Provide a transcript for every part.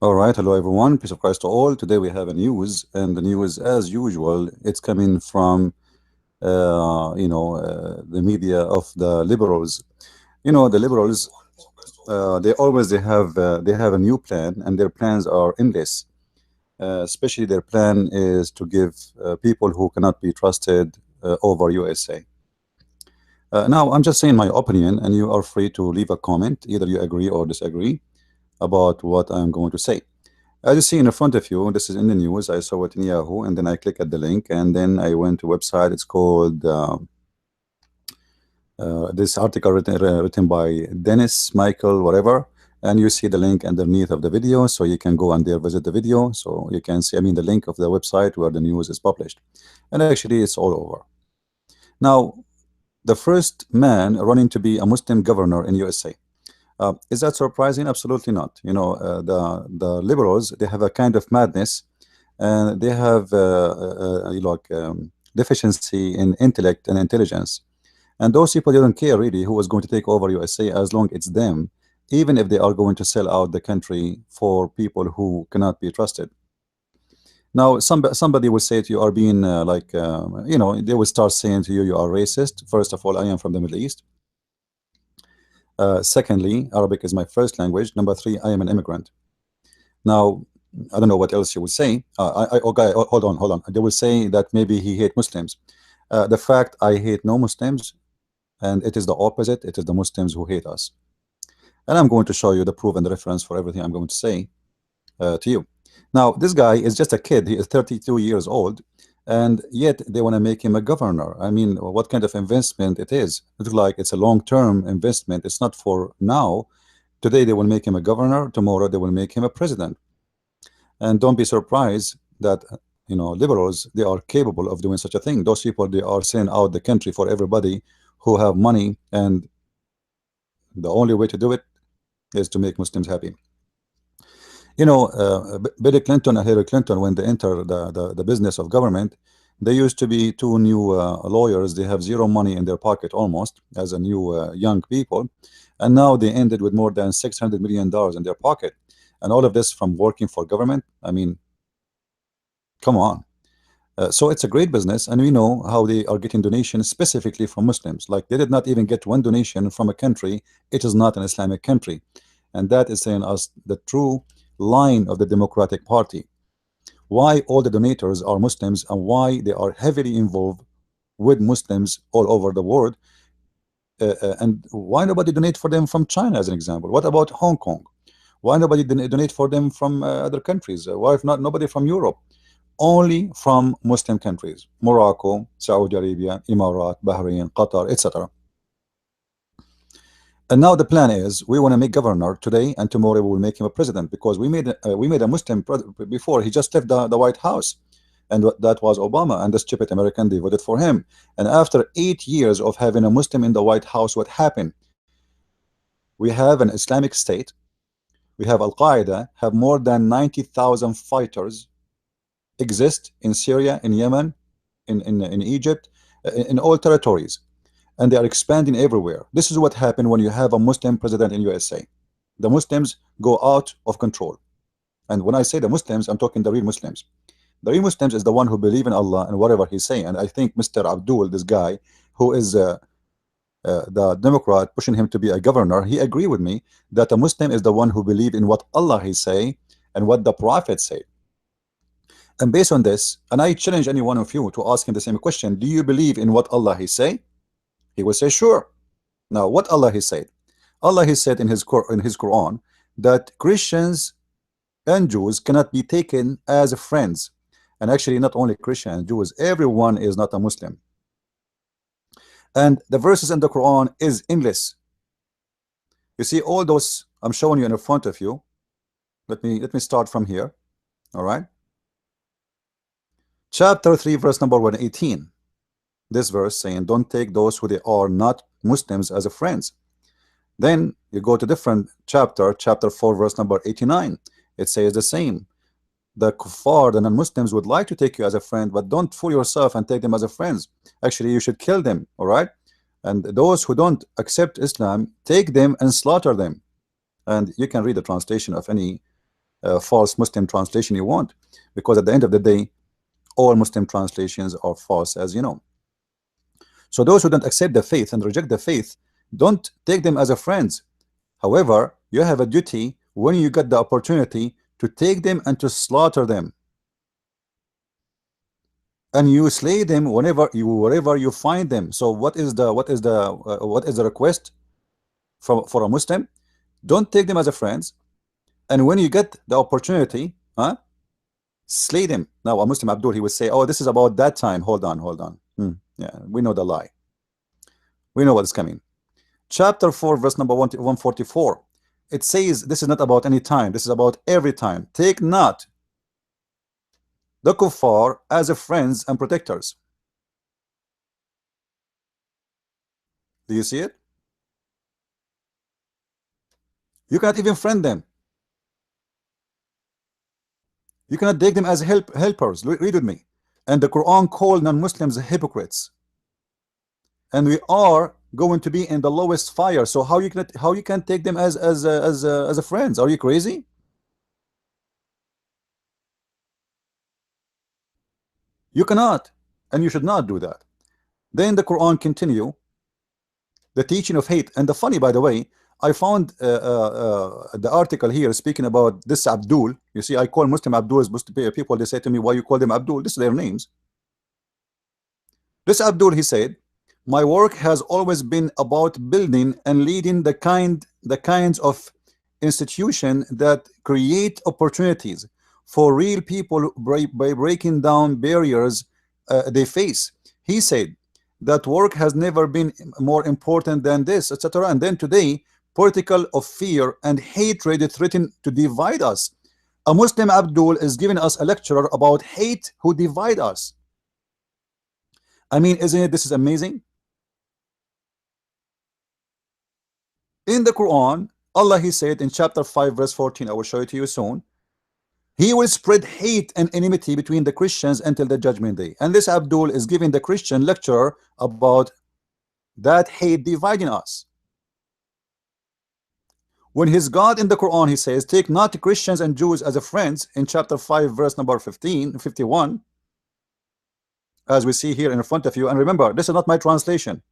All right, hello everyone. Peace of Christ to all. Today we have a news, and the news, as usual, it's coming from the media of the liberals. The liberals, they have a new plan, and their plans are endless. Especially their plan is to give people who cannot be trusted over USA. Now, I'm just saying my opinion, and you are free to leave a comment. Either you agree or disagree about what I'm going to say. As you see in front of you, this is in the news. I saw it in Yahoo, and then I click at the link, and then I went to a website. It's called this article written by Dennis Michael, whatever. And you see the link underneath of the video, so you can go and there visit the video, so you can see, the link of the website where the news is published. And actually, it's all over. Now, the first man running to be a Muslim governor in USA. Is that surprising? Absolutely not. The liberals, they have a kind of madness, and they have deficiency in intellect and intelligence. And those people don't care really who is going to take over USA as long it's them, even if they are going to sell out the country for people who cannot be trusted. Now, somebody will say to you, are being they will start saying to you, you are racist. First of all, I am from the Middle East. Secondly, Arabic is my first language. Number three, I am an immigrant. Now, I don't know what else you would say. Okay, hold on. They will say that maybe he hate Muslims. The fact I hate no Muslims, and it is the opposite. It is the Muslims who hate us. And I'm going to show you the proof and the reference for everything I'm going to say to you. Now, this guy is just a kid. He is 32 years old, and yet they want to make him a governor. What kind of investment it is? It looks like it's a long-term investment. It's not for now. Today they will make him a governor. Tomorrow they will make him a president. And don't be surprised that liberals, they are capable of doing such a thing. Those people, they are selling out the country for everybody who have money, and the only way to do it is to make Muslims happy. Bill Clinton and Hillary Clinton, when they enter the business of government, they used to be two new lawyers. They have zero money in their pocket almost as a new young people, and now they ended with more than $600 million in their pocket, and all of this from working for government. Come on. So it's a great business, and we know how they are getting donations specifically from Muslims. Like, they did not even get one donation from a country. It is not an Islamic country, and that is saying us the true line of the Democratic Party. Why all the donators are Muslims, and why they are heavily involved with Muslims all over the world, and why nobody donate for them from China, as an example. What about Hong Kong? Why nobody donate for them from other countries? Why if not nobody from Europe? Only from Muslim countries: Morocco, Saudi Arabia, Emirat, Bahrain, Qatar, etc. And now the plan is, we want to make governor today, and tomorrow we will make him a president, because we made a Muslim before. He just left the White House, and that was Obama, and the stupid American, they voted for him. And after 8 years of having a Muslim in the White House, what happened? We have an Islamic State. We have Al-Qaeda, have more than 90,000 fighters exist in Syria, in Yemen, in Egypt, in all territories. And they are expanding everywhere. This is what happened when you have a Muslim president in USA. The Muslims go out of control. And when I say the Muslims, I'm talking the real Muslims. The real Muslims is the one who believe in Allah and whatever he's saying. And I think Mr. Abdul, this guy, who is the Democrat pushing him to be a governor, he agree with me that a Muslim is the one who believe in what Allah he say and what the Prophet say. And based on this, and I challenge any one of you to ask him the same question: do you believe in what Allah he say? He will say sure. Now, what Allah he said? Allah he said in his Quran that Christians and Jews cannot be taken as friends. And actually, not only Christians and Jews, everyone is not a Muslim. And the verses in the Quran is endless. You see all those I'm showing you in front of you. Let me start from here. All right. Chapter 3, verse number 118. This verse saying, don't take those who they are not Muslims as a friends. Then you go to different chapter 4, verse number 89. It says the same. The kuffar, the non-Muslims, would like to take you as a friend, but don't fool yourself and take them as a friends. Actually, you should kill them. All right. And those who don't accept Islam, take them and slaughter them. And you can read the translation of any false Muslim translation you want, because at the end of the day, all Muslim translations are false, as you know. So those who don't accept the faith and reject the faith, don't take them as a friends. However, you have a duty when you get the opportunity to take them and to slaughter them, and you slay them wherever you find them. So what is the request for a Muslim? Don't take them as a friends, and when you get the opportunity, slay them. Now a Muslim, Abdul, he would say, oh, this is about that time. Hold on. Yeah, we know the lie. We know what's coming. Chapter 4, verse number 144. It says this is not about any time, this is about every time. Take not the kuffar as a friends and protectors. Do you see it? You cannot even friend them. You cannot take them as helpers. Read with me. And the Quran called non-Muslims hypocrites. And we are going to be in the lowest fire. So how you can take them as a friends? Are you crazy? You cannot, and you should not do that. Then the Quran continue the teaching of hate. And the funny, by the way, I found the article here speaking about this Abdul. You see, I call Muslim Abdul. People, they say to me, why you call them Abdul? This is their names. This Abdul, he said, my work has always been about building and leading the kinds of institution that create opportunities for real people by breaking down barriers they face. He said that work has never been more important than this, etc. And then today, political of fear and hatred threaten to divide us. A Muslim Abdul is giving us a lecture about hate who divide us. I mean, isn't it? This is amazing. In the Quran, Allah, he said in chapter 5 verse 14, I will show it to you soon, he will spread hate and enmity between the Christians until the judgment day. And this Abdul is giving the Christian lecture about that hate dividing us. When his God in the Quran, he says, take not Christians and Jews as a friends, in chapter 5 verse number 51, as we see here in front of you. And remember, this is not my translation.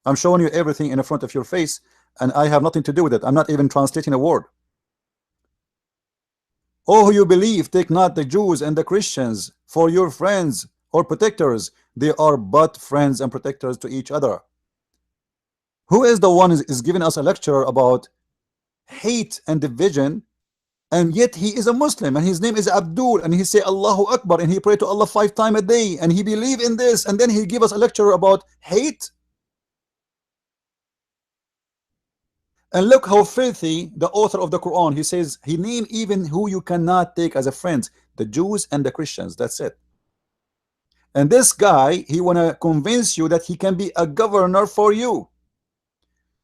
I'm showing you everything in front of your face, and I have nothing to do with it. I'm not even translating a word. Oh, who you believe, take not the Jews and the Christians for your friends or protectors. They are but friends and protectors to each other. Who is the one is giving us a lecture about hate and division, and yet he is a Muslim and his name is Abdul, and he say Allahu Akbar and he pray to Allah 5 times a day and he believe in this, and then he give us a lecture about hate? And look how filthy the author of the Quran, he says he named even who you cannot take as a friend, the Jews and the Christians. That's it. And this guy, he wanna convince you that he can be a governor for you,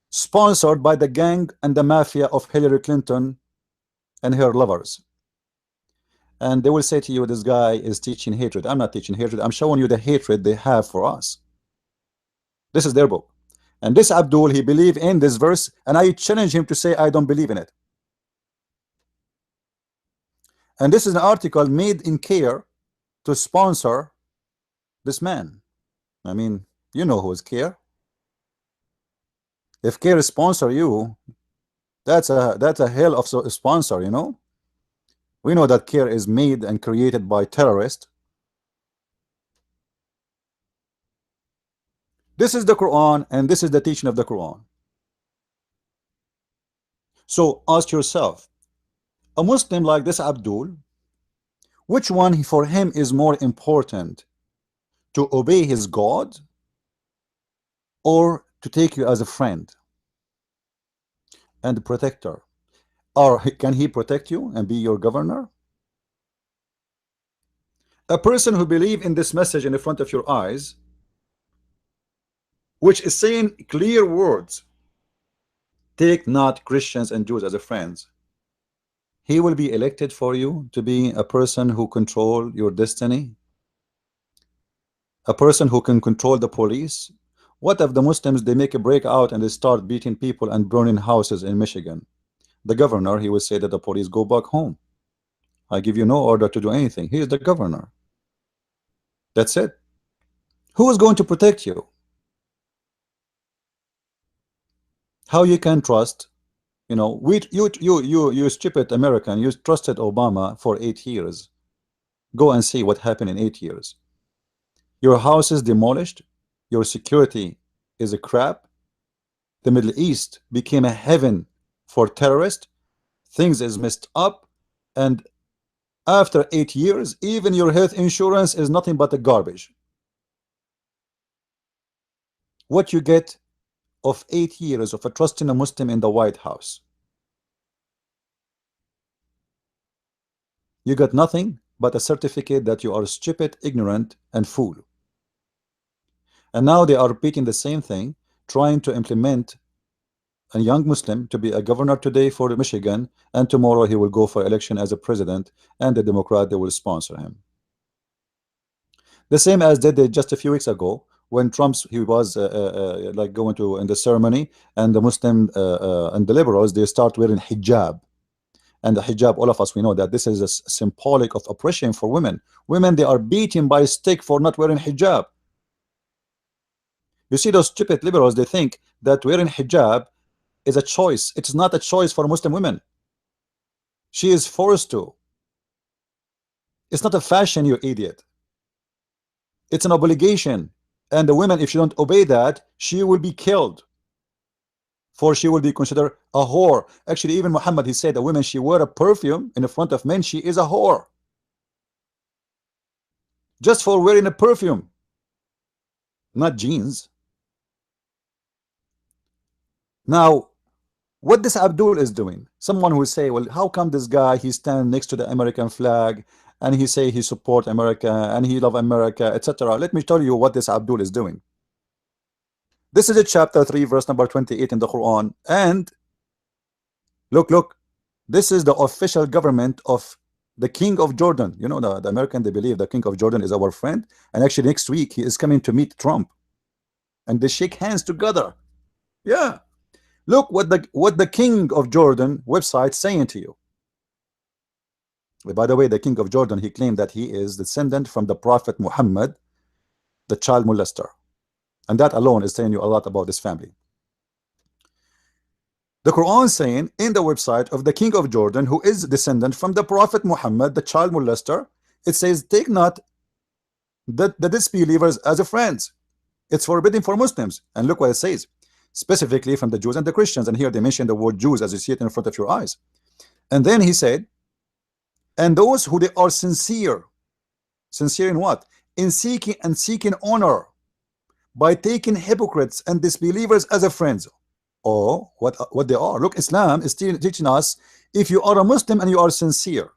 sponsored by the gang and the mafia of Hillary Clinton and her lovers. And they will say to you, this guy is teaching hatred. I'm not teaching hatred. I'm showing you the hatred they have for us. This is their book. And this Abdul, he believe in this verse, and I challenge him to say I don't believe in it. And this is an article made in care to sponsor this man. I mean, you know who is care. If care sponsor you, that's a hell of a sponsor, you know. We know that care is made and created by terrorists. This is the Quran, and this is the teaching of the Quran. So ask yourself, a Muslim like this Abdul, which one for him is more important, to obey his God or to take you as a friend and protector? Or can he protect you and be your governor? A person who believes in this message in the front of your eyes, which is saying clear words, take not Christians and Jews as a friends, he will be elected for you to be a person who control your destiny, a person who can control the police. What if the Muslims, they make a breakout and they start beating people and burning houses in Michigan? The governor, he will say that the police go back home. I give you no order to do anything. He is the governor. That's it. Who is going to protect you? How you can trust? You know, you stupid American, you trusted Obama for 8 years. Go and see what happened in 8 years. Your house is demolished. Your security is a crap. The Middle East became a heaven for terrorists. Things is messed up. And after 8 years, even your health insurance is nothing but a garbage. What you get of 8 years of a trusting a Muslim in the White House? You got nothing but a certificate that you are stupid, ignorant, and fool. And now they are repeating the same thing, trying to implement a young Muslim to be a governor today for Michigan, and tomorrow he will go for election as a president, and the Democrat, they will sponsor him. The same as they did just a few weeks ago when he was like going to in the ceremony, and the Muslim and the liberals, they start wearing hijab. And the hijab, all of us, we know that this is a symbolic of oppression for women. Women, they are beaten by a stick for not wearing hijab. You see, those stupid liberals, they think that wearing hijab is a choice. It's not a choice for Muslim women. She is forced to. It's not a fashion, you idiot. It's an obligation. And the women, if she don't obey that, she will be killed. For she will be considered a whore. Actually, even Muhammad, he said, a woman, she wear a perfume in the front of men, she is a whore. Just for wearing a perfume, not jeans. Now, what this Abdul is doing, someone who say, well, how come this guy, he stand next to the American flag and he say he support America and he love America, etc. Let me tell you what this Abdul is doing. This is a chapter 3 verse number 28 in the Quran, and look, this is the official government of the King of Jordan. You know, the American, they believe the King of Jordan is our friend, and actually next week he is coming to meet Trump, and they shake hands together. Yeah. Look what the King of Jordan website saying to you. By the way, the King of Jordan, he claimed that he is descendant from the Prophet Muhammad, the child molester. And that alone is telling you a lot about this family. The Quran saying in the website of the King of Jordan, who is descendant from the Prophet Muhammad, the child molester, it says, take not the disbelievers as a friends. It's forbidden for Muslims. And look what it says, specifically from the Jews and the Christians. And here they mention the word Jews as you see it in front of your eyes. And then he said, and those who they are sincere in what? In seeking honor by taking hypocrites and disbelievers as a friends. Oh, what they are. Look, Islam is still teaching us, if you are a Muslim and you are sincere,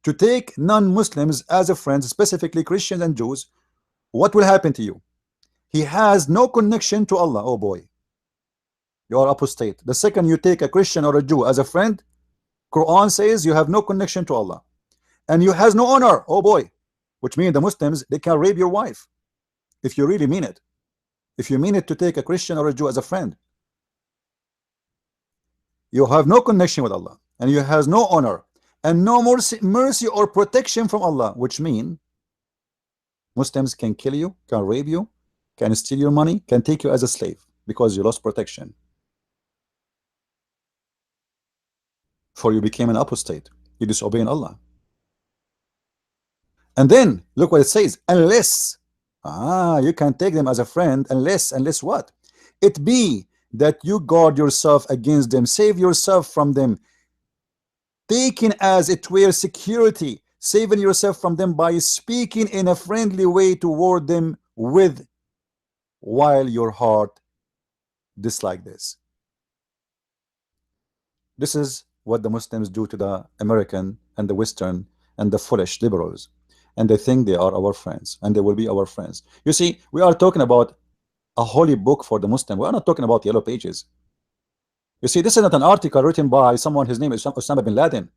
to take non-Muslims as a friend, specifically Christians and Jews, what will happen to you? He has no connection to Allah. Oh boy, you are apostate. The second you take a Christian or a Jew as a friend, Quran says you have no connection to Allah, and you has no honor. Oh boy, which means the Muslims, they can rape your wife if you really mean it. If you mean it to take a Christian or a Jew as a friend, you have no connection with Allah, and you has no honor and no mercy or protection from Allah, which mean Muslims can kill you, can rape you, can steal your money, can take you as a slave because you lost protection. For you became an apostate, you disobeying Allah. And then look what it says, unless you can take them as a friend, unless what? It be that you guard yourself against them, save yourself from them, taking as it were security, saving yourself from them by speaking in a friendly way toward them with while your heart dislike this. This is what the Muslims do to the American and the Western and the foolish liberals, and they think they are our friends and they will be our friends. You see, we are talking about a holy book for the Muslim. We are not talking about yellow pages. You see, this is not an article written by someone, his name is Osama bin Laden.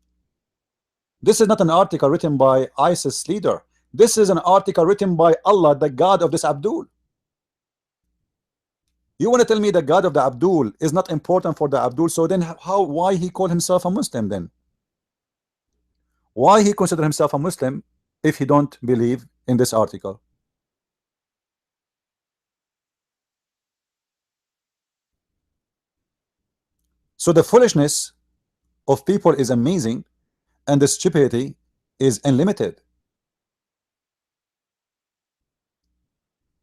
This is not an article written by ISIS leader. This is an article written by Allah, the God of this Abdul. You want to tell me the God of the Abdul is not important for the Abdul? So then why he called himself a Muslim then? Why he consider himself a Muslim if he don't believe in this article? So the foolishness of people is amazing, and the stupidity is unlimited.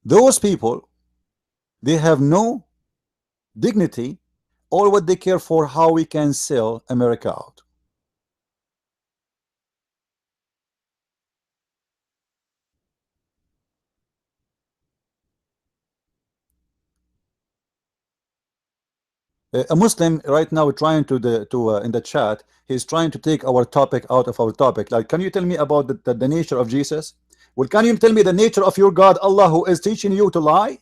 Those people, they have no dignity. All what they care for, how we can sell America out. A Muslim right now trying to in the chat, he's trying to take our topic out of our topic. Like, can you tell me about the nature of Jesus? Well, can you tell me the nature of your God Allah, who is teaching you to lie?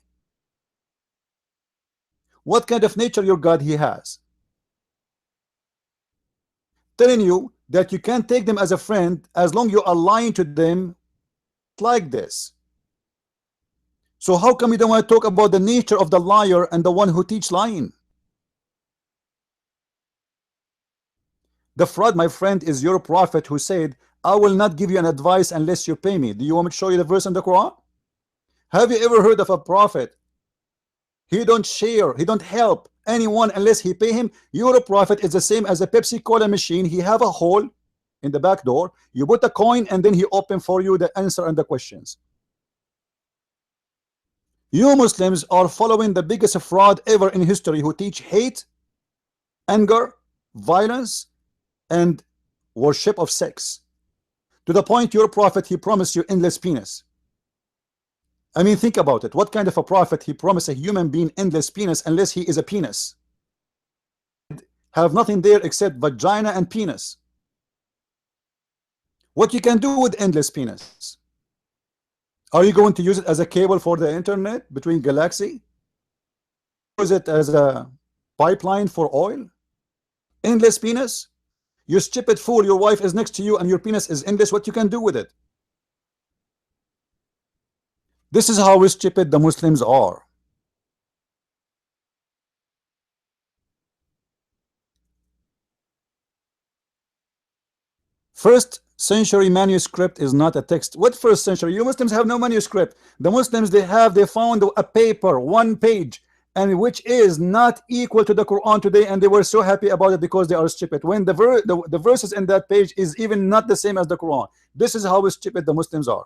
What kind of nature your God he has? Telling you that you can't take them as a friend as long you are lying to them like this. So how come you don't want to talk about the nature of the liar and the one who teach lying? The fraud, my friend, is your prophet who said, I will not give you an advice unless you pay me. Do you want me to show you the verse in the Quran? Have you ever heard of a prophet? He don't share, he don't help anyone unless he pay him. Your prophet is the same as a Pepsi Cola machine. He have a hole in the back door. You put a coin and then he open for you the answer and the questions. You Muslims are following the biggest fraud ever in history, who teach hate, anger, violence, and worship of sex, to the point your prophet, he promised you endless penis. I mean, think about it. What kind of a prophet he promised a human being endless penis unless he is a penis? Have nothing there except vagina and penis. What you can do with endless penis? Are you going to use it as a cable for the internet between galaxy? Use it as a pipeline for oil? Endless penis? You stupid fool, your wife is next to you and your penis is endless. What you can do with it? This is how stupid the Muslims are. First century manuscript is not a text. What first century? You Muslims have no manuscript. The Muslims, they found a paper, one page, and which is not equal to the Quran today, and they were so happy about it because they are stupid, when the verses in that page is even not the same as the Quran. This is how stupid the Muslims are.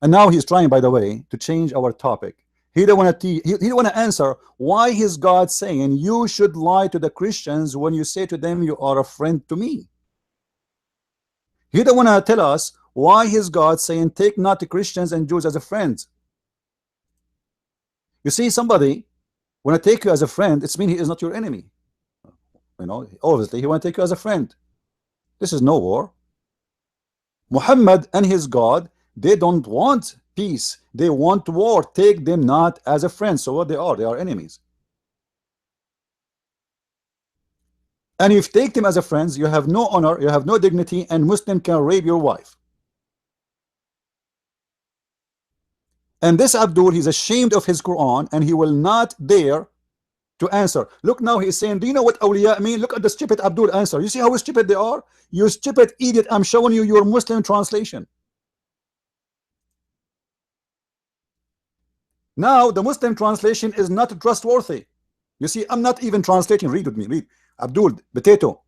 And now he's trying, by the way, to change our topic. He don't want to he don't want to answer why his God saying you should lie to the Christians when you say to them you are a friend to me. He don't want to tell us why his God saying take not the Christians and Jews as a friend. You see, somebody when I take you as a friend, it's mean he is not your enemy. You know, obviously he want to take you as a friend. This is no war. Muhammad and his God, they don't want peace, they want war. Take them not as a friend. So what they are enemies. And if you take them as a friends, you have no honor, you have no dignity, and Muslim can rape your wife. And this Abdul, he's ashamed of his Quran, and he will not dare to answer. Look, now he's saying, do you know what awliya mean? Look at the stupid Abdul answer. You see how stupid they are? You stupid idiot, I'm showing you your Muslim translation. Now the Muslim translation is not trustworthy. You see, I'm not even translating. Read with me, read. Abdul, potato.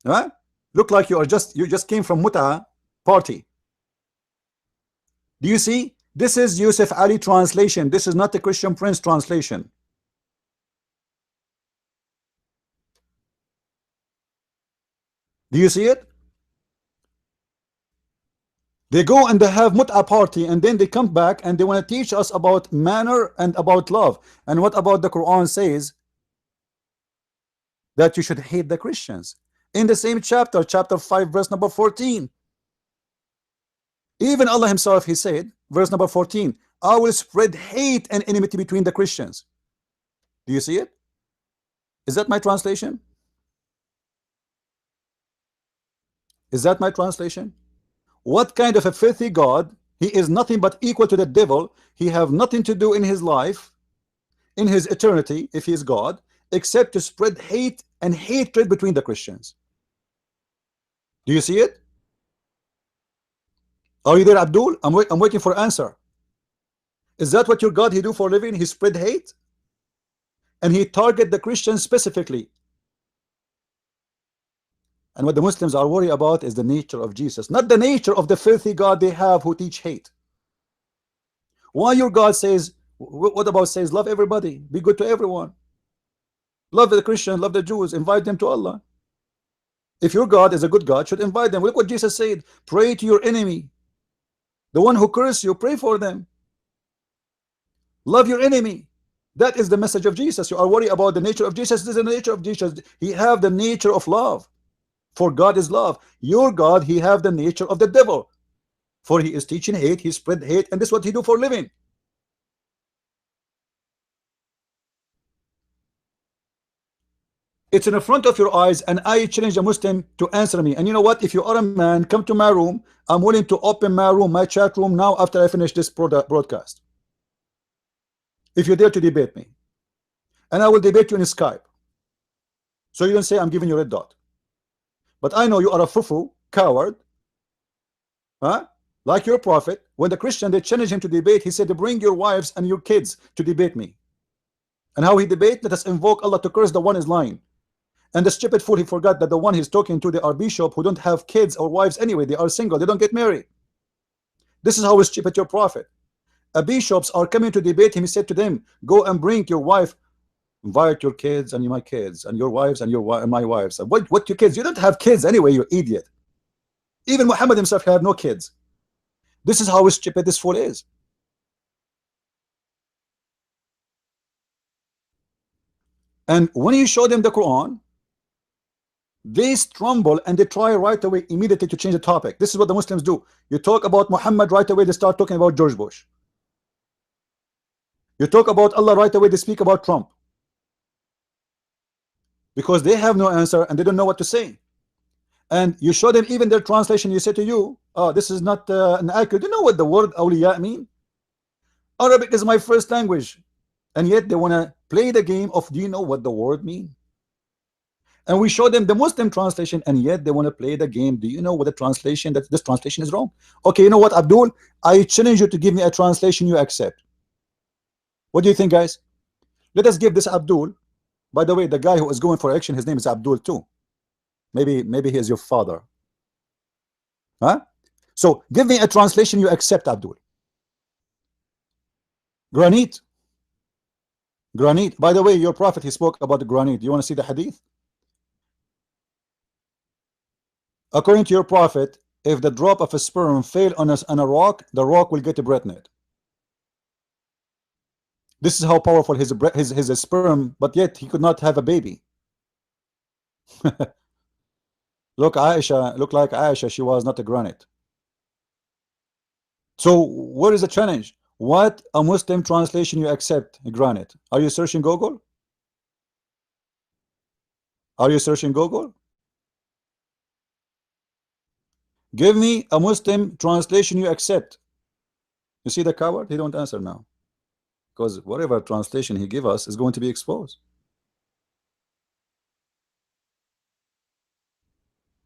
Huh? Look like you just came from Muta party. Do you see? This is Yusuf Ali translation. This is not the ChristianPrince translation. Do you see it? They go and they have Mut'a party, and then they come back and they want to teach us about manner and about love. And what about the Quran says? That you should hate the Christians. In the same chapter, chapter 5, verse number 14. Even Allah himself, he said, verse number 14, I will spread hate and enmity between the Christians. Do you see it? Is that my translation? Is that my translation? What kind of a filthy God? He is nothing but equal to the devil. He have nothing to do in his life, in his eternity, if he is God, except to spread hate and hatred between the Christians. Do you see it? Are you there, Abdul? I'm waiting for answer. Is that what your God he do for a living? He spread hate, and he target the Christians specifically. And what the Muslims are worried about is the nature of Jesus, not the nature of the filthy God they have who teach hate. Why your God says, what about says love everybody, be good to everyone, love the Christian, love the Jews, invite them to Allah. If your God is a good God, should invite them. Look what Jesus said, pray to your enemy, the one who curse you, pray for them, love your enemy. That is the message of Jesus. You are worried about the nature of Jesus. This is the nature of Jesus. He have the nature of love, for God is love. Your God, he have the nature of the devil, for he is teaching hate, he spread hate, and this is what he do for a living. It's in the front of your eyes, and I challenge a Muslim to answer me. And you know what? If you are a man, come to my room. I'm willing to open my room, my chat room now after I finish this broadcast. If you dare to debate me, and I will debate you in Skype, so you don't say I'm giving you red dot. But I know you are a fufu, coward, huh? Like your prophet. When the Christian they challenged him to debate, he said, bring your wives and your kids to debate me. And how he debate? Let us invoke Allah to curse the one is lying. And the stupid fool, he forgot that the one he's talking to, they are bishop who don't have kids or wives anyway. They are single. They don't get married. This is how stupid your prophet. Bishops are coming to debate him. He said to them, go and bring your wife, invite your kids and my kids and your wives and my wives. What your kids? You don't have kids anyway, you idiot. Even Muhammad himself had no kids. This is how stupid this fool is. And when you show them the Quran, they stumble and they try right away immediately to change the topic. This is what the Muslims do. You talk about Muhammad, right away they start talking about George Bush. You talk about Allah, right away they speak about Trump, because they have no answer and they don't know what to say. And you show them even their translation. You say to you, oh, this is not an accurate. Do you know what the word awliya mean? Arabic is my first language, and yet they want to play the game of, do you know what the word mean? And we show them the Muslim translation, and yet they want to play the game. Do you know what the translation, that this translation is wrong? Okay, you know what, Abdul? I challenge you to give me a translation you accept. What do you think, guys? Let us give this Abdul. By the way, the guy who is going for action, his name is Abdul too. Maybe he is your father. Huh? So give me a translation you accept, Abdul. Granite. Granite. By the way, your prophet, he spoke about the granite. Do you want to see the hadith? According to your prophet, if the drop of a sperm fail on a rock, the rock will get pregnant. This is how powerful his sperm, but yet he could not have a baby. Look, Aisha, look like Aisha, she was not a granite. So what is the challenge? What a Muslim translation you accept, granite? Are you searching Google? Are you searching Google? Give me a Muslim translation you accept. You see the coward? He don't answer now, because whatever translation he give us is going to be exposed.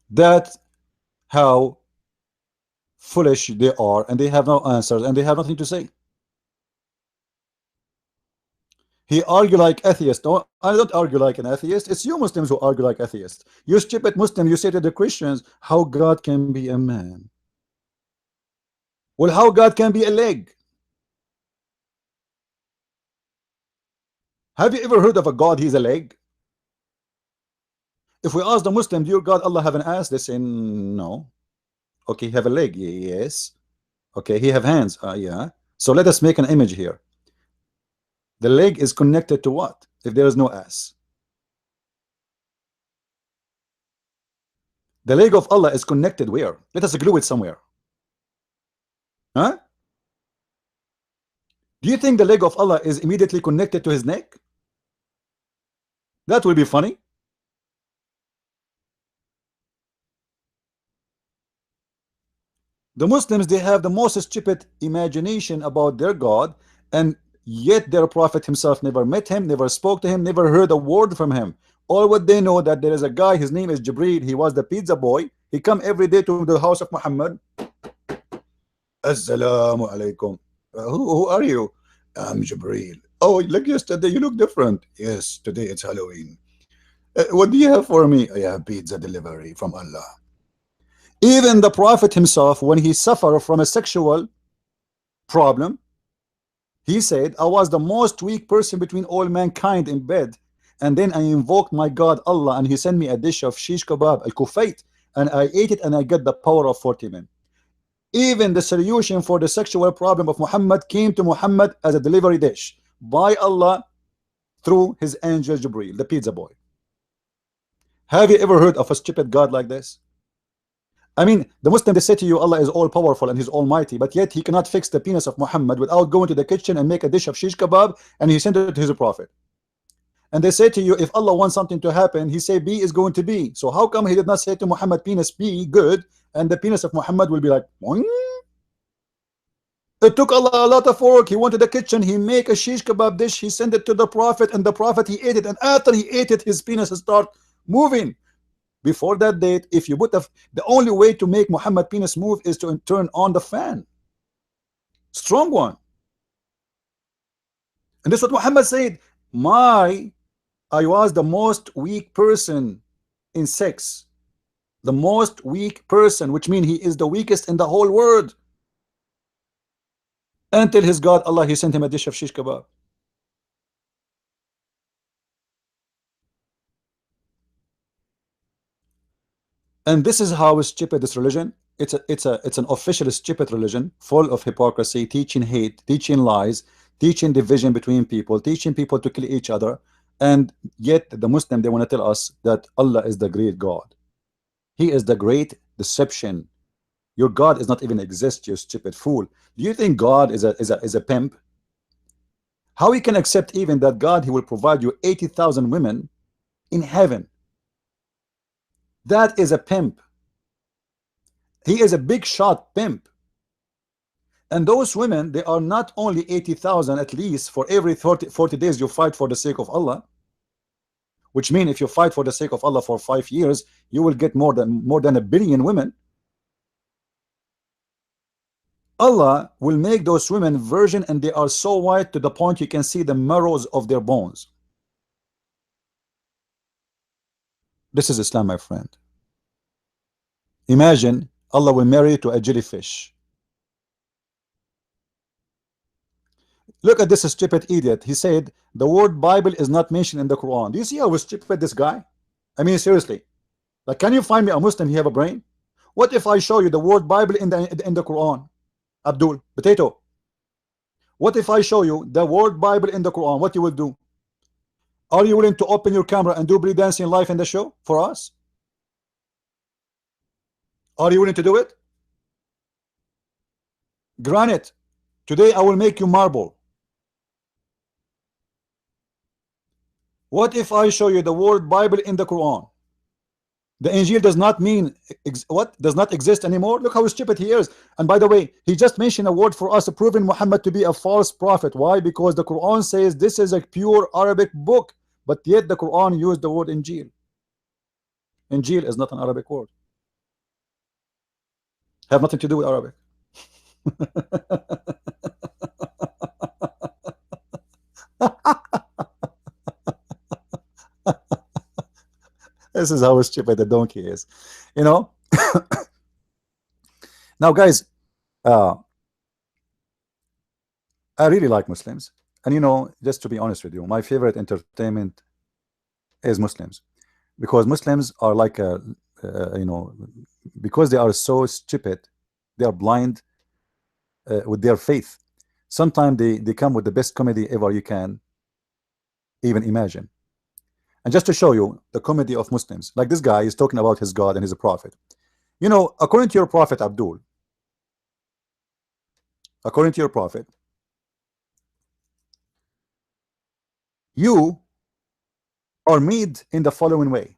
That's how foolish they are, and they have no answers, and they have nothing to say. He argue like atheist. No, I don't argue like an atheist. It's you Muslims who argue like atheists. You stupid Muslim, you say to the Christians, how God can be a man? Well, how God can be a leg? Have you ever heard of a God he's a leg? If we ask the Muslim, do your God Allah have an ass? They say no. Okay, he have a leg. Yes. Okay, he have hands. Yeah. So let us make an image here. The leg is connected to what if there is no ass? The leg of Allah is connected where? Let us glue it somewhere. Huh? Do you think the leg of Allah is immediately connected to his neck? That will be funny. The Muslims, they have the most stupid imagination about their God, and yet their prophet himself never met him, never spoke to him, never heard a word from him. All what they know that there is a guy, his name is Jibreel, he was the pizza boy, He come every day to the house of Muhammad. Assalamu alaikum. Who are you? I'm Jibreel. Oh, like yesterday you look different. Yes, today it's Halloween. What do you have for me? I have pizza delivery from Allah. Even the Prophet himself, when he suffered from a sexual problem, he said, I was the most weak person between all mankind in bed. And then I invoked my God Allah, and he sent me a dish of shish kebab, al-kufayt, and I ate it, and I got the power of 40 men. Even the solution for the sexual problem of Muhammad came to Muhammad as a delivery dish by Allah through his angel Jibreel, the pizza boy. Have you ever heard of a stupid God like this? I mean, the Muslim, they say to you, Allah is all powerful and he's almighty, but yet he cannot fix the penis of Muhammad without going to the kitchen and make a dish of shish kebab, and he sent it to his prophet. And they say to you, if Allah wants something to happen, he say B is going to be. So how come he did not say to Muhammad, penis be good, and the penis of Muhammad will be like, boing? It took Allah a lot of work. He went to the kitchen, he make a shish kebab dish, he sent it to the prophet, and the prophet, he ate it, and after he ate it, his penis start moving. Before that date, if you put the only way to make Muhammad penis move is to turn on the fan, strong one. And this is what Muhammad said, I was the most weak person in sex, the most weak person, which means he is the weakest in the whole world, until his God Allah, he sent him a dish of shish kebab. And this is how stupid this religion. It's an official stupid religion, full of hypocrisy, teaching hate, teaching lies, teaching division between people, teaching people to kill each other. And yet the Muslim, they want to tell us that Allah is the great God. He is the great deception. Your God is not even exist, you stupid fool. Do you think God is a pimp? How he can accept even that God, he will provide you 80,000 women in heaven? That is a pimp. He is a big shot pimp. And those women, they are not only 80,000 at least for every 40 days you fight for the sake of Allah, which means if you fight for the sake of Allah for 5 years, you will get more than 1 billion women. Allah will make those women virgin, and they are so white to the point you can see the marrows of their bones. This is Islam, my friend. Imagine Allah will marry you to a jellyfish. Look at this stupid idiot. He said the word Bible is not mentioned in the Quran. Do you see how stupid this guy? I mean, seriously. Like, can you find me a Muslim? He have a brain? What if I show you the word Bible in the Quran? Abdul, potato. What if I show you the word Bible in the Quran? What you will do? Are you willing to open your camera and do dancing live in the show for us? Are you willing to do it? Granite. Today I will make you marble. What if I show you the word Bible in the Quran? The Injil does not mean what does not exist anymore. Look how stupid he is. And by the way, he just mentioned a word for us, proving Muhammad to be a false prophet. Why? Because the Quran says this is a pure Arabic book, but yet the Quran used the word Injil. Injil is not an Arabic word. Have nothing to do with Arabic. This is how stupid the donkey is, you know. Now, guys, I really like Muslims, and you know, just to be honest with you, my favorite entertainment is Muslims, because Muslims are like a, you know, because they are so stupid, they are blind with their faith. Sometimes they come with the best comedy ever you can even imagine. And just to show you the comedy of Muslims, like this guy is talking about his God and his prophet. You know, according to your prophet Abdul, according to your prophet, you are made in the following way.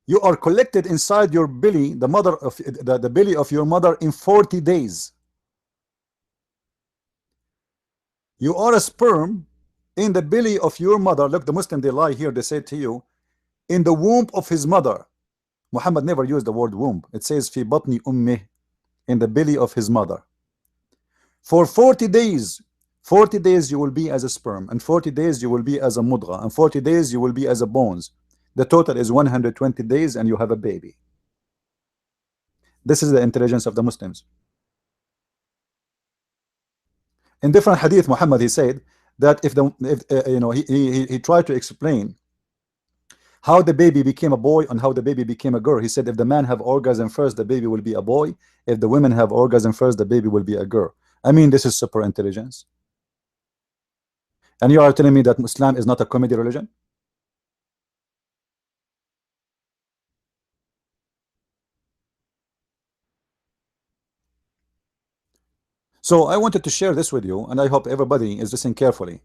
You are collected inside your belly, the mother of the belly of your mother, in 40 days. You are a sperm in the belly of your mother. Look, the Muslim, they lie here. They say to you, in the womb of his mother. Muhammad never used the word womb. It says fi batni ummih, in the belly of his mother. For 40 days, 40 days you will be as a sperm, and 40 days you will be as a mudgha, and 40 days you will be as a bones. The total is 120 days, and you have a baby. This is the intelligence of the Muslims. In different hadith, Muhammad, he said that if he tried to explain how the baby became a boy and how the baby became a girl. He said if the man have orgasm first, the baby will be a boy. If the women have orgasm first, the baby will be a girl. I mean, this is super intelligence. And you are telling me that Islam is not a comedy religion? So I wanted to share this with you, and I hope everybody is listening carefully.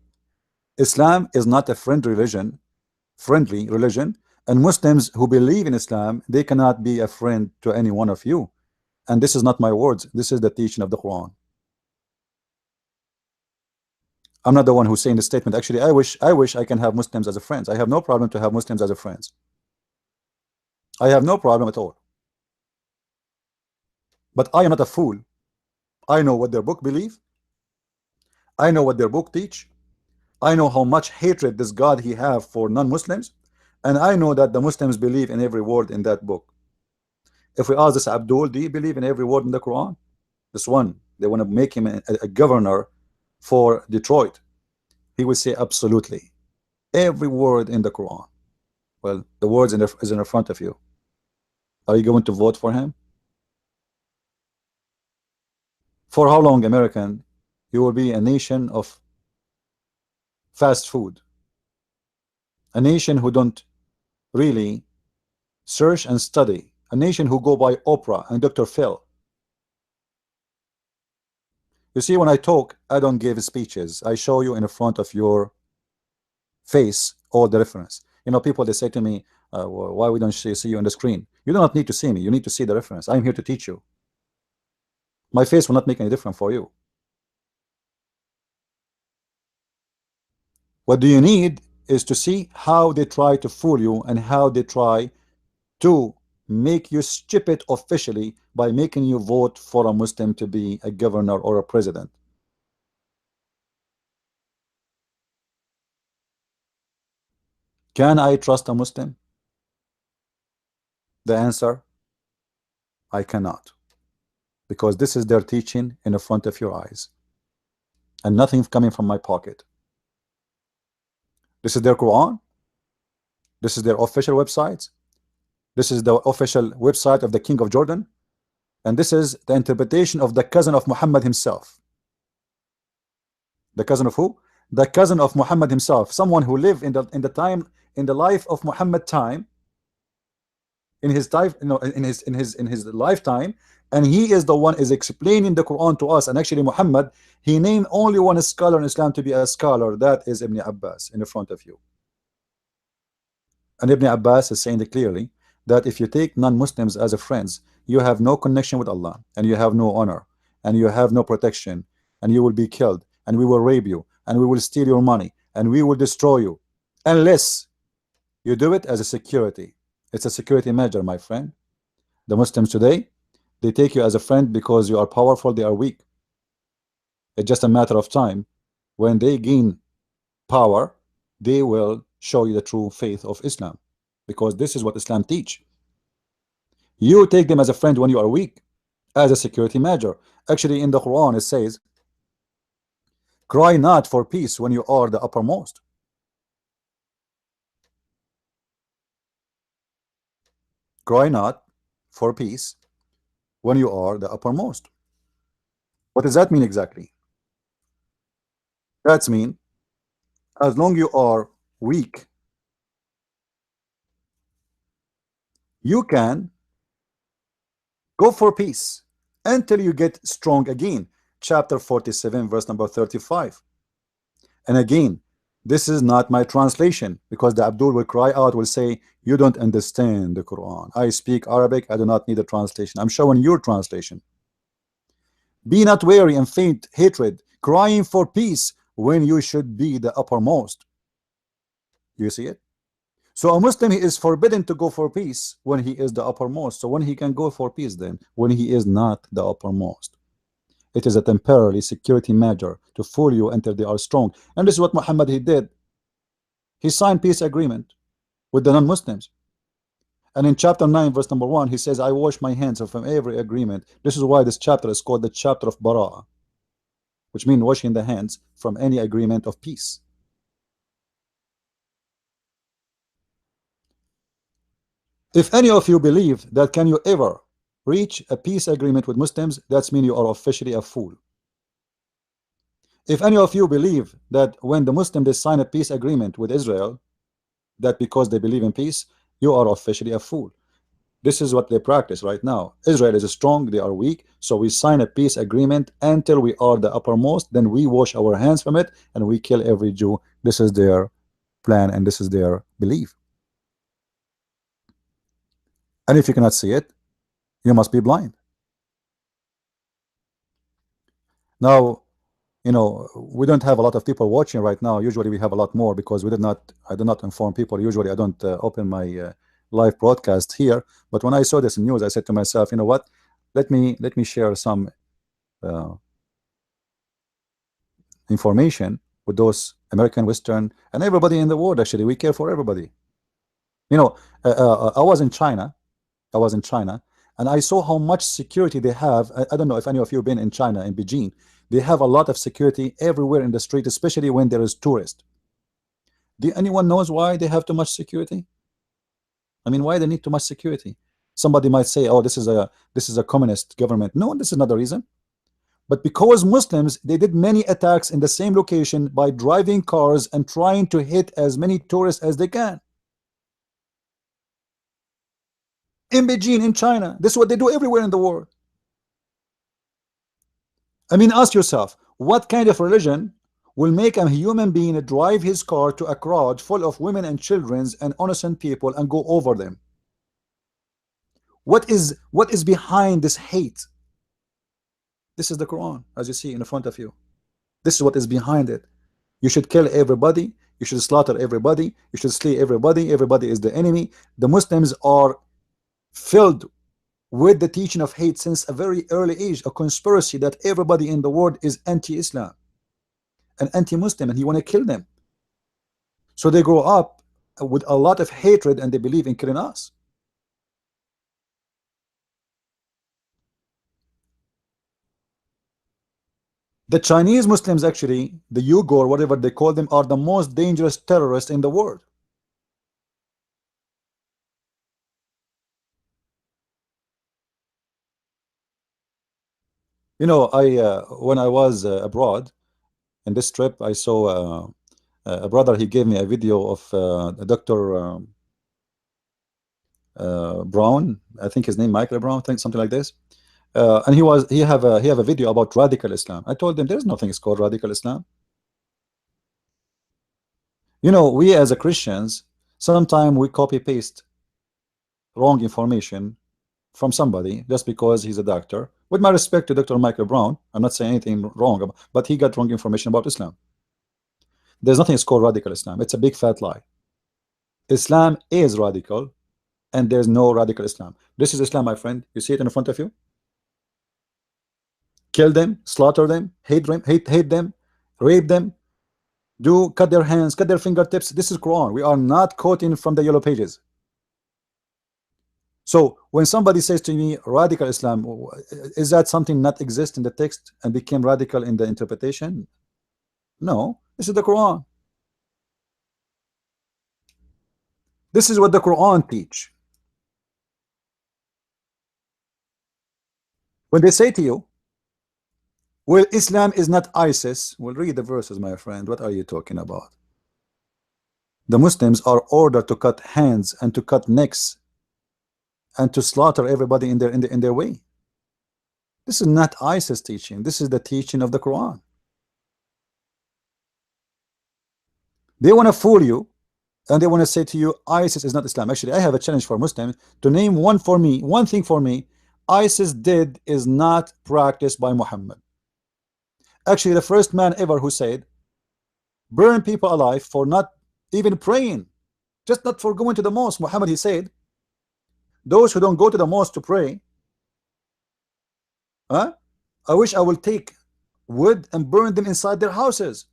Islam is not a friendly religion, and Muslims who believe in Islam, they cannot be a friend to any one of you. And this is not my words. This is the teaching of the Quran. I'm not the one who's saying the statement. Actually, I wish I can have Muslims as a friends. I have no problem to have Muslims as a friends. I have no problem at all. But I am not a fool. I know what their book believe. I know what their book teach. I know how much hatred this God he have for non-Muslims, and I know that the Muslims believe in every word in that book. If we ask this Abdul, do you believe in every word in the Quran? This one, they want to make him a governor for Detroit. He will say absolutely every word in the Quran. Well, the words is in the front of you. Are you going to vote for him? For how long, American, you will be a nation of fast food, a nation who don't really search and study, a nation who go by Oprah and Dr. Phil. You see, when I talk, I don't give speeches. I show you in front of your face all the reference. You know, people, they say to me, why we don't see you on the screen? You do not need to see me. You need to see the reference. I'm here to teach you. My face will not make any difference for you. What do you need is to see how they try to fool you and how they try to make you stupid officially by making you vote for a Muslim to be a governor or a president. Can I trust a Muslim? The answer, I cannot, because this is their teaching in the front of your eyes and nothing coming from my pocket. This is their Quran. This is their official websites. This is the official website of the King of Jordan, and this is the interpretation of the cousin of Muhammad himself. The cousin of who? The cousin of Muhammad himself, someone who lived in the life of Muhammad time, in his lifetime, and he is the one is explaining the Quran to us. And actually, Muhammad, he named only one scholar in Islam to be a scholar, that is Ibn Abbas, in the front of you. And Ibn Abbas is saying it clearly that if you take non-Muslims as a friends, you have no connection with Allah, and you have no honor, and you have no protection, and you will be killed, and we will rape you, and we will steal your money, and we will destroy you, unless you do it as a security. It's a security measure, my friend. The Muslims today, they take you as a friend because you are powerful, they are weak. It's just a matter of time. When they gain power, they will show you the true faith of Islam, because this is what Islam teach. You take them as a friend when you are weak, as a security measure. Actually, in the Quran it says, cry not for peace when you are the uppermost. Cry not for peace when you are the uppermost. What does that mean exactly? That's mean as long you are weak, you can go for peace until you get strong again. Chapter 47, verse number 35. And again, this is not my translation, because the Abdul will cry out, will say, you don't understand the Quran. I speak Arabic, I do not need a translation. I'm showing your translation. Be not weary and faint hatred, crying for peace when you should be the uppermost. You see it? So a Muslim, he is forbidden to go for peace when he is the uppermost. So when he can go for peace then? When he is not the uppermost. It is a temporary security measure to fool you until they are strong. And this is what Muhammad he did. He signed peace agreement with the non-Muslims. And in chapter 9 verse number 1 he says, I wash my hands from every agreement. This is why this chapter is called the chapter of Bara'ah, which means washing the hands from any agreement of peace. If any of you believe that can you ever reach a peace agreement with Muslims, that means you are officially a fool. If any of you believe that when the Muslims they sign a peace agreement with Israel, that because they believe in peace, you are officially a fool. This is what they practice right now. Israel is strong, they are weak, so we sign a peace agreement until we are the uppermost, then we wash our hands from it and we kill every Jew. This is their plan and this is their belief. And if you cannot see it, you must be blind. Now, you know, we don't have a lot of people watching right now. Usually we have a lot more because I do not inform people. Usually I don't open my live broadcast here. But when I saw this news, I said to myself, you know what? Let me share some information with those American, Western, and everybody in the world. Actually, we care for everybody. You know, I was in China. And I saw how much security they have. I don't know if any of you have been in China, in Beijing. They have a lot of security everywhere in the street, especially when there is tourists. Do anyone knows why they have too much security? I mean, why they need too much security? Somebody might say, oh, this is a communist government. No, this is not the reason. But because Muslims, they did many attacks in the same location by driving cars and trying to hit as many tourists as they can. In Beijing, in China, this is what they do everywhere in the world. I mean, ask yourself, what kind of religion will make a human being drive his car to a crowd full of women and children and innocent people and go over them? What is behind this hate? This is the Quran, as you see in front of you. This is what is behind it. You should kill everybody. You should slaughter everybody. You should slay everybody. Everybody is the enemy. The Muslims are filled with the teaching of hate since a very early age, a conspiracy that everybody in the world is anti-Islam and anti-Muslim, and you want to kill them. So they grow up with a lot of hatred and they believe in killing us. The Chinese Muslims, actually, the Uyghur, whatever they call them, are the most dangerous terrorists in the world. You know, when I was abroad in this trip, I saw a brother. He gave me a video of Dr. Brown. I think his name Michael Brown, I think something like this. And he have a video about radical Islam. I told him there's nothing called radical Islam. You know, we as a Christians, sometimes we copy paste wrong information from somebody just because he's a doctor. With my respect to Dr. Michael Brown, I'm not saying anything wrong, but he got wrong information about Islam. There's nothing called radical Islam. It's a big fat lie. Islam is radical, and there's no radical Islam. This is Islam, my friend. You see it in front of you. Kill them, slaughter them, hate them, rape them, cut their hands, cut their fingertips. This is Quran. We are not quoting from the yellow pages. So when somebody says to me radical Islam, is that something not exist in the text and became radical in the interpretation? No, this is the Quran. This is what the Quran teach. When they say to you, well, Islam is not ISIS, well, read the verses, my friend. What are you talking about? The Muslims are ordered to cut hands and to cut necks and to slaughter everybody in their way. This is not ISIS teaching. This is the teaching of the Quran. They want to fool you, and they want to say to you, ISIS is not Islam. Actually, I have a challenge for Muslims to name one thing for me ISIS did is not practiced by Muhammad. Actually, the first man ever who said burn people alive for not even praying, just not for going to the mosque. Muhammad, he said, those who don't go to the mosque to pray, huh? I wish I will take wood and burn them inside their houses.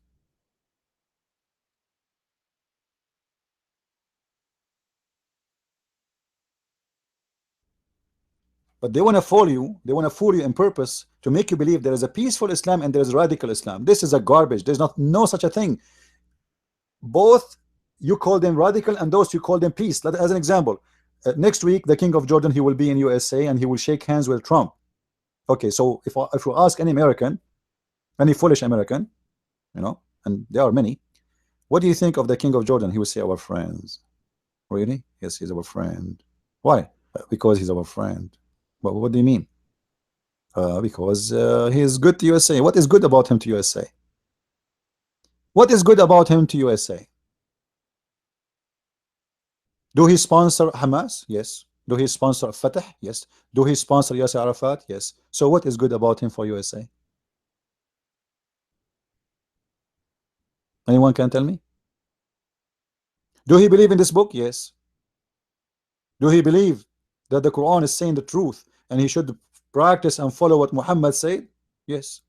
But they want to fool you. They want to fool you in purpose to make you believe there is a peaceful Islam and there is radical Islam. This is a garbage. There's not no such a thing. Both you call them radical and those you call them peace. As an example, next week the King of Jordan, he will be in USA and he will shake hands with Trump. Okay, so if you ask any American, any foolish American, you know, and there are many, what do you think of the King of Jordan? He will say, our friends. Really? Yes, he's our friend. Why? Because he's our friend. But what do you mean? Because he is good to USA. What is good about him to USA? What is good about him to USA? Do he sponsor Hamas? Yes. Do he sponsor Fatah? Yes. Do he sponsor Yasser Arafat? Yes. So what is good about him for USA? Anyone can tell me? Do he believe in this book? Yes. Do he believe that the Quran is saying the truth and he should practice and follow what Muhammad said? Yes.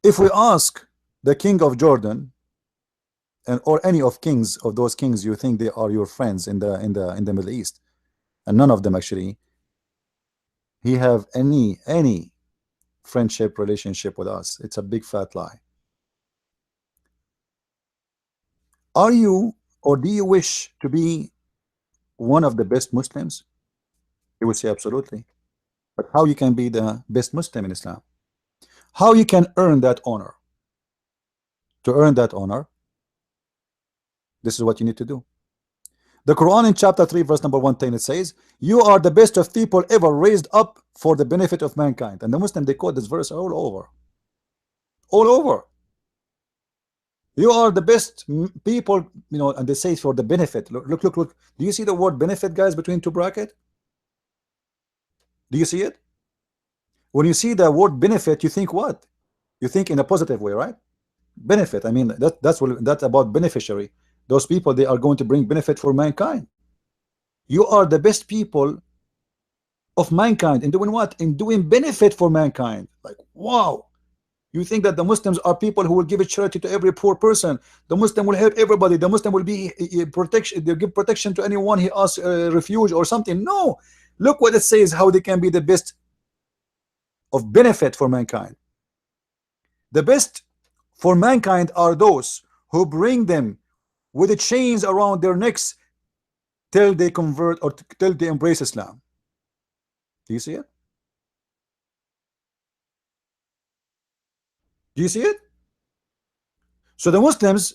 If we ask the King of Jordan and or any of kings of those kings you think they are your friends in the Middle East, and none of them actually he have any friendship relationship with us, it's a big fat lie. Are you or do you wish to be one of the best Muslims? He would say absolutely. But how you can be the best Muslim in Islam? How you can earn that honor? To earn that honor, this is what you need to do. The Quran in chapter 3 verse number 110, it says, you are the best of people ever raised up for the benefit of mankind. And the Muslim, they quote this verse all over. All over. You are the best people, you know, and they say for the benefit. Look. Do you see the word benefit, guys, between two brackets? Do you see it? When you see the word benefit, you think what? You think in a positive way, right? Benefit. I mean, that's about beneficiary. Those people, they are going to bring benefit for mankind. You are the best people of mankind in doing what? In doing benefit for mankind. Like, wow. You think that the Muslims are people who will give a charity to every poor person? The Muslim will help everybody. The Muslim will be protection. They'll give protection to anyone he asks refuge or something. No. Look what it says, how they can be the best of benefit for mankind. The best for mankind are those who bring them with the chains around their necks till they convert or till they embrace Islam. Do you see it? Do you see it? So the Muslims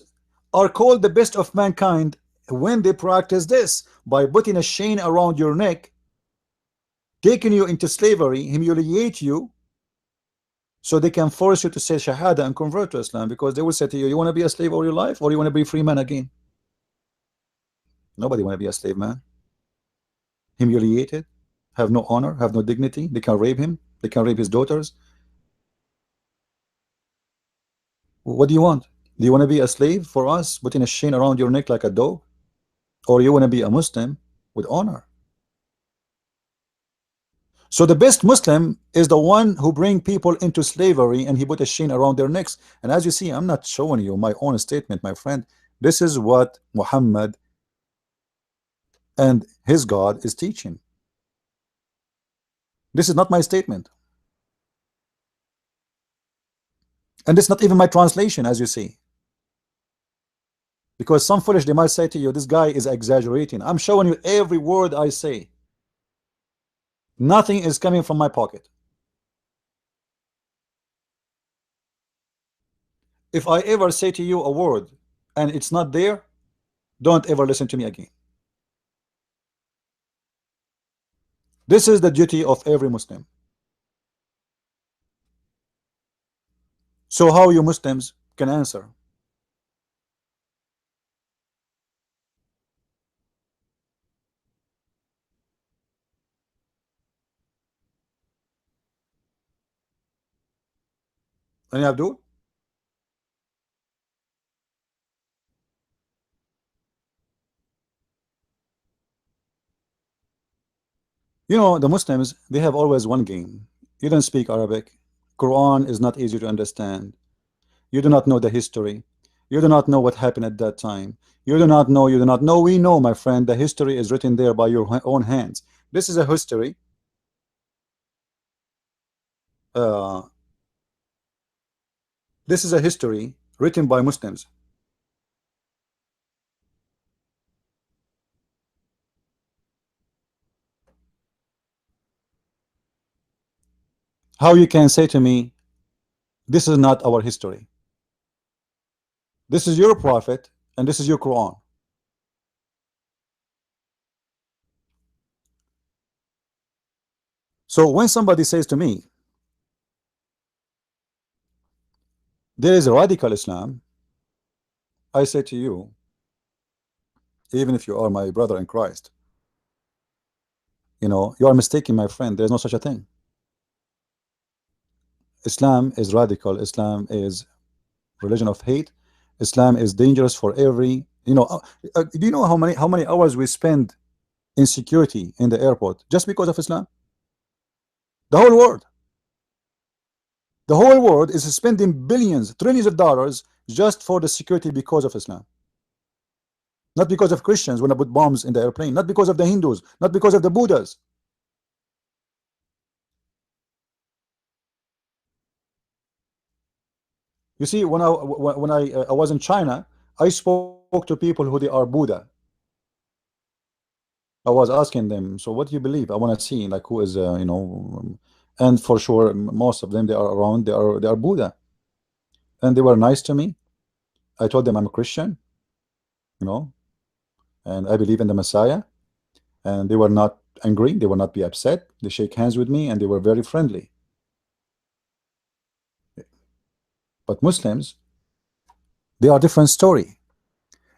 are called the best of mankind when they practice this by putting a chain around your neck, taking you into slavery, humiliate you, so they can force you to say Shahada and convert to Islam, because they will say to you, you want to be a slave all your life or you want to be a free man again? Nobody want to be a slave man. Humiliated, have no honor, have no dignity. They can rape him, they can rape his daughters. What do you want? Do you want to be a slave for us, putting a chain around your neck like a dog? Or you want to be a Muslim with honor? So the best Muslim is the one who bring people into slavery and he put a chain around their necks. And as you see, I'm not showing you my own statement, my friend. This is what Muhammad and his God is teaching. This is not my statement. And it's not even my translation, as you see. Because some foolish, they might say to you, this guy is exaggerating. I'm showing you every word I say. Nothing is coming from my pocket. If I ever say to you a word and it's not there, don't ever listen to me again. This is the duty of every Muslim. So how you Muslims can answer? Any Abdul? You know, the Muslims, they have always one game. You don't speak Arabic. Quran is not easy to understand. You do not know the history. You do not know what happened at that time. You do not know, you do not know. We know, my friend, the history is written there by your own hands. This is a history. Uh, this is a history written by Muslims. How you can say to me, this is not our history. This is your prophet and this is your Quran. So when somebody says to me, there is a radical Islam, I say to you, even if you are my brother in Christ, you know, you are mistaken, my friend. There's no such a thing. Islam is radical. Islam is religion of hate. Islam is dangerous for every, you know, do you know how many hours we spend in security in the airport just because of Islam? The whole world. The whole world is spending billions, trillions of dollars just for the security because of Islam. Not because of Christians when I put bombs in the airplane, not because of the Hindus, not because of the Buddhas. You see, when I was in China, I spoke to people who they are Buddha. I was asking them, so what do you believe? I want to see like who is you know, and for sure most of them they are around, they are Buddha, and they were nice to me. I told them I'm a Christian, you know, and I believe in the Messiah, and they were not angry, they were not be upset. They shake hands with me and they were very friendly. But Muslims, they are different story.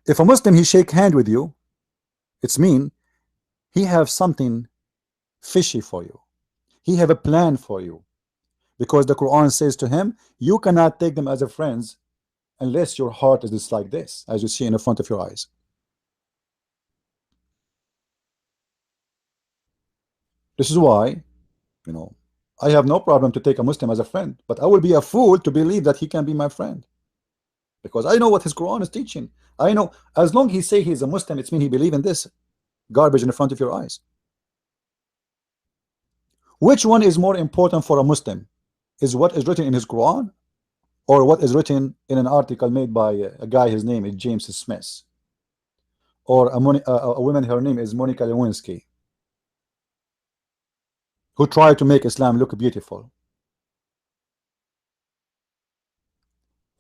If a Muslim he shake hand with you, it's mean he have something fishy for you. He have a plan for you, because the Quran says to him, you cannot take them as a friends unless your heart is just like this, as you see in the front of your eyes. This is why, you know, I have no problem to take a Muslim as a friend, but I will be a fool to believe that he can be my friend, because I know what his Quran is teaching. I know as long he say he's a Muslim, it's mean he believe in this garbage in the front of your eyes. Which one is more important for a Muslim? Is what is written in his Quran, or what is written in an article made by a guy, his name is James Smith, or a woman, her name is Monica Lewinsky, who tried to make Islam look beautiful?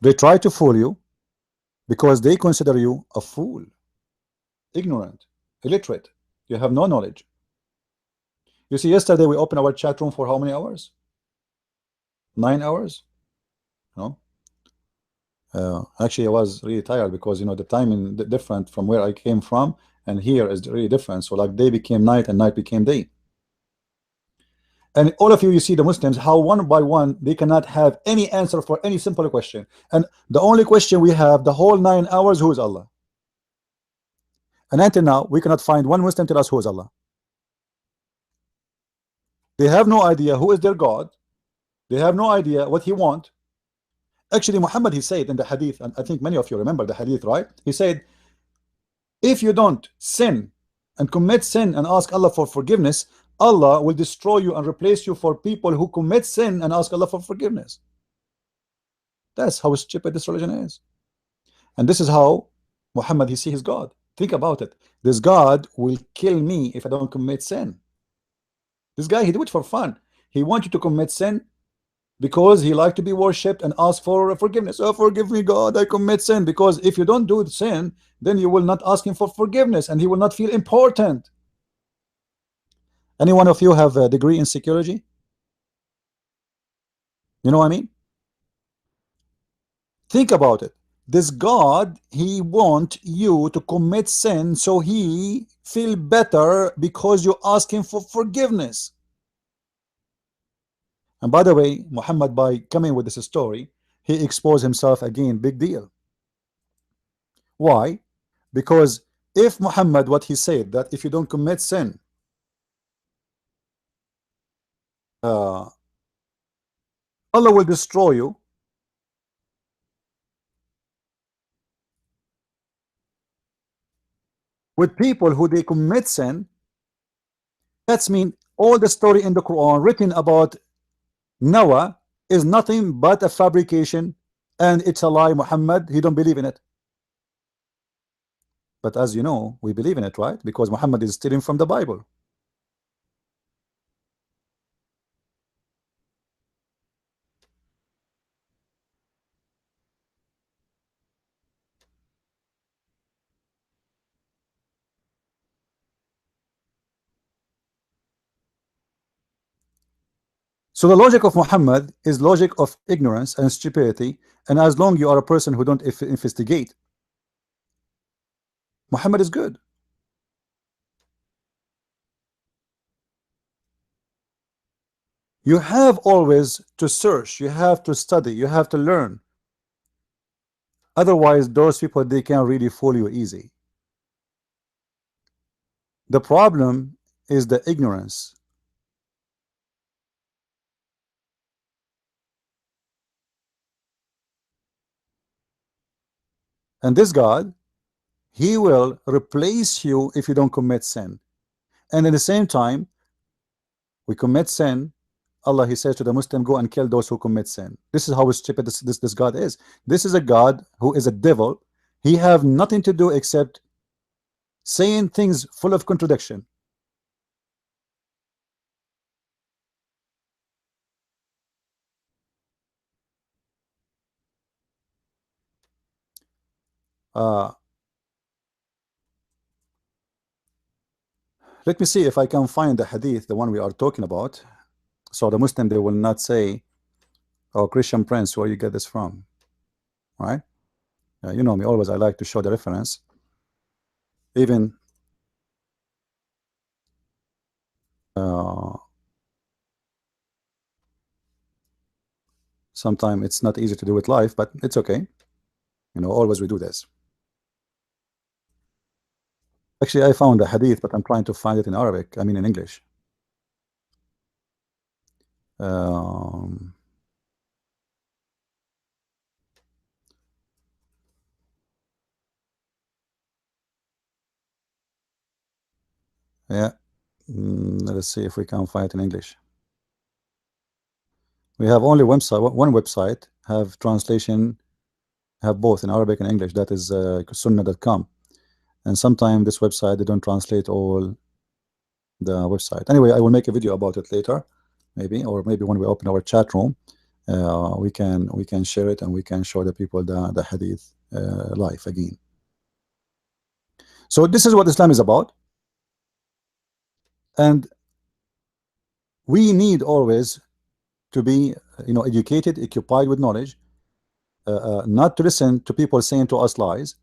They try to fool you because they consider you a fool, ignorant, illiterate. You have no knowledge. You see, yesterday we opened our chat room for how many hours? 9 hours? No. Actually, I was really tired because, you know, the timing different from where I came from and here is really different. So like day became night and night became day. And all of you, you see the Muslims, how one by one they cannot have any answer for any simple question. And the only question we have the whole 9 hours, who is Allah? And until now, we cannot find one Muslim tell us who is Allah. They have no idea who is their God. They have no idea what he want. Actually, Muhammad, he said in the hadith, and I think many of you remember the hadith, right? He said, if you don't sin and commit sin and ask Allah for forgiveness, Allah will destroy you and replace you for people who commit sin and ask Allah for forgiveness. That's how stupid this religion is. And this is how Muhammad, he see his God. Think about it. This God will kill me if I don't commit sin. This guy, he do it for fun. He wants you to commit sin because he like to be worshipped and ask for forgiveness. Oh, forgive me, God, I commit sin. Because if you don't do the sin, then you will not ask him for forgiveness and he will not feel important. Any one of you have a degree in psychology? You know what I mean? Think about it. This God, he want you to commit sin so he feel better because you ask him for forgiveness. And by the way, Muhammad, by coming with this story, he exposed himself again. Big deal. Why? Because if Muhammad, what he said, that if you don't commit sin, Allah will destroy you, with people who they commit sin, that's mean all the story in the Quran written about Noah is nothing but a fabrication, and it's a lie. Muhammad, he don't believe in it. But as you know, we believe in it, right? Because Muhammad is stealing from the Bible. So the logic of Muhammad is logic of ignorance and stupidity, and as long you are a person who don't investigate, Muhammad is good. You have always to search, you have to study, you have to learn. Otherwise, those people, they can really fool you easy. The problem is the ignorance. And this God, he will replace you if you don't commit sin. And at the same time, we commit sin, Allah, he says to the Muslim, go and kill those who commit sin. This is how stupid this God is. This is a God who is a devil. He have nothing to do except saying things full of contradiction. Let me see if I can find the hadith, the one we are talking about, so the Muslim, they will not say, oh, Christian Prince, where you get this from, right? You know me, always I like to show the reference. Even sometimes it's not easy to do it live, but it's okay. You know, always we do this. Actually, I found a hadith, but I'm trying to find it in Arabic. I mean, in English. Yeah. Let's see if we can find it in English. We have only one website have translation, have both in Arabic and English. That is sunnah.com. And sometimes this website, they don't translate all the website. Anyway, I will make a video about it later, maybe, or maybe when we open our chat room, we can share it and we can show the people the hadith live again. So this is what Islam is about, and we need always to be, you know, educated, occupied with knowledge, not to listen to people saying to us lies.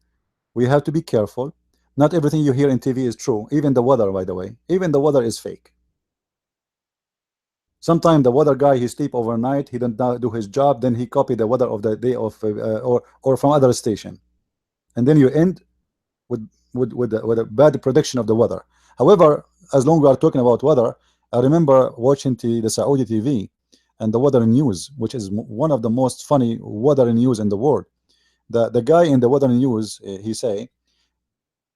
We have to be careful. Not everything you hear in TV is true. Even the weather, by the way, even the weather is fake. Sometimes the weather guy, he sleep overnight, he don't do his job, then he copy the weather of the day of or from other station, and then you end with a bad prediction of the weather. However, as long as we are talking about weather, I remember watching the Saudi TV and the weather news, which is one of the most funny weather news in the world. The guy in the weather news, he say,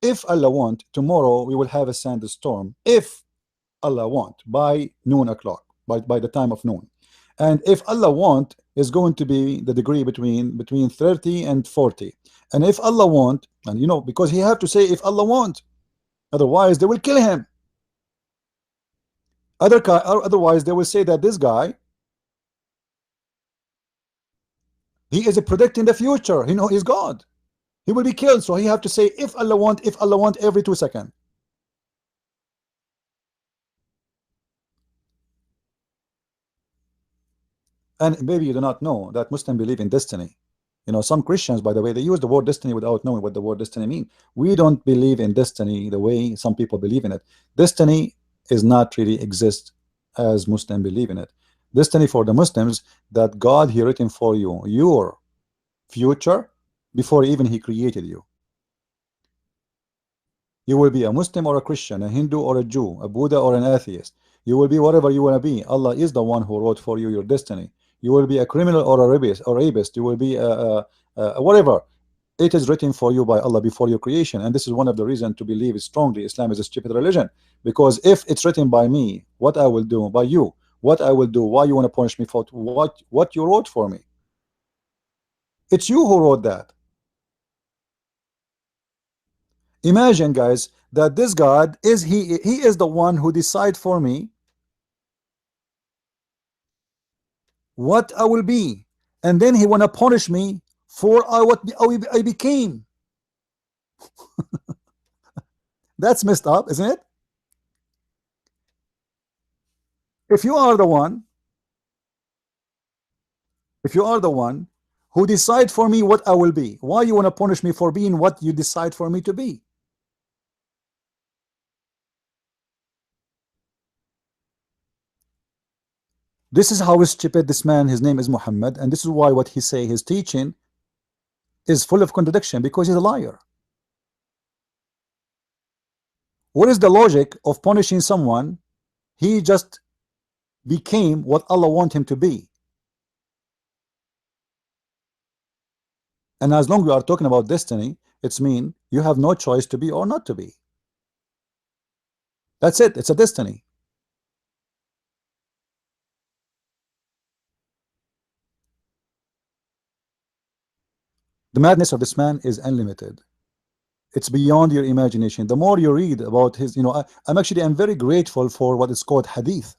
if Allah want, tomorrow we will have a sandstorm, if Allah want, by noon o'clock, by the time of noon. And if Allah want, is going to be the degree between 30 and 40. And if Allah want, and you know, because he have to say if Allah want, otherwise they will kill him. Otherwise they will say that this guy, he is predicting the future. You know, he's God. He will be killed. So he have to say if Allah want every 2 seconds. And maybe you do not know that Muslims believe in destiny. You know, some Christians, by the way, they use the word destiny without knowing what the word destiny means. We don't believe in destiny the way some people believe in it. Destiny is not really exist as Muslims believe in it. Destiny for the Muslims, that God, he written for you your future before even he created you. You will be a Muslim or a Christian, a Hindu or a Jew, a Buddha or an atheist. You will be whatever you want to be. Allah is the one who wrote for you your destiny. You will be a criminal or a rapist. You will be a whatever. It is written for you by Allah before your creation, and this is one of the reasons to believe strongly Islam is a stupid religion. Because if it's written by me, what I will do, by you, what I will do, why you want to punish me for what you wrote for me? It's you who wrote that. Imagine, guys, that this God is he is the one who decide for me what I will be, and then he want to punish me for what I became. That's messed up, isn't it? If you are the one, if you are the one who decide for me what I will be, why you want to punish me for being what you decide for me to be? This is how stupid this man, his name is Muhammad, and this is why what he say, his teaching is full of contradiction, because he's a liar. What is the logic of punishing someone? He just became what Allah want him to be. And as long as we are talking about destiny, it's mean you have no choice to be or not to be. That's it. It's a destiny. The madness of this man is unlimited. It's beyond your imagination. The more you read about his, I'm very grateful for what is called hadith.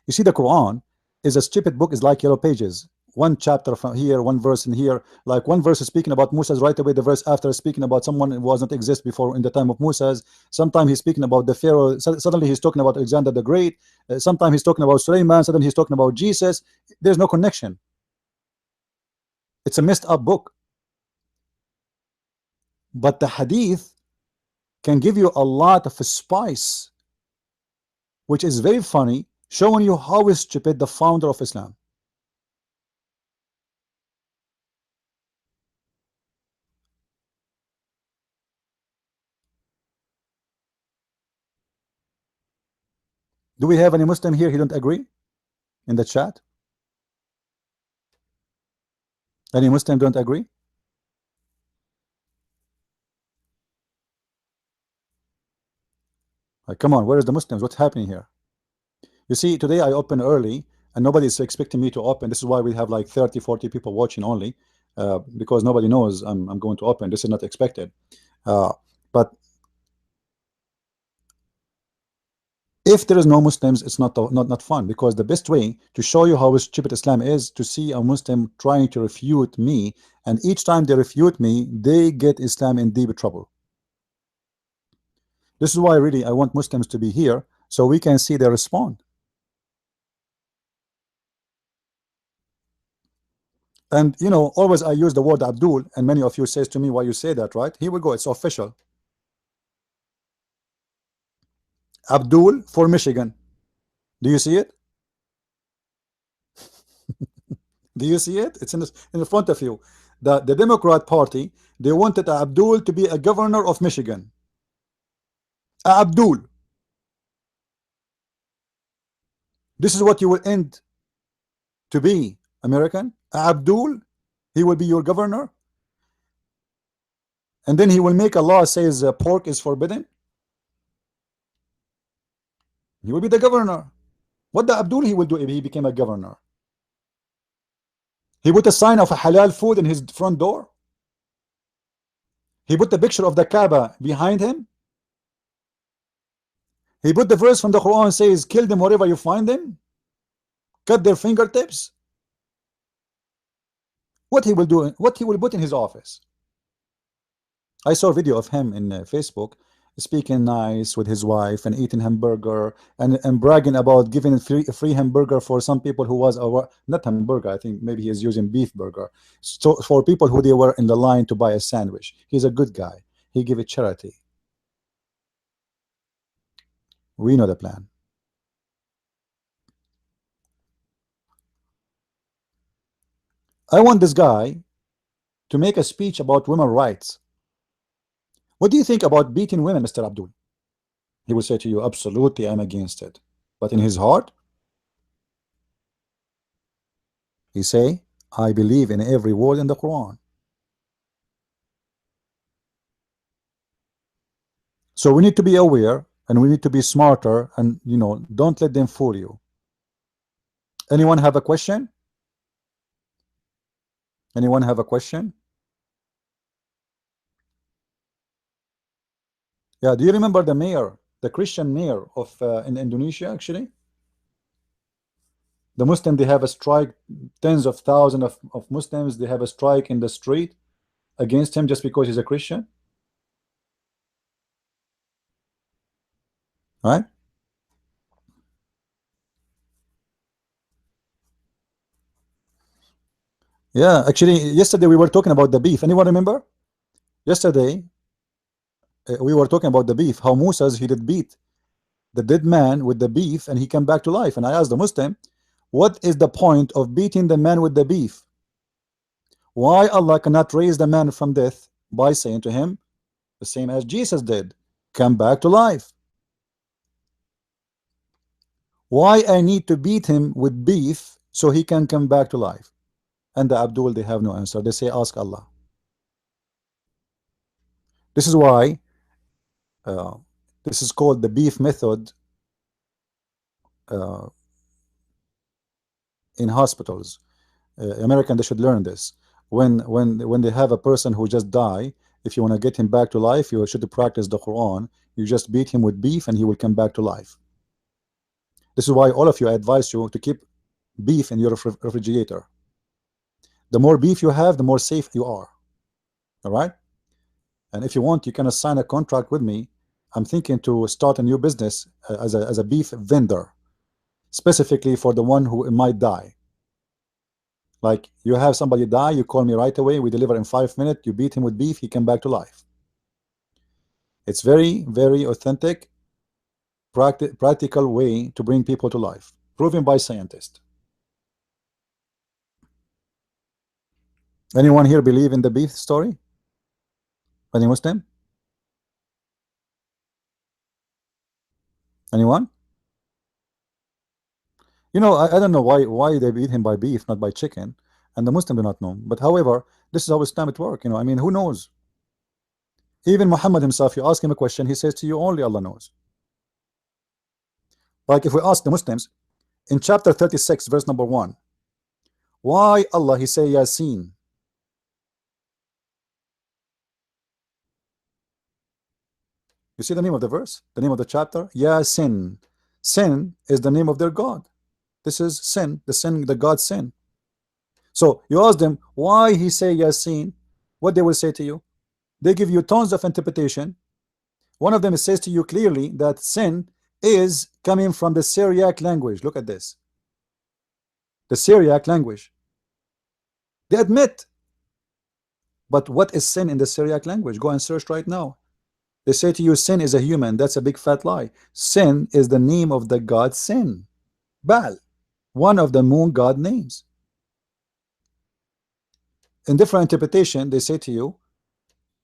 You see, the Quran is a stupid book, is like yellow pages. One chapter from here, one verse in here. Like one verse is speaking about Moses, right away the verse after is speaking about someone who was not exist before in the time of Moses. Sometimes he's speaking about the Pharaoh. Suddenly he's talking about Alexander the Great. Sometimes he's talking about Suleiman. Suddenly he's talking about Jesus. There's no connection. It's a messed up book. But the hadith can give you a lot of spice, which is very funny, showing you how stupid the founder of Islam. Do we have any Muslim here? He don't agree in the chat? Any Muslim don't agree? Like, come on, where is the Muslims? What's happening here? You see, today I open early and nobody's expecting me to open. This is why we have like 30, 40 people watching only, because nobody knows I'm going to open. This is not expected. But if there is no Muslims, it's not fun, because the best way to show you how stupid Islam is to see a Muslim trying to refute me, and each time they refute me, they get Islam in deep trouble. This is why really I want Muslims to be here so we can see their response. And always I use the word Abdul, and many of you says to me, why you say that, right? Here we go, it's official. Abdul for Michigan. Do you see it? Do you see it? It's in the front of you. The Democrat Party, they wanted Abdul to be a governor of Michigan. Abdul. This is what you will end to be, American. Abdul, he will be your governor. And then he will make a law says pork is forbidden. He will be the governor. What the Abdul he will do if he became a governor? He put a sign of a halal food in his front door. He put the picture of the Kaaba behind him. He put the verse from the Quran says, kill them wherever you find them. Cut their fingertips. What he will do, what he will put in his office. I saw a video of him in Facebook speaking nice with his wife and eating hamburger and bragging about giving a free hamburger for some people who was not hamburger, I think maybe he is using beef burger, so for people who they were in the line to buy a sandwich. He's a good guy. He give it charity. We know the plan. I want this guy to make a speech about women's rights. What do you think about beating women, Mr. Abdul? He will say to you, absolutely, I'm against it. But in his heart, he say, I believe in every word in the Quran. So we need to be aware and we need to be smarter, and don't let them fool you. Anyone have a question? Anyone have a question? Yeah, do you remember the mayor, the Christian mayor of in Indonesia? Actually, the Muslim, they have a strike. Tens of thousands of Muslims, they have a strike in the street against him just because he's a Christian, right? Yeah, actually, yesterday we were talking about the beef. Anyone remember? Yesterday, we were talking about the beef, how Moses, he did beat the dead man with the beef and he came back to life. And I asked the Muslim, what is the point of beating the man with the beef? Why Allah cannot raise the man from death by saying to him, the same as Jesus did, come back to life? Why I need to beat him with beef so he can come back to life? And the Abdul, they have no answer. They say, ask Allah. This is why uh, this is called the beef method uh, in hospitals. American, they should learn this. When they have a person who just die, if you want to get him back to life, you should practice the Quran. You just beat him with beef and he will come back to life. This is why all of you, I advise you to keep beef in your refrigerator. The more beef you have, the more safe you are. All right? And if you want, you can sign a contract with me. I'm thinking to start a new business as a beef vendor, specifically for the one who might die. Like, you have somebody die, you call me right away, we deliver in 5 minutes, you beat him with beef, he come back to life. It's very, very authentic, practical way to bring people to life, proven by scientists. Anyone here believe in the beef story? Any Muslim? Anyone? I don't know why they beat him by beef, not by chicken, and the Muslim do not know. But however, this is how Islam it work. I mean, who knows? Even Muhammad himself, you ask him a question, he says to you, only Allah knows. Like if we ask the Muslims in chapter 36, verse number 1, why Allah he say Yasin? You see the name of the verse, the name of the chapter, Yasin. Sin is the name of their God. This is sin, the God sin. So you ask them why he say Yasin, what they will say to you? They give you tons of interpretation. One of them says to you clearly that sin is coming from the Syriac language. Look at this. The Syriac language. They admit. But what is sin in the Syriac language? Go and search right now. They say to you sin is a human. That's a big fat lie. Sin is the name of the god Sin, Baal, one of the moon god names. In different interpretation, they say to you,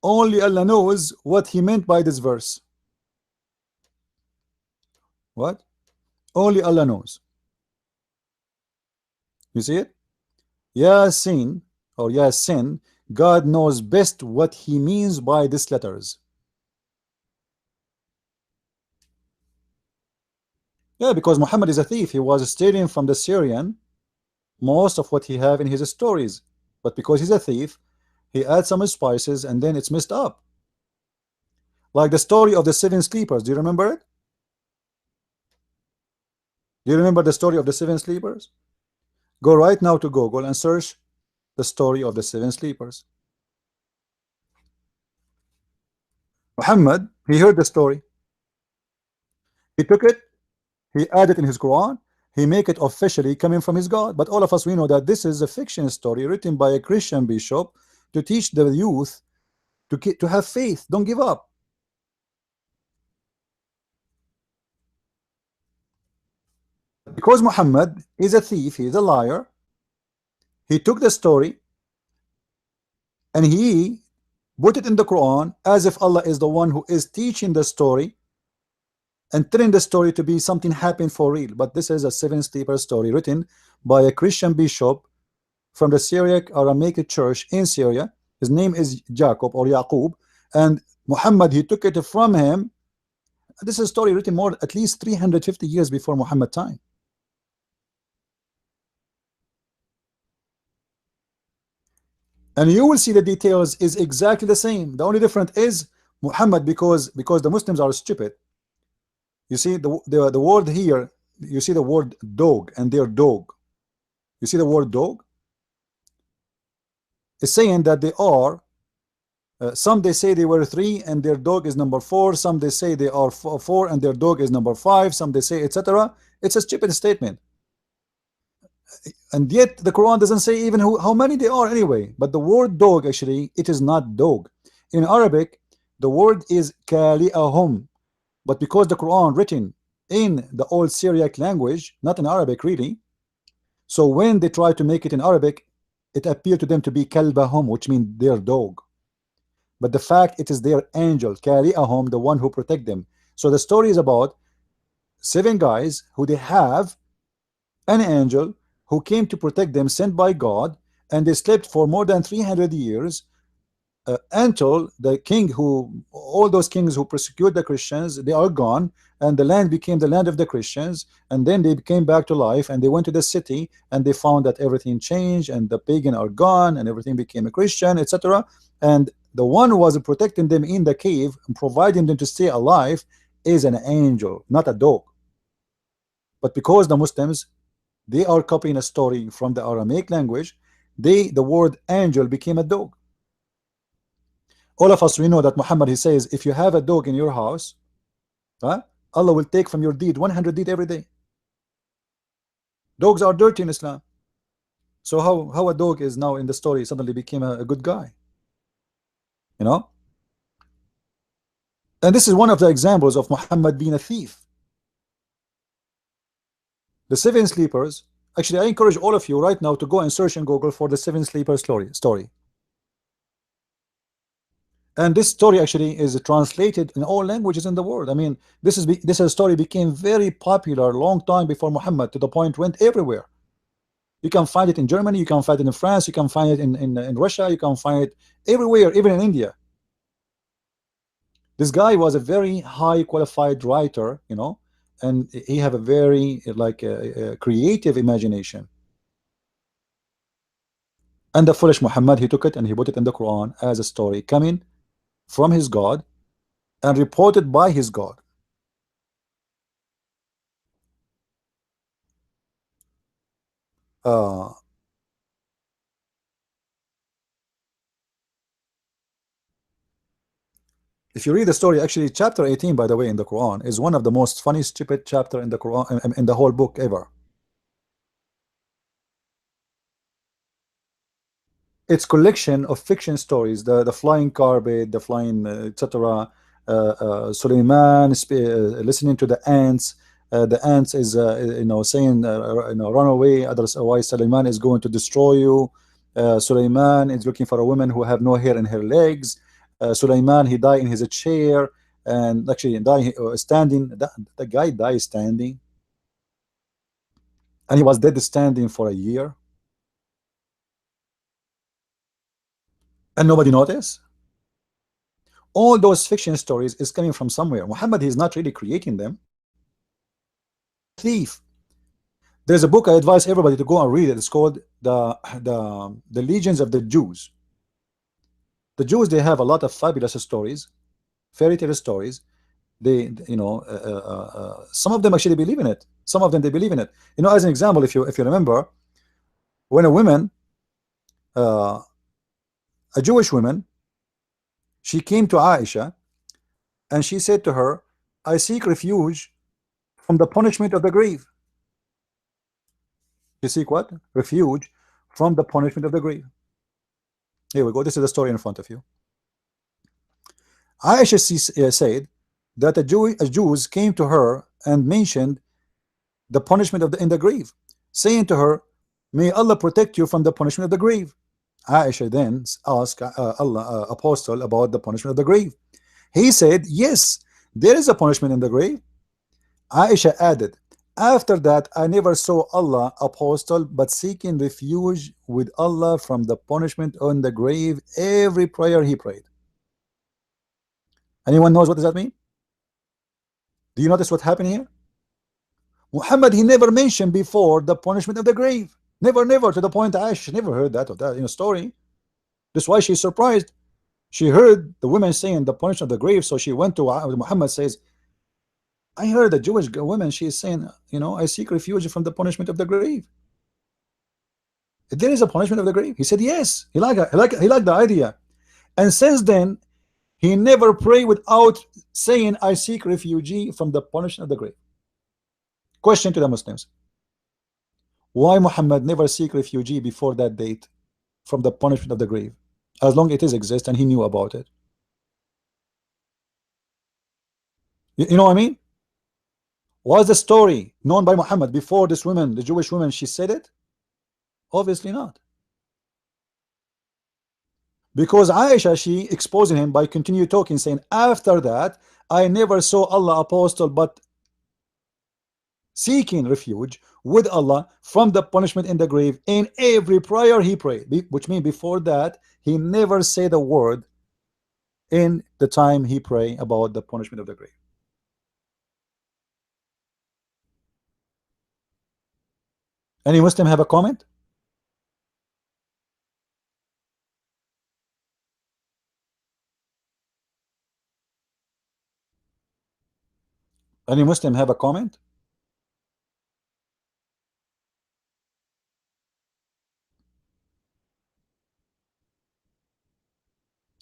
only Allah knows what he meant by this verse. What? Only Allah knows. You see it? Yasin or Yasin, God knows best what he means by these letters. Yeah, because Muhammad is a thief. He was stealing from the Syrian most of what he have in his stories. But because he's a thief, he adds some spices and then it's messed up. Like the story of the 7 sleepers. Do you remember it? Do you remember the story of the 7 sleepers? Go right now to Google and search the story of the 7 sleepers. Muhammad, he heard the story. He took it, he added in his Quran, he make it officially coming from his God. But all of us, we know that this is a fiction story written by a Christian bishop to teach the youth to have faith. Don't give up. Because Muhammad is a thief, he is a liar, He took the story and he put it in the Quran as if Allah is the one who is teaching the story and telling the story to be something happened for real. But this is a seven sleeper story written by a Christian bishop from the Syriac Aramaic church in Syria. His name is Jacob or Yaqub, and Muhammad, he took it from him. This is a story written more at least 350 years before Muhammad time. And you will see the details is exactly the same. The only difference is Muhammad, because the Muslims are stupid. You see the word here, you see the word dog and their dog. You see the word dog? It's saying that they are some they say they were 3 and their dog is number 4. Some they say they are 4 and their dog is number 5. Some they say etc. It's a stupid statement. And yet the Quran doesn't say even how many they are anyway. But the word dog, actually, it is not dog. In Arabic, the word is kali'ahum. But because the Quran written in the old Syriac language, not in Arabic really, so when they try to make it in Arabic, it appeared to them to be kalbahum, which means their dog. But the fact it is their angel, kali'ahum, the one who protect them. So the story is about 7 guys who they have an angel who came to protect them, sent by God, and they slept for more than 300 years until the king all those kings who persecute the Christians, they are gone, and the land became the land of the Christians, and then they came back to life, and they went to the city, and they found that everything changed, and the pagan are gone, and everything became a Christian, etc. And the one who was protecting them in the cave and providing them to stay alive is an angel, not a dog. But because the Muslims, they are copying a story from the Aramaic language, the word angel became a dog. All of us, we know that Muhammad, he says, if you have a dog in your house, Allah will take from your deed 100 deed every day. Dogs are dirty in Islam. So how a dog is now in the story suddenly became a good guy? You know? And this is one of the examples of Muhammad being a thief. The 7 sleepers, actually I encourage all of you right now to go and search in Google for the 7 sleepers story. And this story actually is translated in all languages in the world. I mean, this story became very popular a long time before Muhammad, to the point went everywhere. You can find it in Germany, you can find it in France, you can find it in Russia, you can find it everywhere, even in India. This guy was a very high qualified writer, you know, and he have a very a creative imagination. And the foolish Muhammad, he took it and he put it in the Quran as a story coming from his God and reported by his God. If you read the story, actually chapter 18, by the way, in the Quran is one of the most funny stupid chapter in the Quran, in the whole book ever. It's collection of fiction stories, the flying carpet, the flying etc. Suleiman listening to the ants. The ants is saying run away, otherwise Suleiman is going to destroy you. Suleiman is looking for a woman who have no hair in her legs. Suleiman, he died in his chair, and actually die standing. The guy died standing, and he was dead standing for a year, and nobody noticed. All those fiction stories is coming from somewhere. Muhammad is not really creating them. Thief. There's a book I advise everybody to go and read it. It's called the Legions of the Jews. The Jews, they have a lot of fabulous stories, fairy tale stories. They some of them actually believe in it. Some of them they believe in it. You know, as an example, if you remember, when a woman, a Jewish woman, she came to Aisha and she said to her, I seek refuge from the punishment of the grave. You seek what? Refuge from the punishment of the grave. Here we go. This is the story in front of you. Aisha said that a Jews came to her and mentioned the punishment in the grave, saying to her, May Allah protect you from the punishment of the grave. Aisha then asked Allah apostle about the punishment of the grave. He said, yes, there is a punishment in the grave. Aisha added, after that I never saw Allah apostle but seeking refuge with Allah from the punishment on the grave every prayer he prayed. Anyone knows what does that mean? Do you notice what happened here? Muhammad, he never mentioned before the punishment of the grave. Never, to the point Aisha never heard that of that story. That's why she's surprised. She heard the women saying the punishment of the grave, so she went to Muhammad, says, I heard the Jewish woman, she is saying, I seek refuge from the punishment of the grave. There is a punishment of the grave. He said yes. He liked the idea. And since then, he never prayed without saying, I seek refuge from the punishment of the grave. Question to the Muslims. Why Muhammad never seek refuge before that date from the punishment of the grave? As long as it is exist and he knew about it. You know what I mean? Was the story known by Muhammad before this woman, the Jewish woman, she said it? Obviously not. Because Aisha, she exposing him by continue talking, saying, after that, I never saw Allah apostle but seeking refuge with Allah from the punishment in the grave in every prayer he prayed. Which means before that, he never said a word in the time he prayed about the punishment of the grave. Any Muslim have a comment? Any Muslim have a comment?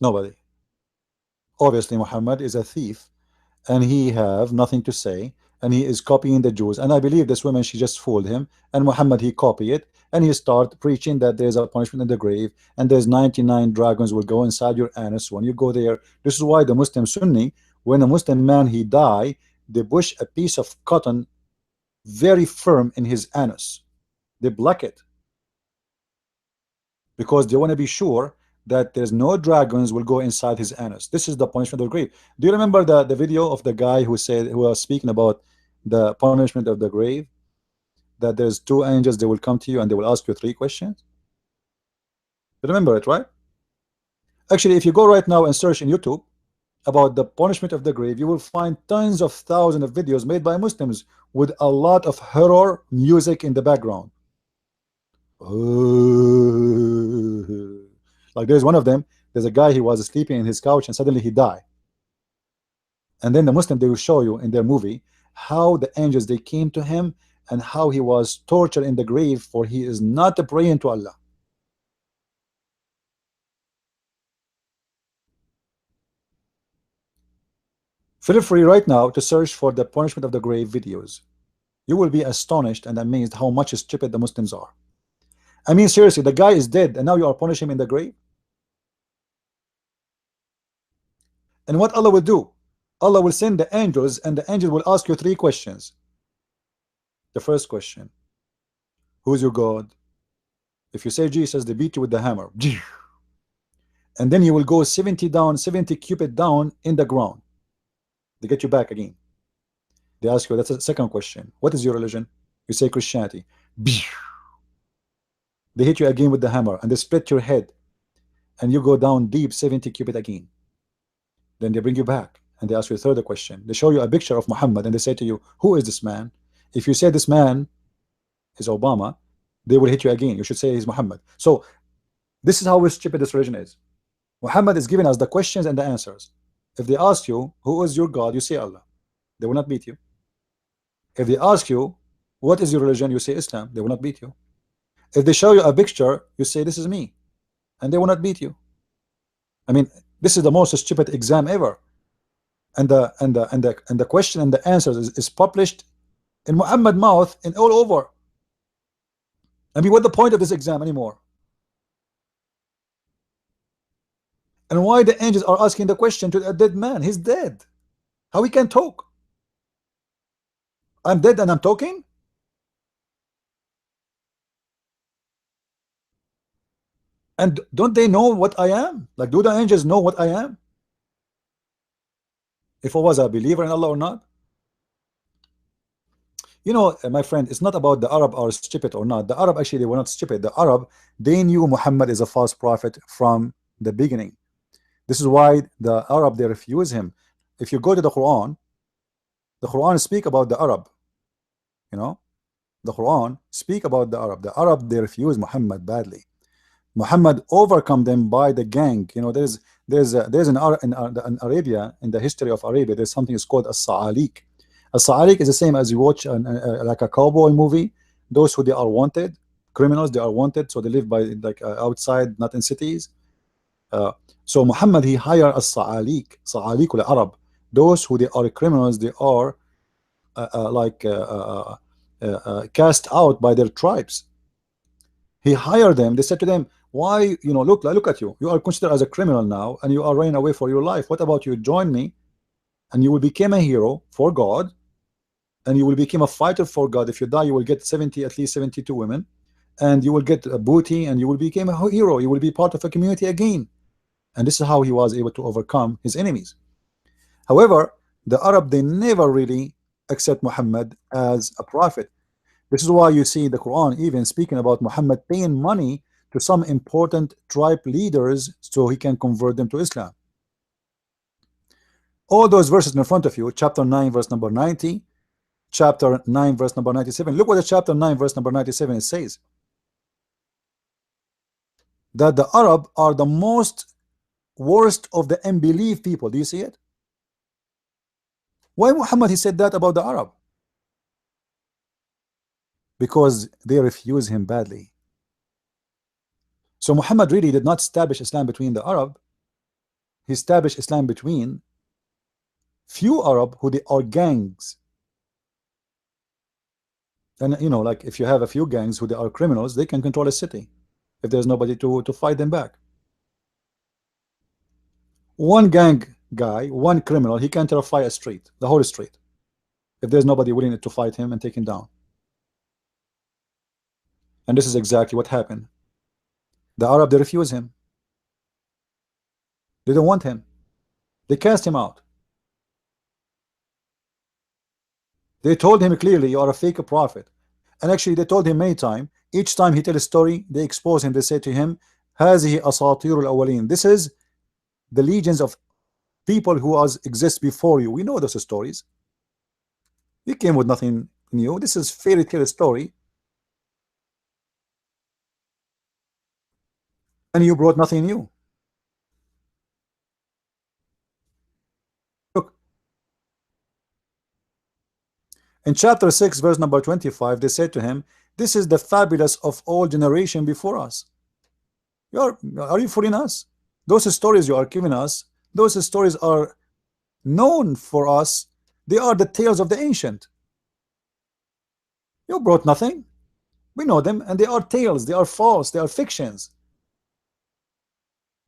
Nobody. Obviously Muhammad is a thief and he have nothing to say and he is copying the Jews, and I believe this woman, she just fooled him, and Muhammad, he copy it and he start preaching that there's a punishment in the grave and there's 99 dragons will go inside your anus when you go there. This is why the Muslim Sunni, when a Muslim man he die, they push a piece of cotton very firm in his anus, they block it because they want to be sure that there's no dragons will go inside his anus. This is the punishment of the grave. Do you remember the video of the guy who was speaking about the punishment of the grave, that there's two angels, they will come to you and they will ask you 3 questions? You remember it, right? Actually, if you go right now and search in YouTube about the punishment of the grave, you will find tons of thousands of videos made by Muslims with a lot of horror music in the background. Like there's one of them, there's a guy, he was sleeping in his couch and suddenly he died. And then the Muslim, they will show you in their movie how the angels, they came to him and how he was tortured in the grave, for he is not praying to Allah. Feel free right now to search for the punishment of the grave videos. You will be astonished and amazed how much stupid the Muslims are. I mean, seriously, the guy is dead and now you are punishing him in the grave. And what Allah will do, Allah will send the angels and the angel will ask you 3 questions. The first question, who's your God? If you say Jesus, they beat you with the hammer. And then you will go 70 cubits down in the ground. They get you back again. They ask you, that's the second question, what is your religion? You say Christianity. They hit you again with the hammer and they split your head and you go down deep 70 cubits again. Then they bring you back and they ask you a third question. They show you a picture of Muhammad and they say to you, who is this man? If you say this man is Obama, they will hit you again. You should say he's Muhammad. So this is how stupid this religion is. Muhammad is giving us the questions and the answers. If they ask you, who is your God? You say Allah. They will not beat you. If they ask you, what is your religion? You say Islam. They will not beat you. If they show you a picture, you say this is me, and they will not beat you. I mean, this is the most stupid exam ever. And the question and the answers is published in Muhammad's mouth and all over. I mean, what's the point of this exam anymore? And why the angels are asking the question to a dead man? He's dead. How he can talk? I'm dead and I'm talking? And don't they know what I am? Like, do the angels know what I am? If I was a believer in Allah or not? You know, my friend, it's not about the Arab are stupid or not. The Arab actually they were not stupid. The Arab, they knew Muhammad is a false prophet from the beginning. This is why the Arab they refuse him. If you go to the Quran speak about the Arab. You know, the Quran speak about the Arab. The Arab they refuse Muhammad badly. Muhammad overcome them by the gang. You know, there's in Arabia, in the history of Arabia, there's something is called a Sa'alik. A Sa'alik is the same as you watch like a cowboy movie. Those who they are wanted, criminals, they are wanted, so they live by like outside, not in cities. So Muhammad he hired a Sa'alik al-Arab. Those who they are criminals, they are cast out by their tribes. He hired them. They said to them, why, you know, look at you. You are considered as a criminal now, and you are running away for your life. What about you join me, and you will become a hero for God, and you will become a fighter for God. If you die, you will get at least 72 women, and you will get a booty, and you will become a hero. You will be part of a community again. And this is how he was able to overcome his enemies. However, the Arab, they never really accept Muhammad as a prophet. This is why you see the Quran even speaking about Muhammad paying money to some important tribe leaders so he can convert them to Islam. All those verses in front of you, chapter 9 verse number 90, chapter 9 verse number 97. Look what the chapter 9 verse number 97 it says. That the Arab are the most worst of the unbelief people. Do you see it? Why Muhammad he said that about the Arab? Because they refuse him badly. So Muhammad really did not establish Islam between the Arab. He established Islam between few Arab who they are gangs. And you know, like if you have a few gangs who they are criminals, they can control a city if there's nobody to fight them back. One gang guy, one criminal, he can terrify a street, the whole street, if there's nobody willing to fight him and take him down. And this is exactly what happened. The Arab, they refuse him. They don't want him. They cast him out. They told him clearly, you are a fake prophet. And actually they told him many times. Each time he tell a story, they expose him. They say to him, هذه أساطير الأولين. This is the legions of people who exist before you. We know those stories. You came with nothing new. This is fairy tale story. And you brought nothing new. Look. In chapter 6, verse number 25, they said to him, this is the fabulous of all generation before us. Are you fooling us? Those stories you are giving us, those stories are known for us. They are the tales of the ancient. You brought nothing. We know them, and they are tales. They are false. They are fictions.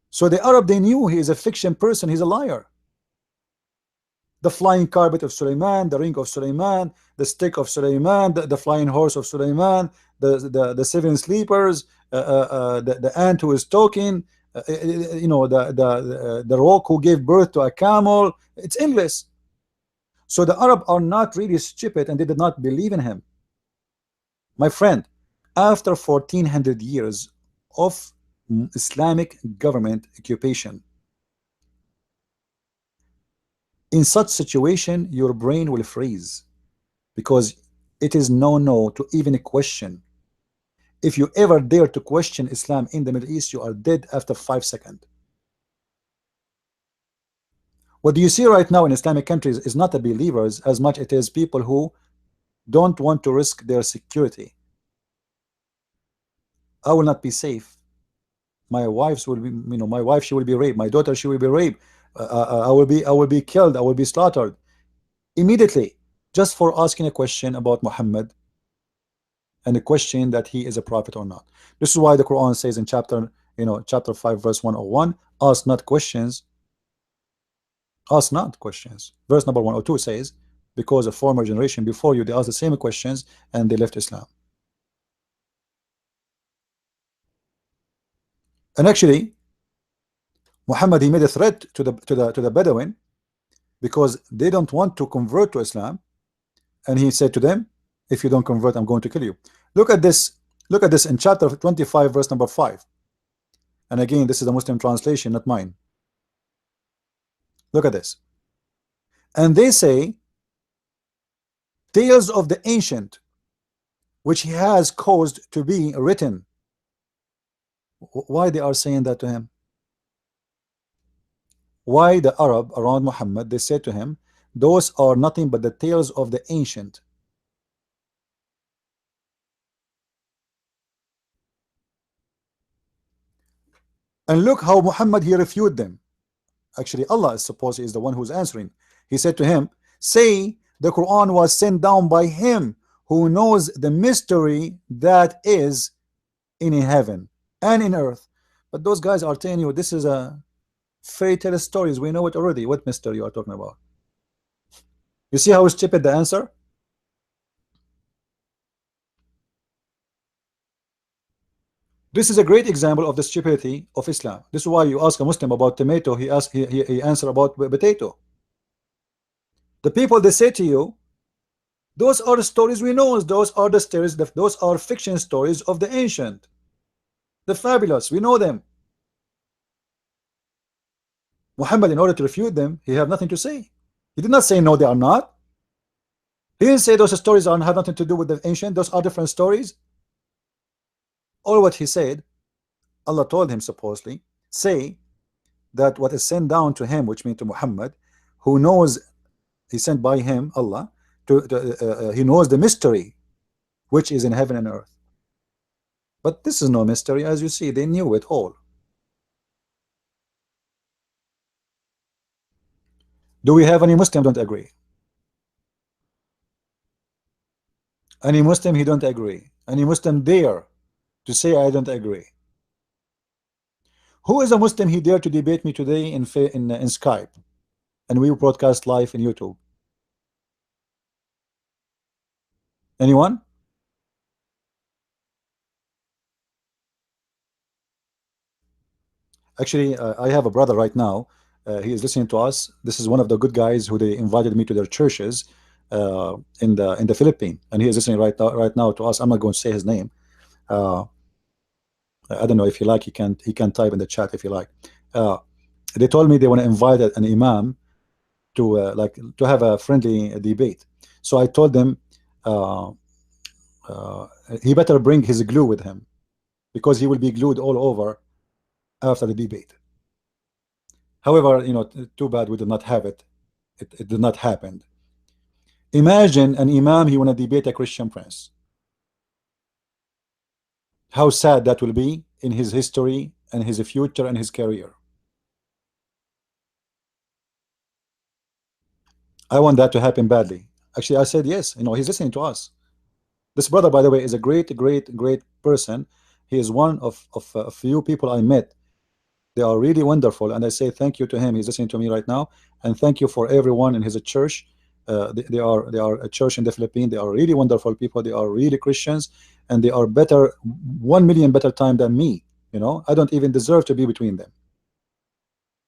So the Arab, they knew he is a fiction person. He's a liar. The flying carpet of Suleiman, the ring of Suleiman, the stick of Suleiman, the flying horse of Suleiman, the seven sleepers, the ant who is talking, you know, the rock who gave birth to a camel. It's endless. So the Arab are not really stupid, and they did not believe in him. My friend, after 1400 years of Islamic government occupation, in such situation your brain will freeze, because it is no to even question. If you ever dare to question Islam in the Middle East, you are dead after 5 seconds. What you see right now in Islamic countries is not the believers as much it is people who don't want to risk their security. I will not be safe. My wife will be, you know, my wife, she will be raped. My daughter, she will be raped. I will be killed. I will be slaughtered immediately, just for asking a question about Muhammad, and a question that he is a prophet or not. This is why the Quran says in chapter 5 verse 101, ask not questions. Ask not questions. Verse number 102 says, because a former generation before you, they asked the same questions and they left Islam. And actually, Muhammad, he made a threat to the Bedouin because they don't want to convert to Islam, and he said to them, if you don't convert, I'm going to kill you. Look at this. Look at this in chapter 25, verse number 5. And again, this is the Muslim translation, not mine. Look at this. And they say, tales of the ancient, which he has caused to be written. Why they are saying that to him? Why the Arab around Muhammad, they said to him, those are nothing but the tales of the ancient. And look how Muhammad, he refuted them. Actually, Allah is supposed is the one who's answering. He said to him, say the Quran was sent down by him who knows the mystery that is in heaven and in earth. But those guys are telling you this is a fairy tale stories. We know it already. What mystery you are talking about? You see how stupid the answer? This is a great example of the stupidity of Islam. This is why you ask a Muslim about tomato, he answer about potato. The people, they say to you, those are the stories we know, those are the stories, those are fiction stories of the ancient, the fabulous, we know them. Muhammad, in order to refute them, he have nothing to say. He did not say no, they are not. He didn't say those stories have nothing to do with the ancient, those are different stories. All what he said, Allah told him supposedly, say that what is sent down to him, which means to Muhammad, who knows, he sent by him, Allah, he knows the mystery which is in heaven and earth. But this is no mystery, as you see, they knew it all. Do we have any Muslim don't agree? Any Muslim he don't agree? Any Muslim dare to say I don't agree? Who is a Muslim he dare to debate me today in Skype, and we broadcast live in YouTube? Anyone? Actually, I have a brother right now. He is listening to us. This is one of the good guys who they invited me to their churches in the Philippines, and he is listening right now to us. I'm not going to say his name. I don't know if you like. He can type in the chat if you like. They told me they want to invite an imam to to have a friendly debate. So I told them he better bring his glue with him, because he will be glued all over after the debate. However, you know, too bad we did not have it. It did not happen. Imagine an imam, he want to debate a Christian prince. How sad that will be in his history and his future and his career. I want that to happen badly. Actually, I said yes. You know, he's listening to us. This brother, by the way, is a great person. He is one of a few people I met. They are really wonderful, and I say thank you to him. He's listening to me right now, and thank you for everyone in his church. They are a church in the Philippines. They are really wonderful people. They are really Christians, and they are better, 1 million better time than me. You know, I don't even deserve to be between them.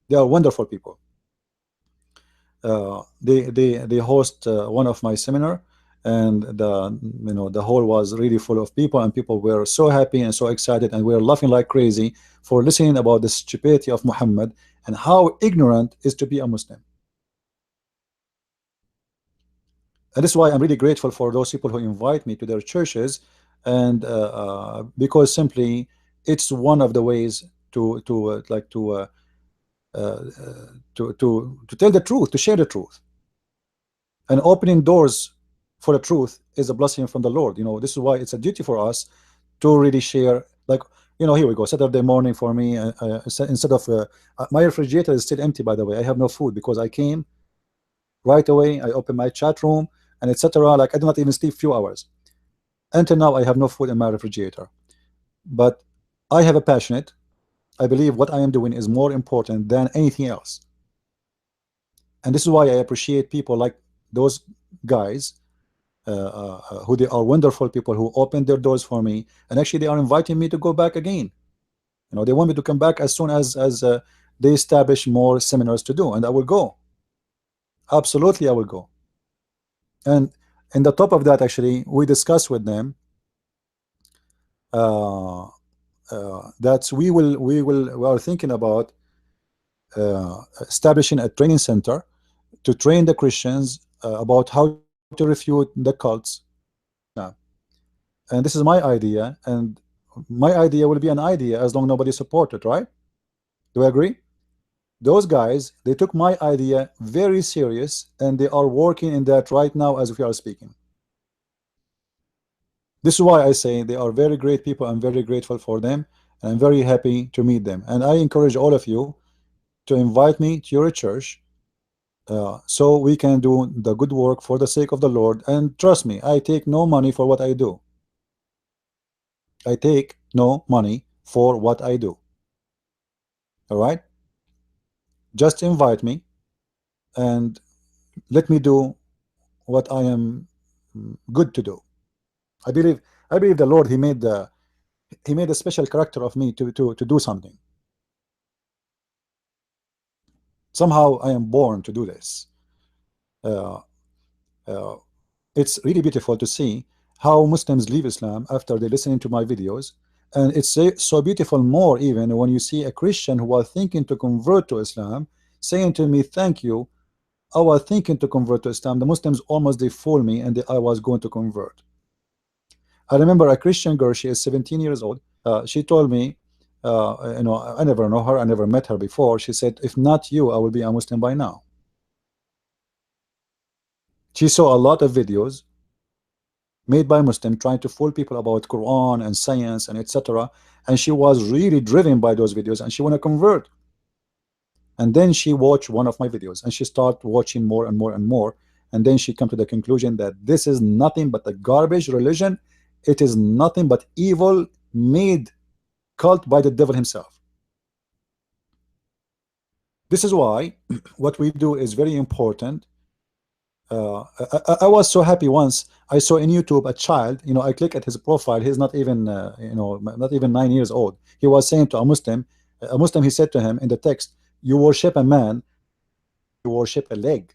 They are wonderful people. They host one of my seminar, and the hall was really full of people, and people were so happy and so excited, and we were laughing like crazy for listening about the stupidity of Muhammad and how ignorant is to be a Muslim. And this is why I'm really grateful for those people who invite me to their churches, and because simply it's one of the ways to tell the truth, to share the truth. And opening doors for the truth is a blessing from the Lord. You know, this is why it's a duty for us to really share. Like, you know, here we go, Saturday morning for me. Instead of my refrigerator is still empty, by the way. I have no food because I came right away. I opened my chat room and etc. Like, I do not even sleep few hours. Until now, I have no food in my refrigerator. But I have a passionate. I believe what I am doing is more important than anything else. And this is why I appreciate people like those guys who they are wonderful people who opened their doors for me, and actually they are inviting me to go back again. You know, they want me to come back as soon as they establish more seminars to do, and I will go. Absolutely, I will go. And the top of that, actually, we discussed with them uh, that we are thinking about establishing a training center to train the Christians about how to refute the cults in Islam. And this is my idea, and my idea will be an idea as long nobody support it, right? Do I agree? Those guys, they took my idea very serious, and they are working in that right now as we are speaking. This is why I say they are very great people. I'm very grateful for them, and I'm very happy to meet them. And I encourage all of you to invite me to your church so we can do the good work for the sake of the Lord. And trust me, I take no money for what I do. I take no money for what I do. All right? Just invite me and let me do what I am good to do. I believe the Lord, he made a special character of me to do something. Somehow I am born to do this. Uh, uh, it's really beautiful to see how Muslims leave Islam after they listening to my videos, and it's so beautiful more even when you see a Christian who was thinking to convert to Islam saying to me, thank you, I was thinking to convert to Islam. The Muslims almost they fooled me, and I was going to convert. I remember a Christian girl, she is 17 years old. She told me, you know, I never know her, I never met her before. She said, if not you, I will be a Muslim by now. She saw a lot of videos made by Muslim trying to fool people about Quran and science and etc. And she was really driven by those videos, and she want to convert. And then she watched one of my videos, and she started watching more and more and more. And then she come to the conclusion that this is nothing but a garbage religion. It is nothing but evil made cult by the devil himself. This is why what we do is very important. I was so happy once I saw in YouTube a child, you know, I click at his profile. He's not even, you know, not even 9 years old. He was saying to a Muslim, he said to him in the text, you worship a man, you worship a leg.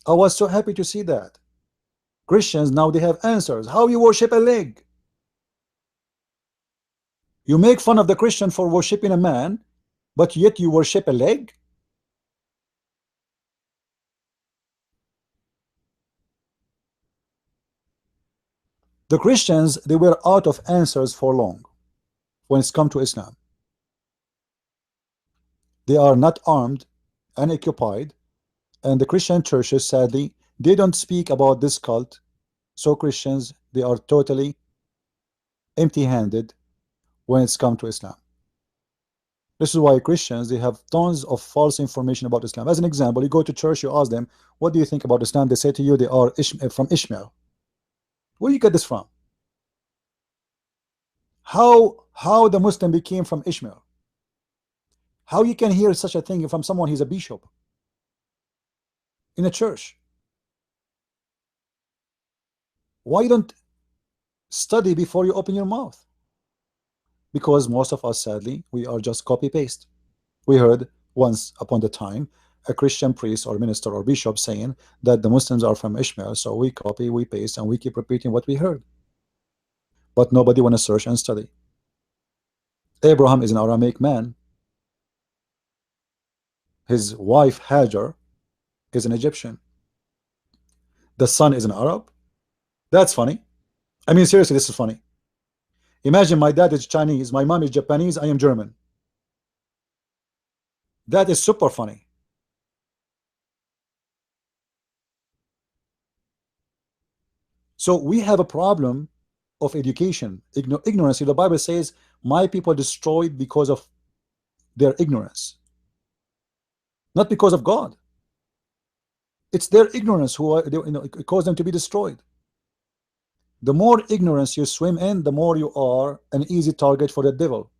I was so happy to see that. Christians now they have answers. How you worship a leg? You make fun of the Christian for worshiping a man, but yet you worship a leg? The Christians, they were out of answers for long when it's come to Islam. They are not armed, unoccupied, and the Christian churches, sadly, they don't speak about this cult. So Christians, they are totally empty-handed when it's come to Islam. This is why Christians, they have tons of false information about Islam. As an example, you go to church, you ask them, what do you think about Islam? They say to you they are from Ishmael. Where do you get this from? How the Muslim became from Ishmael? How you can hear such a thing from someone he's a bishop in a church? Why you don't study before you open your mouth? Because most of us, sadly, we are just copy-paste. We heard once upon a time a Christian priest or minister or bishop saying that the Muslims are from Ishmael, so we copy, we paste, and we keep repeating what we heard. But nobody want to search and study. Abraham is an Aramaic man. His wife Hajar is an Egyptian. The son is an Arab. That's funny. I mean, seriously, this is funny. Imagine my dad is Chinese, my mom is Japanese, I am German. That is super funny. So we have a problem of education, ignorance. The Bible says, my people destroyed because of their ignorance, not because of God. It's their ignorance who cause them to be destroyed. The more ignorance you swim in, the more you are an easy target for the devil.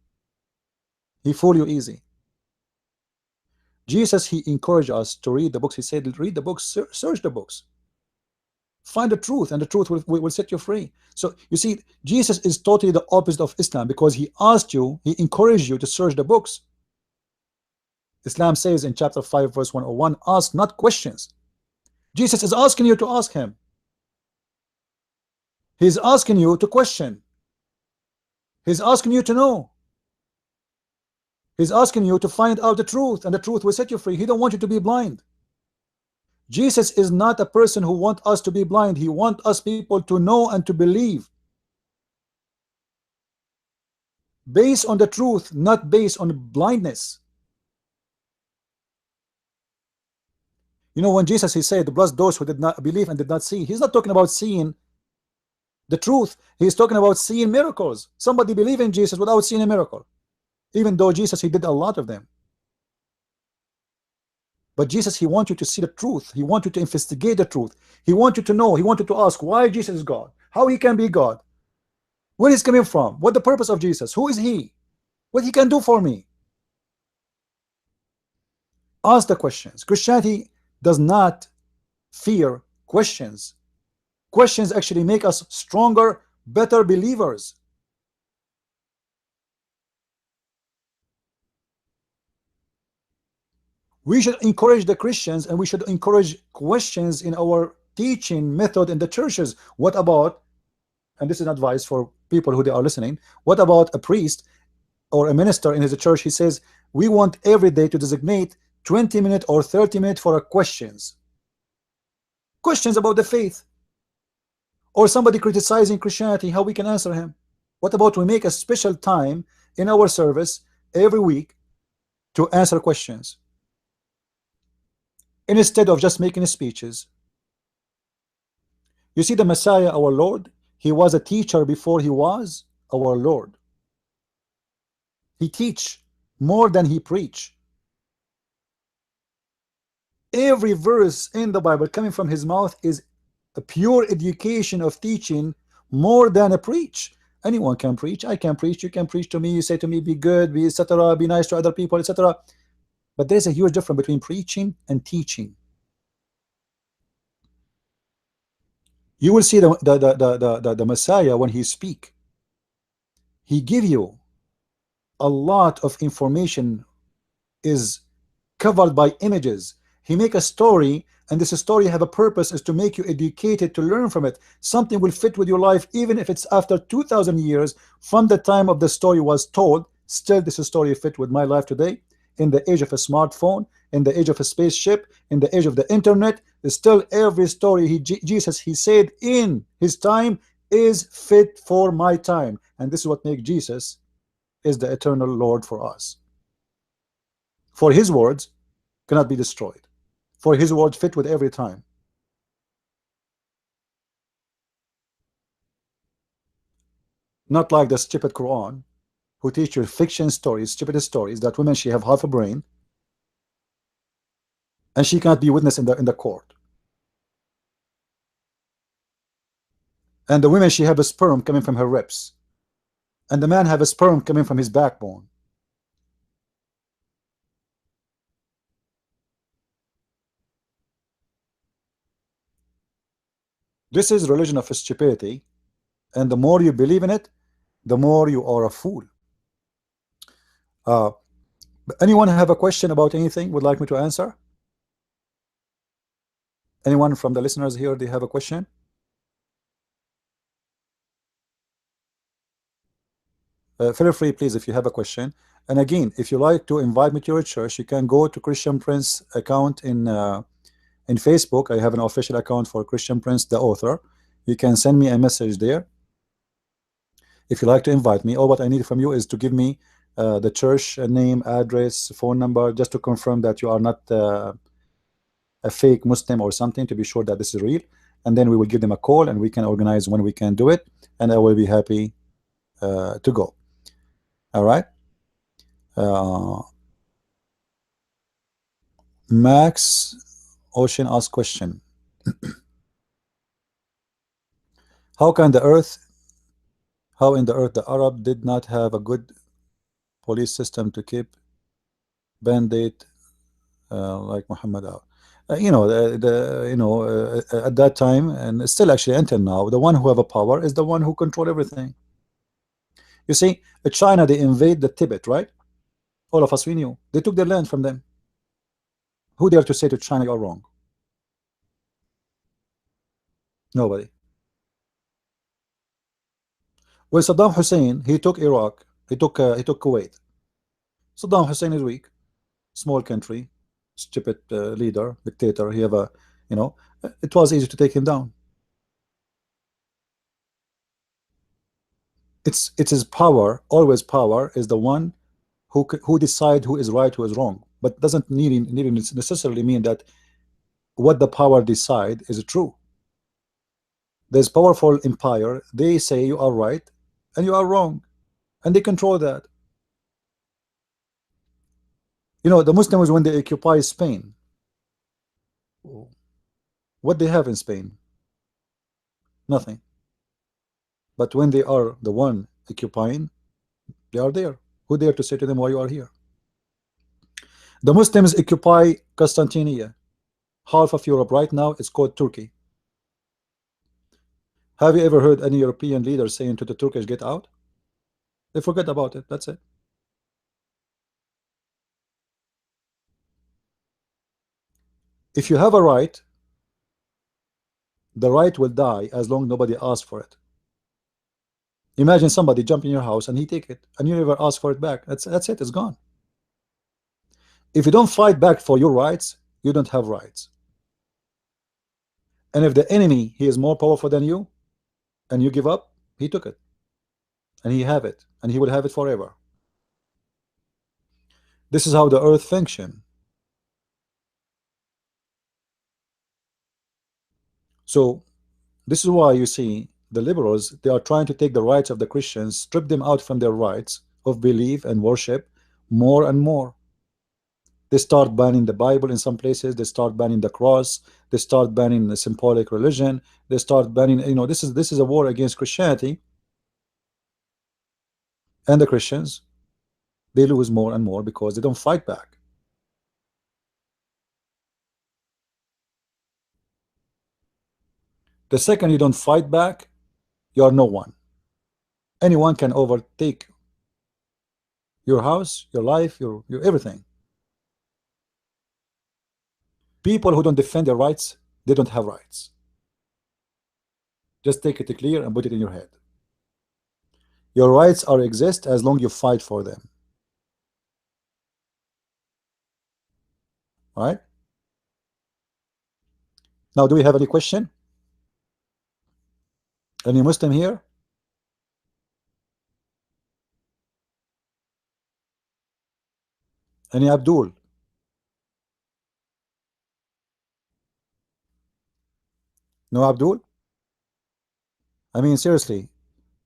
He fool you easy. Jesus, he encouraged us to read the books. He said, read the books, search the books. Find the truth, and the truth will set you free. So you see, Jesus is totally the opposite of Islam, because he asked you, he encouraged you to search the books. Islam says in chapter 5 verse 101, ask not questions. Jesus is asking you to ask him. He's asking you to question. He's asking you to know. He's asking you to find out the truth, and the truth will set you free. He don't want you to be blind. Jesus is not a person who wants us to be blind. He wants us people to know and to believe based on the truth, not based on blindness. You know, when Jesus, he said, bless those who did not believe and did not see, he's not talking about seeing the truth. He's talking about seeing miracles. Somebody believe in Jesus without seeing a miracle, even though Jesus, he did a lot of them. But Jesus, he wants you to see the truth. He wants you to investigate the truth. He wants you to know. He wants you to ask why Jesus is God, how he can be God, where he's coming from, what the purpose of Jesus, who is he, what he can do for me. Ask the questions. Christianity does not fear questions. Questions actually make us stronger, better believers. We should encourage the Christians, and we should encourage questions in our teaching method in the churches. What about, and this is advice for people who they are listening, what about a priest or a minister in his church? He says, we want every day to designate 20 minutes or 30 minutes for questions about the faith, or somebody criticizing Christianity, how we can answer him. What about we make a special time in our service every week to answer questions, instead of just making speeches? You see, the Messiah, our Lord, he was a teacher before he was our Lord. He teach more than he preach. Every verse in the Bible coming from his mouth is a pure education of teaching more than a preach. Anyone can preach. I can preach. You can preach to me. You say to me, be good, be etc., be nice to other people, etc. But there's a huge difference between preaching and teaching. You will see the Messiah, when he speak, he give you a lot of information, is covered by images. He make a story, and this story have a purpose, is to make you educated, to learn from it. Something will fit with your life, even if it's after 2,000 years from the time of the story was told. Still, this story fit with my life today. In the age of a smartphone, in the age of a spaceship, in the age of the internet, still every story Jesus he said in his time is fit for my time. And this is what makes Jesus is the eternal Lord for us. For his words cannot be destroyed. For his words fit with every time. Not like the stupid Quran, who teach you fiction stories, stupid stories, that women, she have half a brain, and she cannot be witness in the court. And the women, she have a sperm coming from her ribs, and the man have a sperm coming from his backbone. This is religion of stupidity, and the more you believe in it, the more you are a fool. Anyone have a question about anything would like me to answer? Anyone from the listeners here, they have a question? Feel free, please, if you have a question. And again, if you like to invite me to your church, you can go to ChristianPrince account in Facebook. I have an official account for ChristianPrince, the author. You can send me a message there if you like to invite me. All what I need from you is to give me the church name, address, phone number, just to confirm that you are not a fake Muslim or something, to be sure that this is real. And then we will give them a call, and we can organize when we can do it, and I will be happy to go. All right. Max Ocean asked question. How in the earth the Arab did not have a good police system to keep band-aid like Muhammad out? You know, the you know at that time, and still actually until now, the one who have a power is the one who control everything. You see, China, they invade the Tibet, right? All of us, we knew they took their land from them. Who dare to say to China you are wrong? Nobody. When Saddam Hussein, he took Iraq, he took Kuwait. Saddam Hussein is weak, small country, stupid leader, dictator. He have a, you know, it was easy to take him down. It's his power. Always power is the one who decide who is right, who is wrong. But doesn't need necessarily mean that what the power decide is true. There's powerful empire. They say you are right, and you are wrong, and they control that. You know, the Muslims when they occupy Spain, what they have in Spain? Nothing. But when they are the one occupying, they are there. Who dare to say to them why you are here? The Muslims occupy Constantinople. Half of Europe right now is called Turkey. Have you ever heard any European leader saying to the Turkish, get out? They forget about it. That's it. If you have a right, the right will die as long as nobody asks for it. Imagine somebody jump in your house and he take it, and you never ask for it back. That's it. It's gone. If you don't fight back for your rights, you don't have rights. And if the enemy, he is more powerful than you, and you give up, he took it, and he have it, and he will have it forever. This is how the earth function. So this is why you see the liberals, they are trying to take the rights of the Christians, strip them out from their rights of belief and worship more and more. They start banning the Bible in some places. They start banning the cross. They start banning the symbolic religion. They start banning, you know, this is a war against Christianity. And the Christians, they lose more and more because they don't fight back. The second you don't fight back, you are no one. Anyone can overtake your house, your life, your everything. People who don't defend their rights, they don't have rights. Just take it clear and put it in your head. Your rights are exist as long you fight for them. All right? Now, do we have any question? Any Muslim here? Any Abdul? No Abdul? I mean, seriously,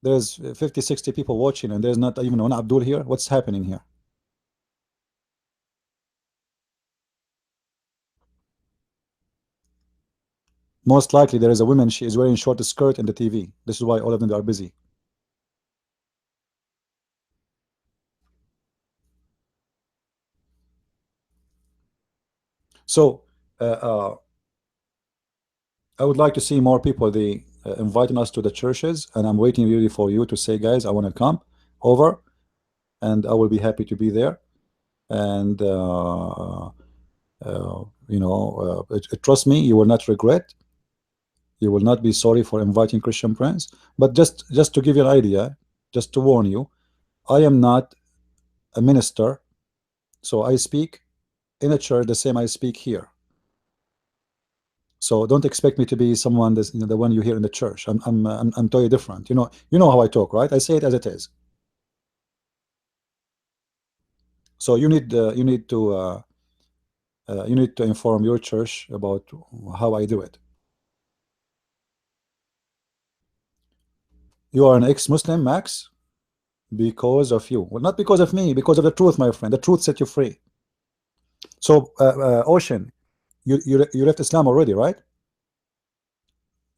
there's 50, 60 people watching and there's not even one Abdul here. What's happening here? Most likely there is a woman, she is wearing short skirt in the TV. This is why all of them are busy. So I would like to see more people. They inviting us to the churches, and I'm waiting really for you to say, guys, I want to come over, and I will be happy to be there. And trust me, you will not regret. You will not be sorry for inviting Christian Prince. But just to give you an idea, just to warn you, I am not a minister, so I speak in a church the same I speak here. So don't expect me to be someone that's, you know, the one you hear in the church. I'm totally different. You know how I talk, right? I say it as it is. So you need to inform your church about how I do it. You are an ex-Muslim, Max, because of you. Well, not because of me, because of the truth, my friend. The truth set you free. So, Ocean, you left Islam already, right?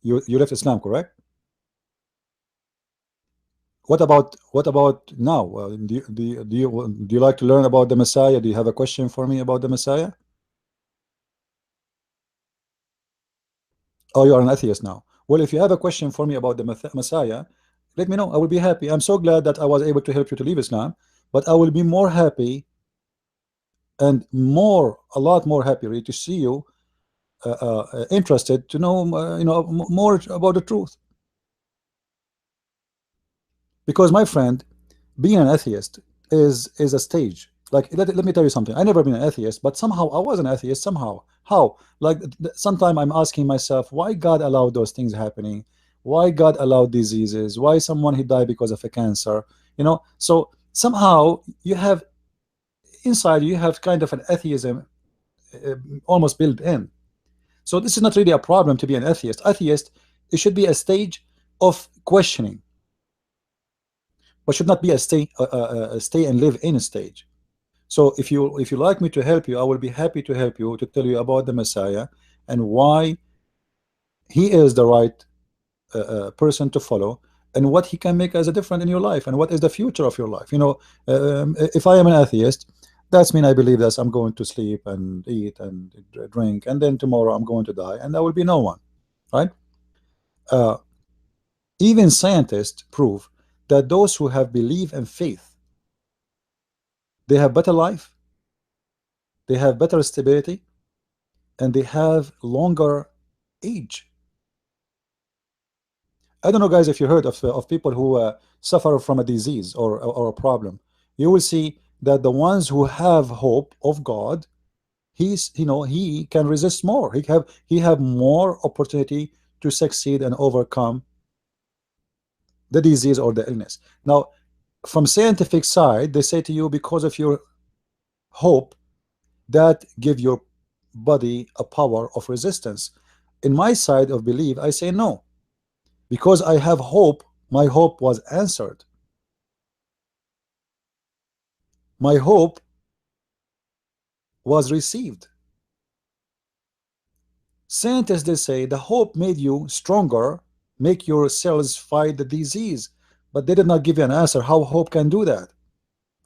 You left Islam, correct? What about now? Do you like to learn about the Messiah? Do you have a question for me about the Messiah? Oh, you are an atheist now. Well, if you have a question for me about the Messiah, let me know. I will be happy. I'm so glad that I was able to help you to leave Islam, but I will be more happy and a lot more happy really to see you interested to know, more about the truth. Because my friend, being an atheist is a stage. Like let me tell you something. I never been an atheist, but somehow I was an atheist somehow. How? Like sometime I'm asking myself why God allowed those things happening, why God allowed diseases, why someone he died because of a cancer. So somehow you have inside you have kind of an atheism uh, almost built in. So this is not really a problem to be an atheist. Atheist, it should be a stage of questioning, but should not be a stay and live in stage. So if you like me to help you, I will be happy to help you to tell you about the Messiah and why he is the right person to follow, and what he can make as a difference in your life, and what is the future of your life. If I am an atheist, that's mean I believe that I'm going to sleep and eat and drink, and then tomorrow I'm going to die, and there will be no one, right? Uh, Even scientists prove that those who have belief and faith, they have better life, they have better stability, and they have longer age. I don't know, guys, if you heard of people who suffer from a disease or a problem. You will see that the ones who have hope of God, he can resist more. He have more opportunity to succeed and overcome the disease or the illness. Now, from scientific side, they say to you, because of your hope, that give your body a power of resistance. In my side of belief, I say no. Because I have hope, my hope was answered. My hope was received. Scientists, they say the hope made you stronger, make your cells fight the disease, but they did not give you an answer how hope can do that.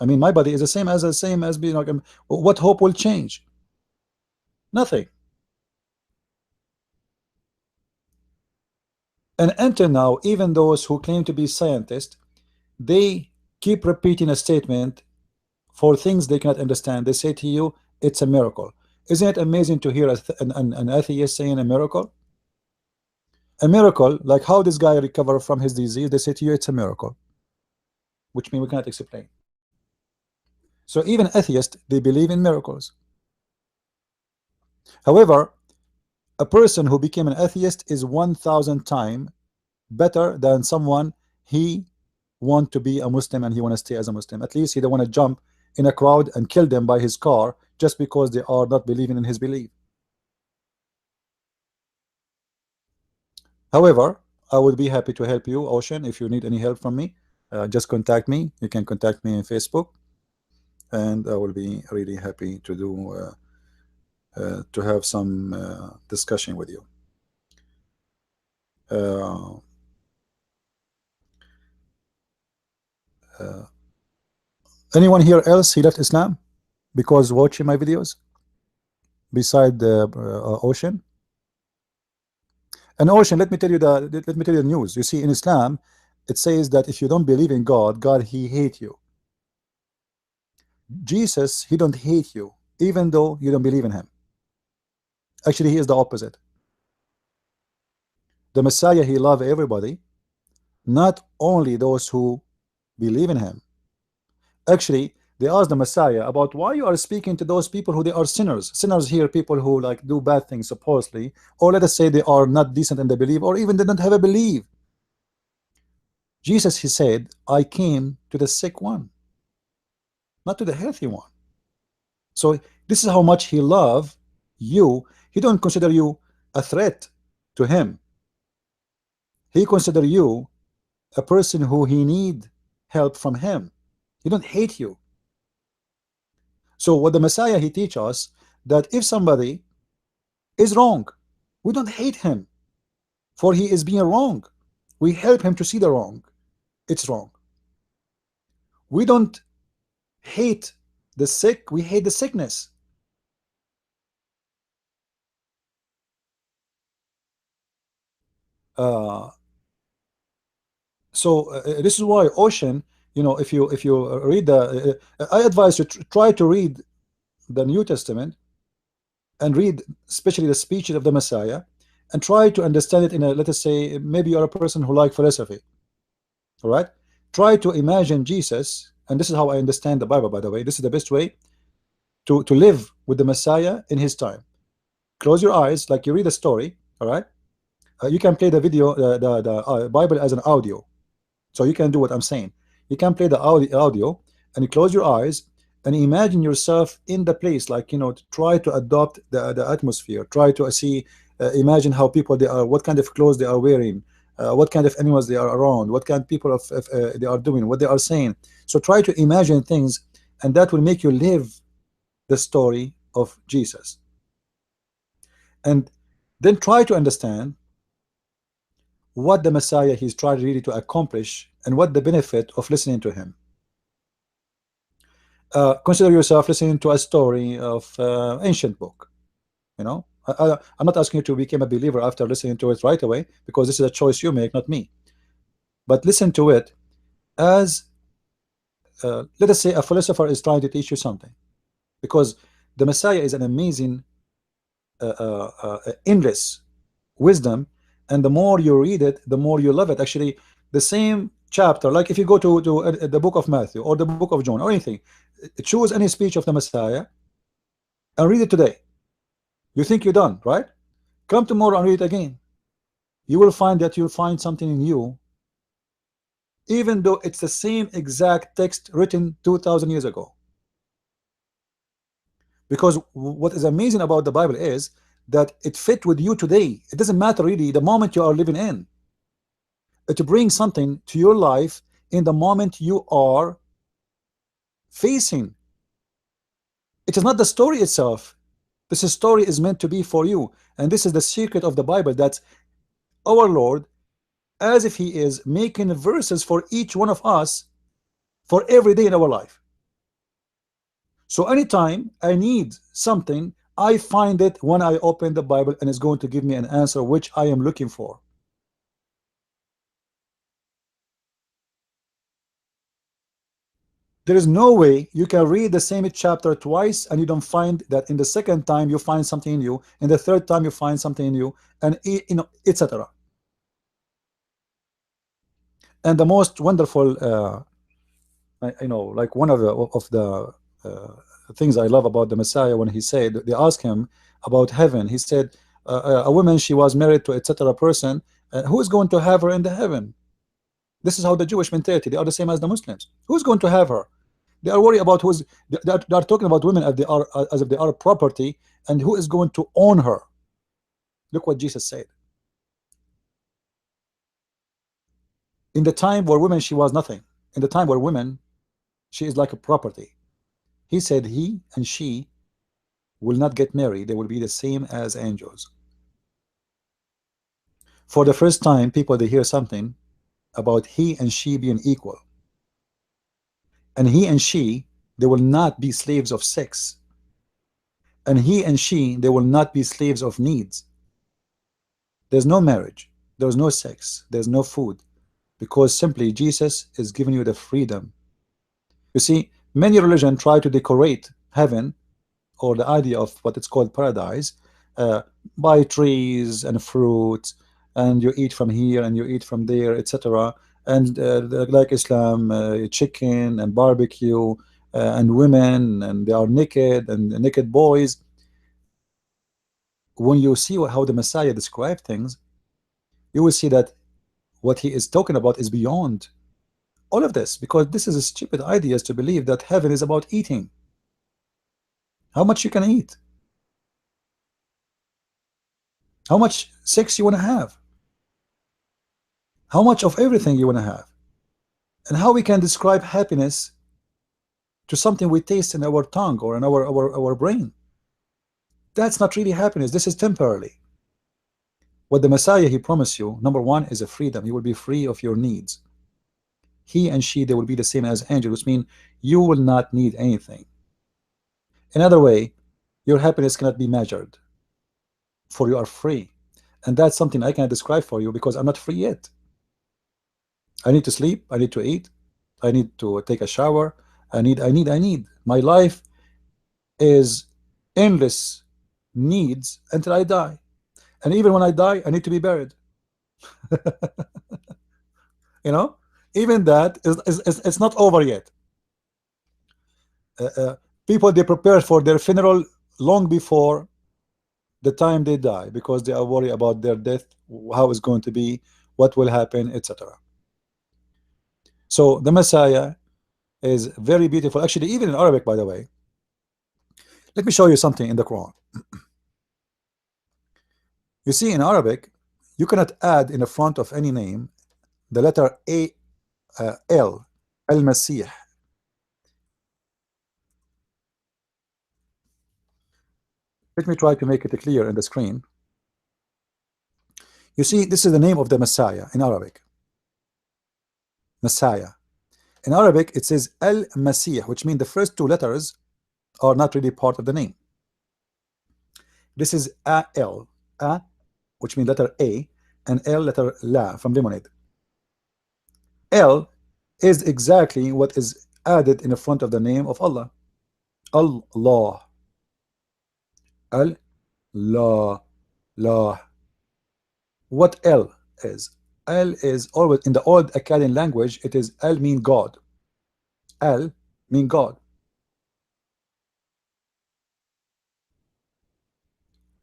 I mean, my body is the same as being like, what hope will change? Nothing. And until now, even those who claim to be scientists, they keep repeating a statement for things they cannot understand. They say to you, it's a miracle. Isn't it amazing to hear an atheist saying a miracle? A miracle, like how this guy recovered from his disease, they say to you it's a miracle, which means we cannot explain. So even atheists, they believe in miracles. However, a person who became an atheist is 1,000 times better than someone he want to be a Muslim and he want to stay as a Muslim. At least he don't want to jump in a crowd and kill them by his car just because they are not believing in his belief. However, I would be happy to help you, Ocean. If you need any help from me, just contact me. You can contact me on Facebook, and I will be really happy to do to have some discussion with you. Uh, uh, Anyone here else he left Islam because watching my videos beside the Ocean? And Ocean, let me tell you the news. You see, in Islam, it says that if you don't believe in God, God he hate you. Jesus, he don't hate you, even though you don't believe in him. Actually, he is the opposite. The Messiah, he love everybody, not only those who believe in him. Actually, they asked the Messiah about why you are speaking to those people who they are sinners. Sinners here, people who like do bad things supposedly, or let us say they are not decent in their belief, or even they don't have a belief. Jesus, he said, I came to the sick one, not to the healthy one. So this is how much he love you. He don't consider you a threat to him. He consider you a person who he need help from him. He don't hate you. So what the Messiah he teach us, that if somebody is wrong, we don't hate him for he is being wrong. We help him to see the wrong. It's wrong. We don't hate the sick, we hate the sickness. Uh, so this is why Ocean, if you read the, I advise you try to read the New Testament and read especially the speeches of the Messiah, and try to understand it in a, let us say, maybe you're a person who like philosophy, all right? Try to imagine Jesus, and this is how I understand the Bible, by the way. This is the best way to live with the Messiah in his time. Close your eyes like you read a story, all right? You can play the video, the Bible as an audio, so you can do what I'm saying. You can play the audio, and you close your eyes and imagine yourself in the place, like, to try to adopt the atmosphere. Try to see, imagine how people they are, what kind of clothes they are wearing, what kind of animals they are around, what kind of people they are doing, what they are saying. So try to imagine things, and that will make you live the story of Jesus. And then try to understand what the Messiah he's trying really to accomplish, and what the benefit of listening to him. Consider yourself listening to a story of ancient book. I'm not asking you to become a believer after listening to it right away, because this is a choice you make, not me. But listen to it as, let us say, a philosopher is trying to teach you something, because the Messiah is an amazing, endless wisdom, and the more you read it, the more you love it. Actually, the same chapter, like if you go to the book of Matthew or the book of John or anything, choose any speech of the Messiah and read it today. You think you're done, right? Come tomorrow and read it again. You will find that you'll find something in you, even though it's the same exact text written 2,000 years ago. Because what is amazing about the Bible is that it fit with you today. It doesn't matter really the moment you are living in. It brings something to your life in the moment you are facing. It is not the story itself. This story is meant to be for you. And this is the secret of the Bible, that our Lord, as if he is making verses for each one of us for every day in our life. So anytime I need something, I find it when I open the Bible, and it's going to give me an answer which I am looking for. There is no way you can read the same chapter twice and you don't find that in the second time you find something in you, in the third time you find something in you, and etc. And the most wonderful, like one of the things I love about the Messiah, when he said, they asked him about heaven, he said, a woman, she was married to etc. person, who is going to have her in the heaven? This is how the Jewish mentality, they are the same as the Muslims. Who's going to have her? They are worried about who's, they are talking about women as if they are property, and who is going to own her. Look what Jesus said. In the time where women, she was nothing. In the time where women, she is like a property. He said he and she will not get married. They will be the same as angels. For the first time, people, they hear something about he and she being equal. And he and she, they will not be slaves of sex. And he and she, they will not be slaves of needs. There's no marriage, there's no sex, there's no food, because simply Jesus is giving you the freedom. You see, many religions try to decorate heaven, or the idea of what it's called paradise, by trees and fruits, and you eat from here and you eat from there, etc. And like Islam, chicken and barbecue, and women, and they are naked, and naked boys. When you see how the Messiah described things, you will see that what he is talking about is beyond all of this, because this is a stupid idea to believe that heaven is about eating. How much you can eat, how much sex you want to have, how much of everything you want to have, and how we can describe happiness to something we taste in our tongue or in our brain. That's not really happiness. This is temporarily. What the Messiah he promised you, number one, is a freedom. You will be free of your needs. He and she, they will be the same as angels, which means you will not need anything. Another way, your happiness cannot be measured, for you are free. And that's something I can't describe for you because I'm not free yet. I need to sleep, I need to eat, I need to take a shower, I need. My life is endless needs until I die. And even when I die, I need to be buried. You know, even that is it's not over yet. Uh, uh, People, they prepare for their funeral long before the time they die because they are worried about their death, how it's going to be, what will happen, etc. So the Messiah is very beautiful. Actually, even in Arabic, by the way, let me show you something in the Quran. You see, in Arabic, you cannot add in the front of any name the letter L, Al-Masih. Let me try to make it clear in the screen. You see, this is the name of the Messiah in Arabic. Messiah. In Arabic, it says Al-Masih, which means the first two letters are not really part of the name. This is A-L, A, which means letter A, and L, letter La, from lemonade. L is exactly what is added in the front of the name of Allah. Allah. Allah. La. What L is? L is always, in the old Akkadian language, it is L mean God. L mean God.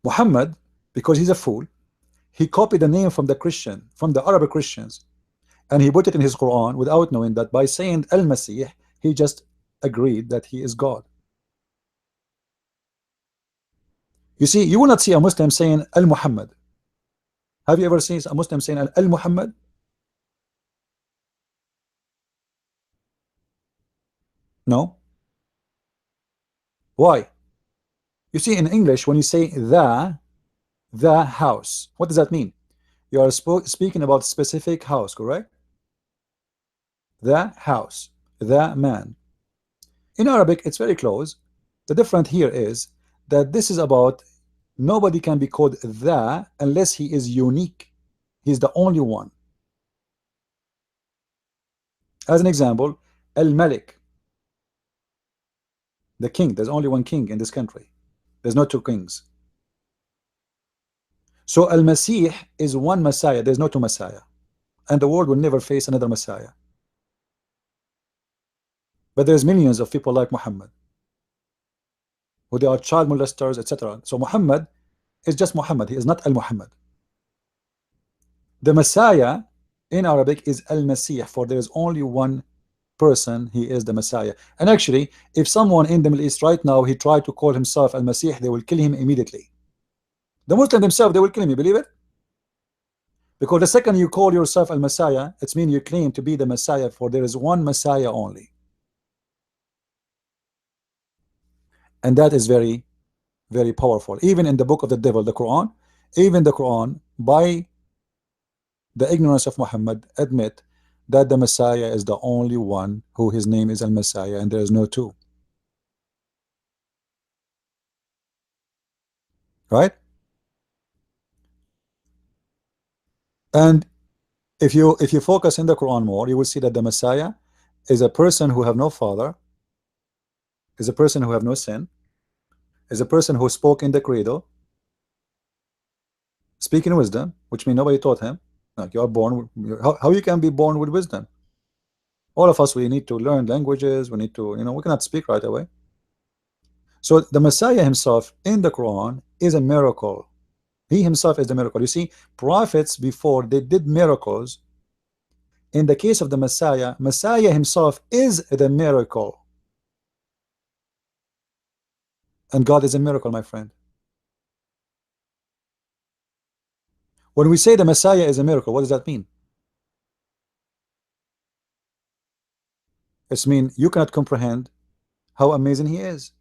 Muhammad, because he's a fool, he copied the name from the Arabic Christians, and he put it in his Quran without knowing that by saying Al-Masih, he just agreed that he is God. You see, you will not see a Muslim saying Al-Muhammad. Have you ever seen a Muslim saying Al-Muhammad? No. Why? You see, in English, when you say the house, what does that mean? You are speaking about specific house, correct? The house, the man. In Arabic, it's very close. The difference here is that this is about nobody can be called the unless he is unique. He's the only one. As an example, Al-Malik, the king. There's only one king in this country. There's no two kings. So Al-Masih is one Messiah. There's no two Messiah. And the world will never face another Messiah. But there's millions of people like Muhammad, who they are child molesters, etc. So Muhammad is just Muhammad. He is not Al-Muhammad. The Messiah in Arabic is Al-Masih, for there is only one person, he is the Messiah. And actually, if someone in the Middle East right now, he tried to call himself Al-Masih, they will kill him immediately. The Muslim themselves, they will kill him, you believe it? Because the second you call yourself Al-Messiah, it means you claim to be the Messiah, for there is one Messiah only. And that is very, very powerful. Even in the book of the devil, the Quran, even the Quran, by the ignorance of Muhammad, admit that the Messiah is the only one who his name is Al-Messiah, and there is no two. Right? And if you focus in the Quran more, you will see that the Messiah is a person who have no father, is a person who have no sin, is a person who spoke in the cradle, speaking wisdom, which means nobody taught him. Like you are born, how you can be born with wisdom? All of us, we need to learn languages. We need to, we cannot speak right away. So the Messiah himself in the Quran is a miracle. He himself is the miracle. You see, prophets before, they did miracles. In the case of the Messiah, Messiah himself is the miracle. And God is a miracle, my friend. When we say the Messiah is a miracle, what does that mean? It means you cannot comprehend how amazing he is.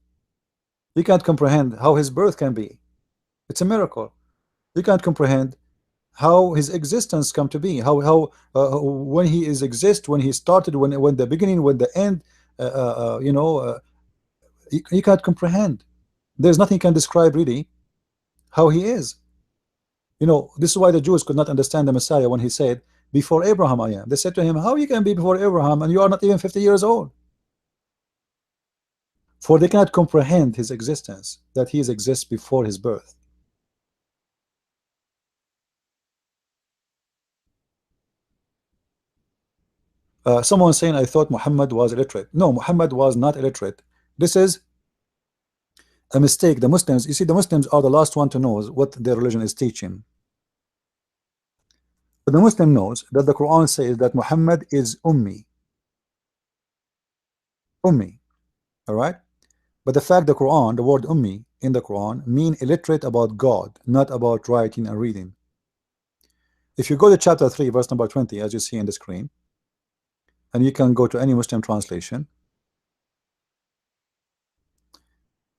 You can't comprehend how his birth can be. It's a miracle. You can't comprehend how his existence come to be, how when he is exist, when he started, when the beginning, when the end, you can't comprehend. There's nothing can describe really how he is. You know, this is why the Jews could not understand the Messiah when he said, before Abraham I am. They said to him, how you can be before Abraham and you are not even 50 years old? For they cannot comprehend his existence, that he exists before his birth. Someone saying, I thought Muhammad was illiterate. No, Muhammad was not illiterate. This is a mistake. The Muslims, you see, the Muslims are the last one to know what their religion is teaching. But the Muslim knows that the Quran says that Muhammad is Ummi. Ummi. All right? But the fact the Quran, the word Ummi in the Quran, mean illiterate about God, not about writing and reading. If you go to chapter 3, verse number 20, as you see in the screen, and you can go to any Muslim translation,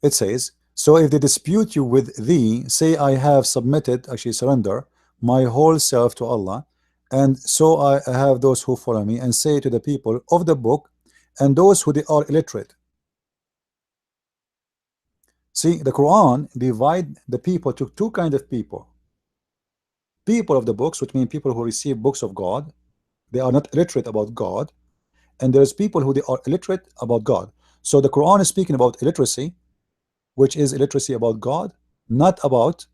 it says, so if they dispute you with thee, say I have submitted, actually surrender, my whole self to Allah, and so I have those who follow me, and say to the people of the book, and those who they are illiterate. See, the Quran divide the people to two kind of people. People of the books, which mean people who receive books of God, they are not illiterate about God, and there's people who they are illiterate about God. So the Quran is speaking about illiteracy, which is illiteracy about God, not about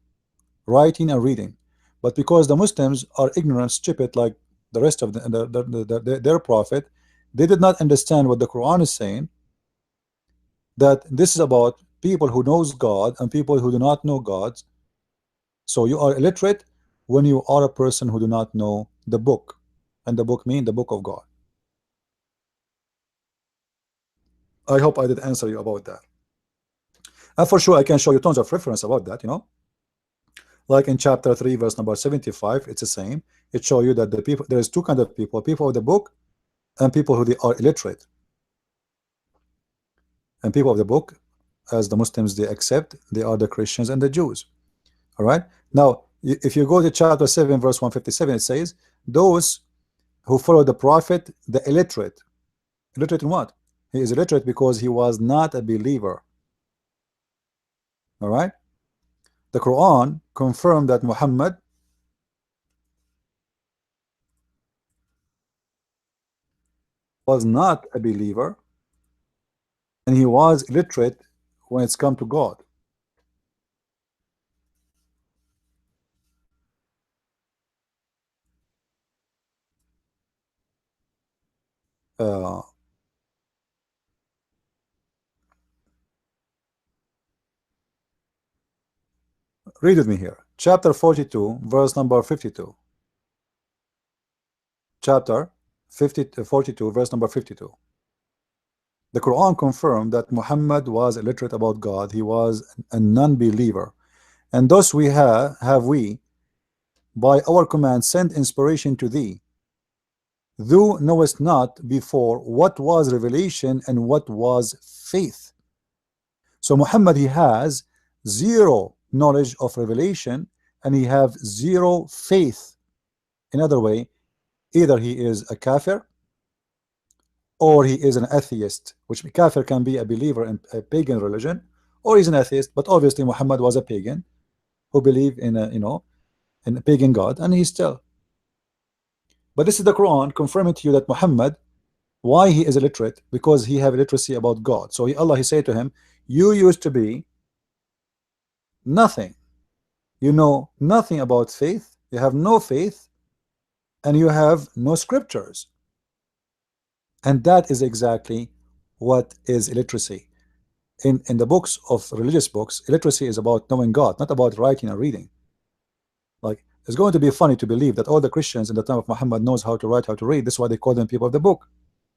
writing and reading. But because the Muslims are ignorant, stupid, like the rest of their prophet, they did not understand what the Quran is saying, that this is about people who knows God and people who do not know God. So you are illiterate when you are a person who do not know the book, and the book mean the book of God. I hope I did answer you about that. And for sure I can show you tons of reference about that, you know, like in chapter 3 verse number 75. It's the same. It show you that the people, there is two kind of people of the book and people who they are illiterate. And people of the book, as the Muslims they accept, they are the Christians and the Jews. All right, now if you go to chapter 7 verse 157, it says those who follow the prophet, the illiterate. Illiterate in what? He is illiterate because he was not a believer. All right, the Quran confirmed that Muhammad was not a believer, and he was illiterate when it's come to God. Uh, read with me here. Chapter 42, verse number 52. Chapter 42, verse number 52. The Quran confirmed that Muhammad was illiterate about God. He was a non-believer. And thus we have we, by our command, sent inspiration to thee. Thou knowest not before what was revelation and what was faith. So Muhammad, he has zero knowledge of revelation and he have zero faith. In other way, either he is a kafir or he is an atheist, which kafir can be a believer in a pagan religion, or he's an atheist. But obviously Muhammad was a pagan who believed in a, you know, in a pagan god, and he's still. But this is the Quran confirming to you that Muhammad, why he is illiterate? Because he have illiteracy about God. So Allah, he said to him, you used to be nothing. You know nothing about faith. You have no faith, and you have no scriptures. And that is exactly what is illiteracy. In the books of religious books, illiteracy is about knowing God, not about writing and reading. Like, it's going to be funny to believe that all the Christians in the time of Muhammad knows how to write, how to read. This is why they call them people of the book.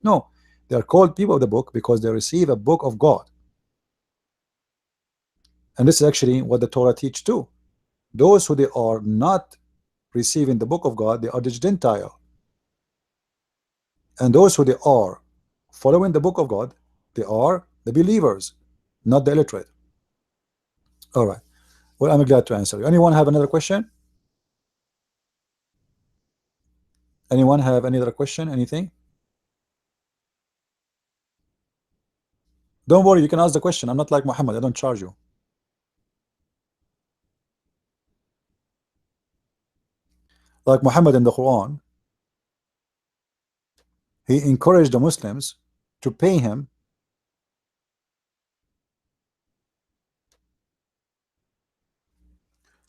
No, they are called people of the book because they receive a book of God. And this is actually what the Torah teach too. Those who they are not receiving the book of God, they are the Gentile. And those who they are following the book of God, they are the believers, not the illiterate. All right. Well, I'm glad to answer you. Anyone have another question? Anyone have any other question? Anything? Don't worry, you can ask the question. I'm not like Muhammad. I don't charge you. Like Muhammad in the Quran, he encouraged the Muslims to pay him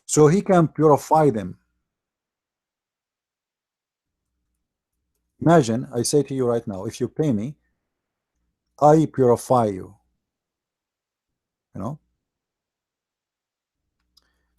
so he can purify them. Imagine, I say to you right now, if you pay me, I purify you. You know,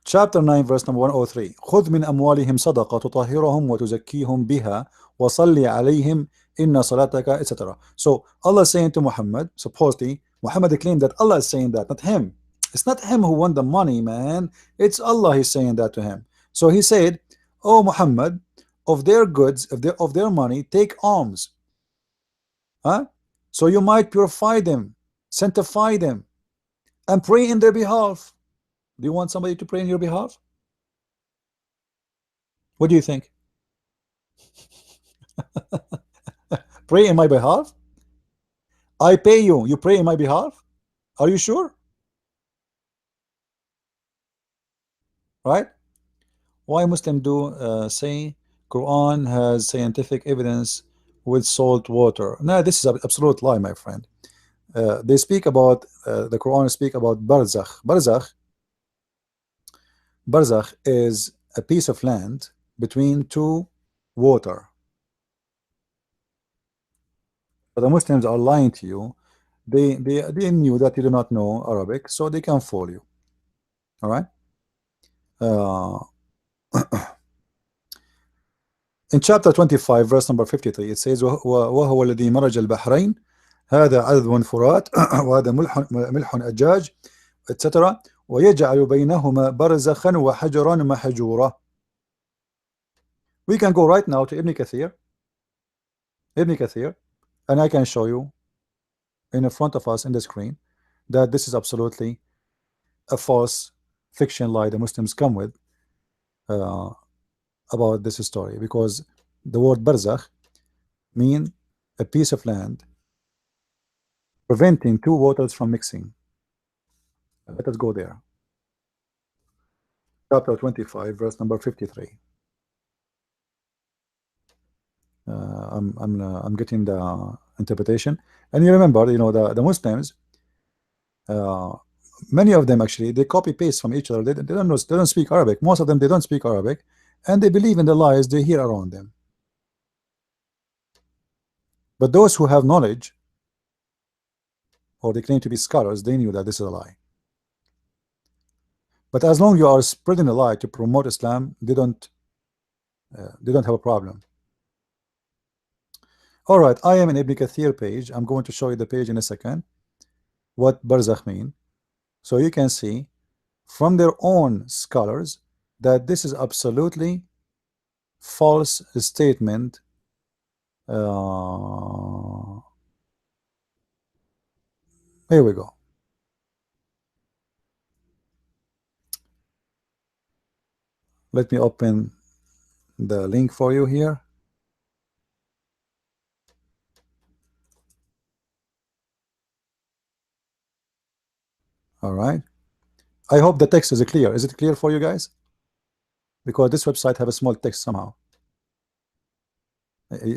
chapter 9 verse number 103, خذ من أموالهم صدقة تطهرهم وتزكيهم بها وصلي عليهم إن صلاتك, etc. So Allah is saying to Muhammad, supposedly Muhammad claimed that Allah is saying that, not him. It's not him who won the money, man. It's Allah. He's saying that to him. So he said, oh Muhammad, of their goods, of their money, take alms, huh? So you might purify them, sanctify them, and pray in their behalf. Do you want somebody to pray in your behalf? What do you think? Pray in my behalf? I pay you, you pray in my behalf? Are you sure? Right? Why Muslim do say Quran has scientific evidence with salt water? No, this is an absolute lie, my friend. They speak about the Quran speak about barzakh. Barzakh is a piece of land between two water. But the Muslims are lying to you. They knew that you do not know Arabic, so they can fool you. All right. Uh, in chapter 25 verse number 53 it says وهو الذي مرج البحرين هذا عذب فرات وهذا ملح أجاج etc. ويجعل بينهما برزخا وحجرا محجورا. We can go right now to Ibn Kathir, and I can show you in front of us in the screen that this is absolutely a false fiction lie the Muslims come with about this story, because the word barzakh mean a piece of land preventing two waters from mixing. Let us go there. Chapter 25 verse number 53. I'm getting the interpretation, and you remember, you know, the Muslims, many of them actually they copy paste from each other. They don't know, they don't speak Arabic. Most of them, they don't speak Arabic, and they believe in the lies they hear around them. But those who have knowledge, or they claim to be scholars, they knew that this is a lie. But as long as you are spreading a lie to promote Islam, they don't have a problem. All right, I am in Ibn Kathir page. I'm going to show you the page in a second. What barzakh mean? So you can see from their own scholars that this is absolutely false statement. Here we go. Let me open the link for you here. All right. I hope the text is clear. Is it clear for you guys? Because this website have a small text somehow.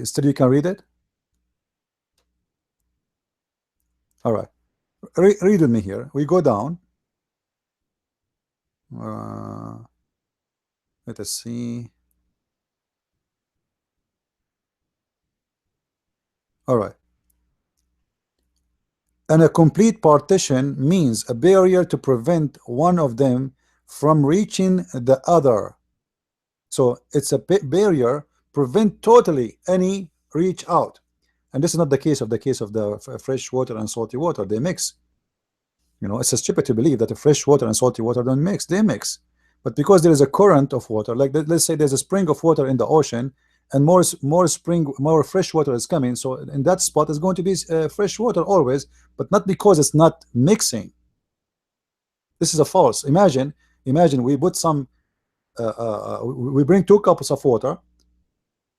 Still you can read it? All right. Read with me here. We go down. Let us see. All right. And a complete partition means a barrier to prevent one of them from reaching the other. So it's a barrier, prevent totally any reach out. And this is not the case of the fresh water and salty water. They mix. You know, it's stupid to believe that the fresh water and salty water don't mix. They mix. But because there is a current of water, like let's say there's a spring of water in the ocean, and more fresh water is coming, so in that spot is going to be fresh water always, but not because it's not mixing. This is a false. Imagine we put some we bring 2 cups of water,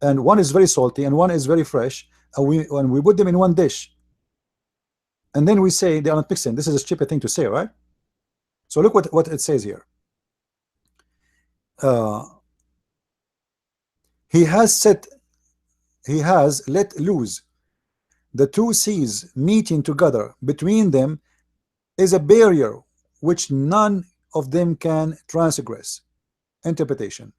and one is very salty and one is very fresh, and we put them in one dish, and then we say they are not mixing. This is a stupid thing to say, right? So look what it says here. He has set, he has let loose the two seas meeting together. Between them is a barrier which none of them can transgress. Interpretation.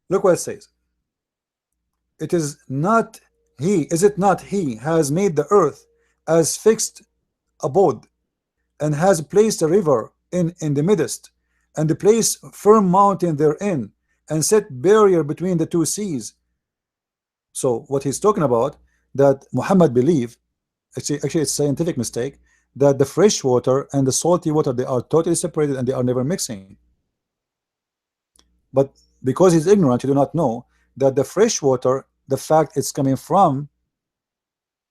Look what it says. It is not he, is it not he has made the earth as fixed abode, and has placed a river in the midst, and placed firm mountain therein, and set barrier between the two seas. So what he's talking about, that Muhammad believed, actually it's a scientific mistake, that the fresh water and the salty water, they are totally separated and they are never mixing. But because he's ignorant, he do not know that the fresh water, the fact it's coming from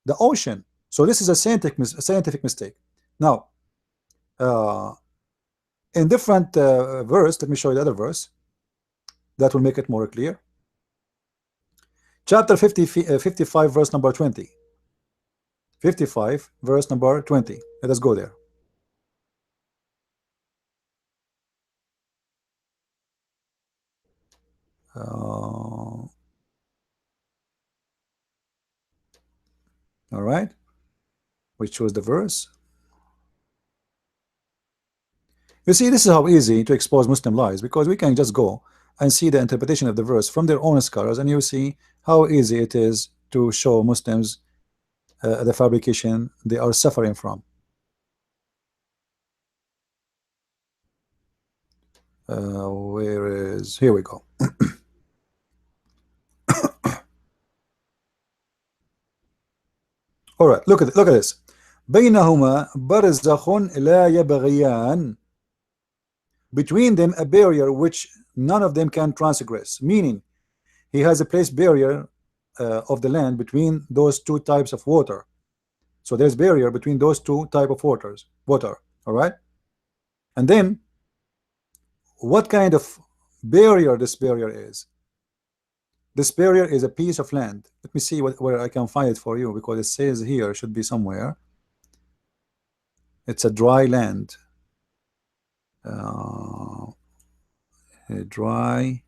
the ocean. So this is a scientific mistake. Now, in different verse, let me show you the other verse that will make it more clear. Chapter 55, verse number 20. 55, verse number 20. Let us go there. All right. We chose the verse. You see, this is how easy to expose Muslim lies, because we can just go and see the interpretation of the verse from their own scholars, and you see how easy it is to show Muslims the fabrication they are suffering from. Where is, here we go. All right, look at this. بينهما برزخ لا يبغيان. Between them a barrier which none of them can transgress. Meaning, he has a placed barrier of the land between those two types of water. So there's barrier between those two type of water. All right. And then, what kind of barrier this barrier is? This barrier is a piece of land. Let me see where I can find it for you, because it says here, it should be somewhere. It's a dry land. A dry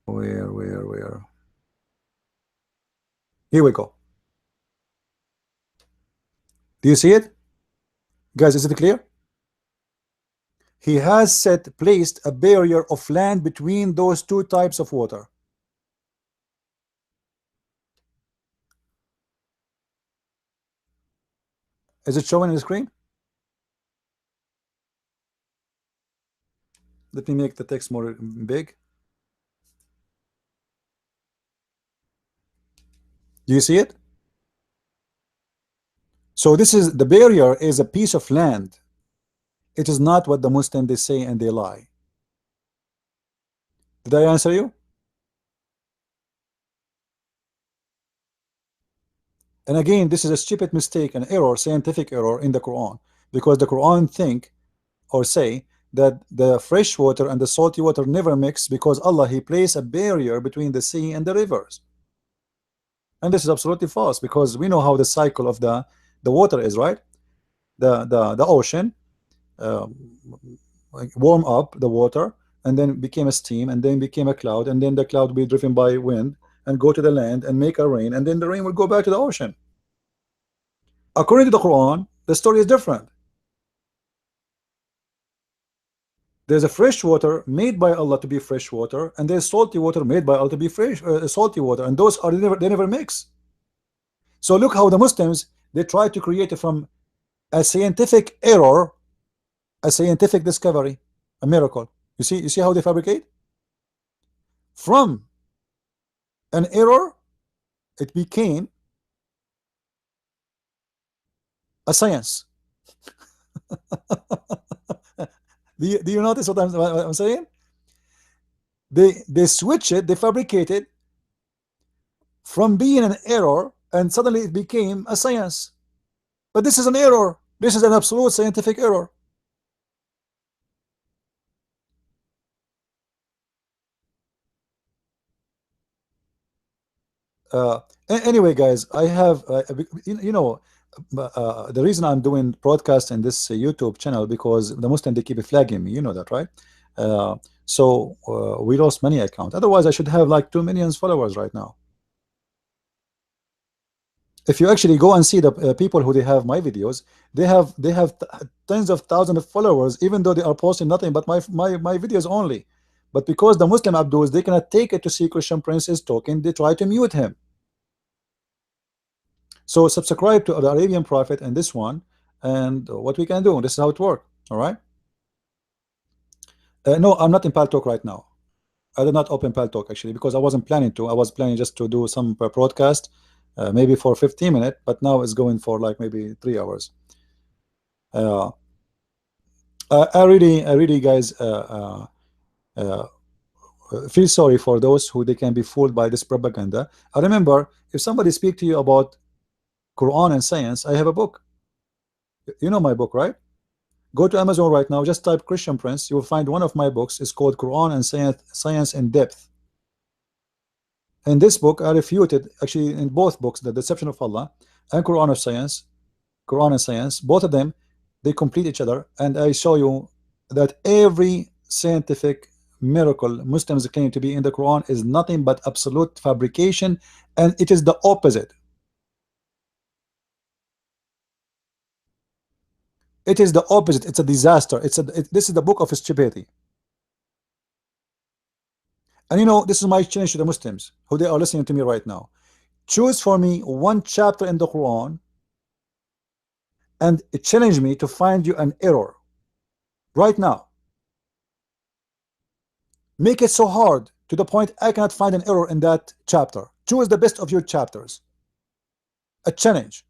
where here we go. Do you see it, guys? Is it clear? He has placed a barrier of land between those two types of water. Is it showing on the screen? Let me make the text more big. Do you see it? So this is, the barrier is a piece of land. It is not what the Muslim they say and they lie. Did I answer you? And again, this is a stupid mistake, an error, scientific error in the Quran, because the Quran think or say that the fresh water and the salty water never mix, because Allah, he placed a barrier between the sea and the rivers. And this is absolutely false, because we know how the cycle of the water is, right? The ocean like warm up the water, and then became a steam, and then became a cloud, and then the cloud will be driven by wind and go to the land and make a rain, and then the rain will go back to the ocean. According to the Quran, the story is different. There's a fresh water made by Allah to be fresh water, and there's salty water made by Allah to be fresh salty water, and those are they never mix. So look how the Muslims, they try to create it from a scientific error, a scientific discovery, a miracle. You see how they fabricate? From an error, it became a science. Do you notice what I'm saying? They switch it, they fabricate it from being an error, and suddenly it became a science. But this is an error. This is an absolute scientific error. Uh, anyway, guys, I have you know the reason I'm doing broadcast in this YouTube channel because the Muslim they keep flagging me. You know that, right? Uh, so we lost many accounts. Otherwise, I should have like 2 million followers right now. If you actually go and see the people who they have my videos, they have tens of thousands of followers, even though they are posting nothing but my videos only. But because the Muslim Abduls they cannot take it to see Christian Prince is talking, they try to mute him. So subscribe to the Arabian Prophet and this one, and what we can do. This is how it works. All right. No, I'm not in Paltalk right now. I did not open Paltalk actually because I wasn't planning to. I was planning just to do some broadcast, maybe for 15 minutes, but now it's going for like maybe 3 hours. Uh, I really, guys, uh, feel sorry for those who they can be fooled by this propaganda. I remember if somebody speak to you about Quran and science, I have a book. You know my book, right? Go to Amazon right now, just type Christian Prince. You will find one of my books. It's called Quran and Science in Depth. In this book, I refuted, actually in both books, The Deception of Allah and Quran and Science, both of them, they complete each other. And I show you that every scientific miracle Muslims claim to be in the Quran is nothing but absolute fabrication, and it is the opposite. It is the opposite. It's a disaster. This is the book of stupidity. And you know, this is my challenge to the Muslims who they are listening to me right now. Choose for me one chapter in the Quran and challenge me to find you an error right now. Make it so hard to the point I cannot find an error in that chapter. Choose the best of your chapters. A challenge.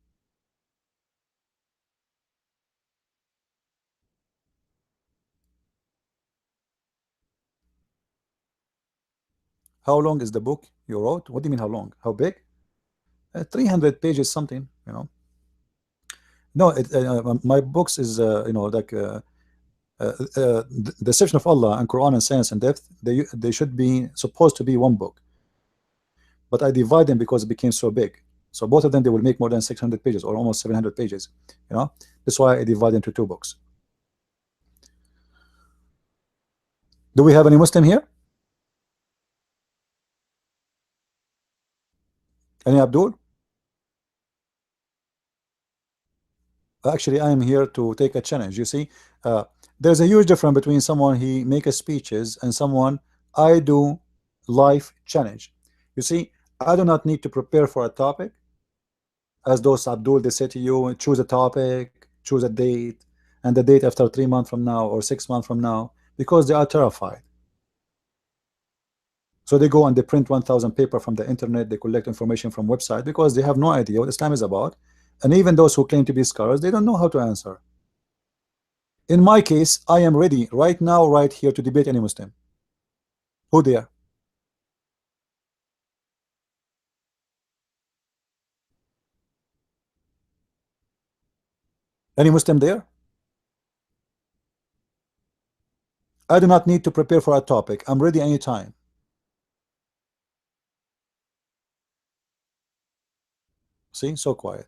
How long is the book you wrote? What do you mean how long? How big? 300 pages something, you know. No, my books is, like the Deception of Allah and Quran and Science in Depth. They should be supposed to be one book, but I divide them because it became so big. So both of them they will make more than 600 pages or almost 700 pages. You know, that's why I divide into two books. Do we have any Muslim here? Any Abdul? Actually, I am here to take a challenge. You see, there's a huge difference between someone he makes speeches and someone I do life challenge. You see, I do not need to prepare for a topic. As those Abdul, they say to you, choose a topic, choose a date, and the date after 3 months from now or 6 months from now, because they are terrified. So they go and they print 1,000 paper from the internet, they collect information from website because they have no idea what Islam is about. And even those who claim to be scholars, they don't know how to answer. In my case, I am ready right now, right here, to debate any Muslim. Who there? Any Muslim there? I do not need to prepare for a topic. I'm ready anytime. See, so quiet.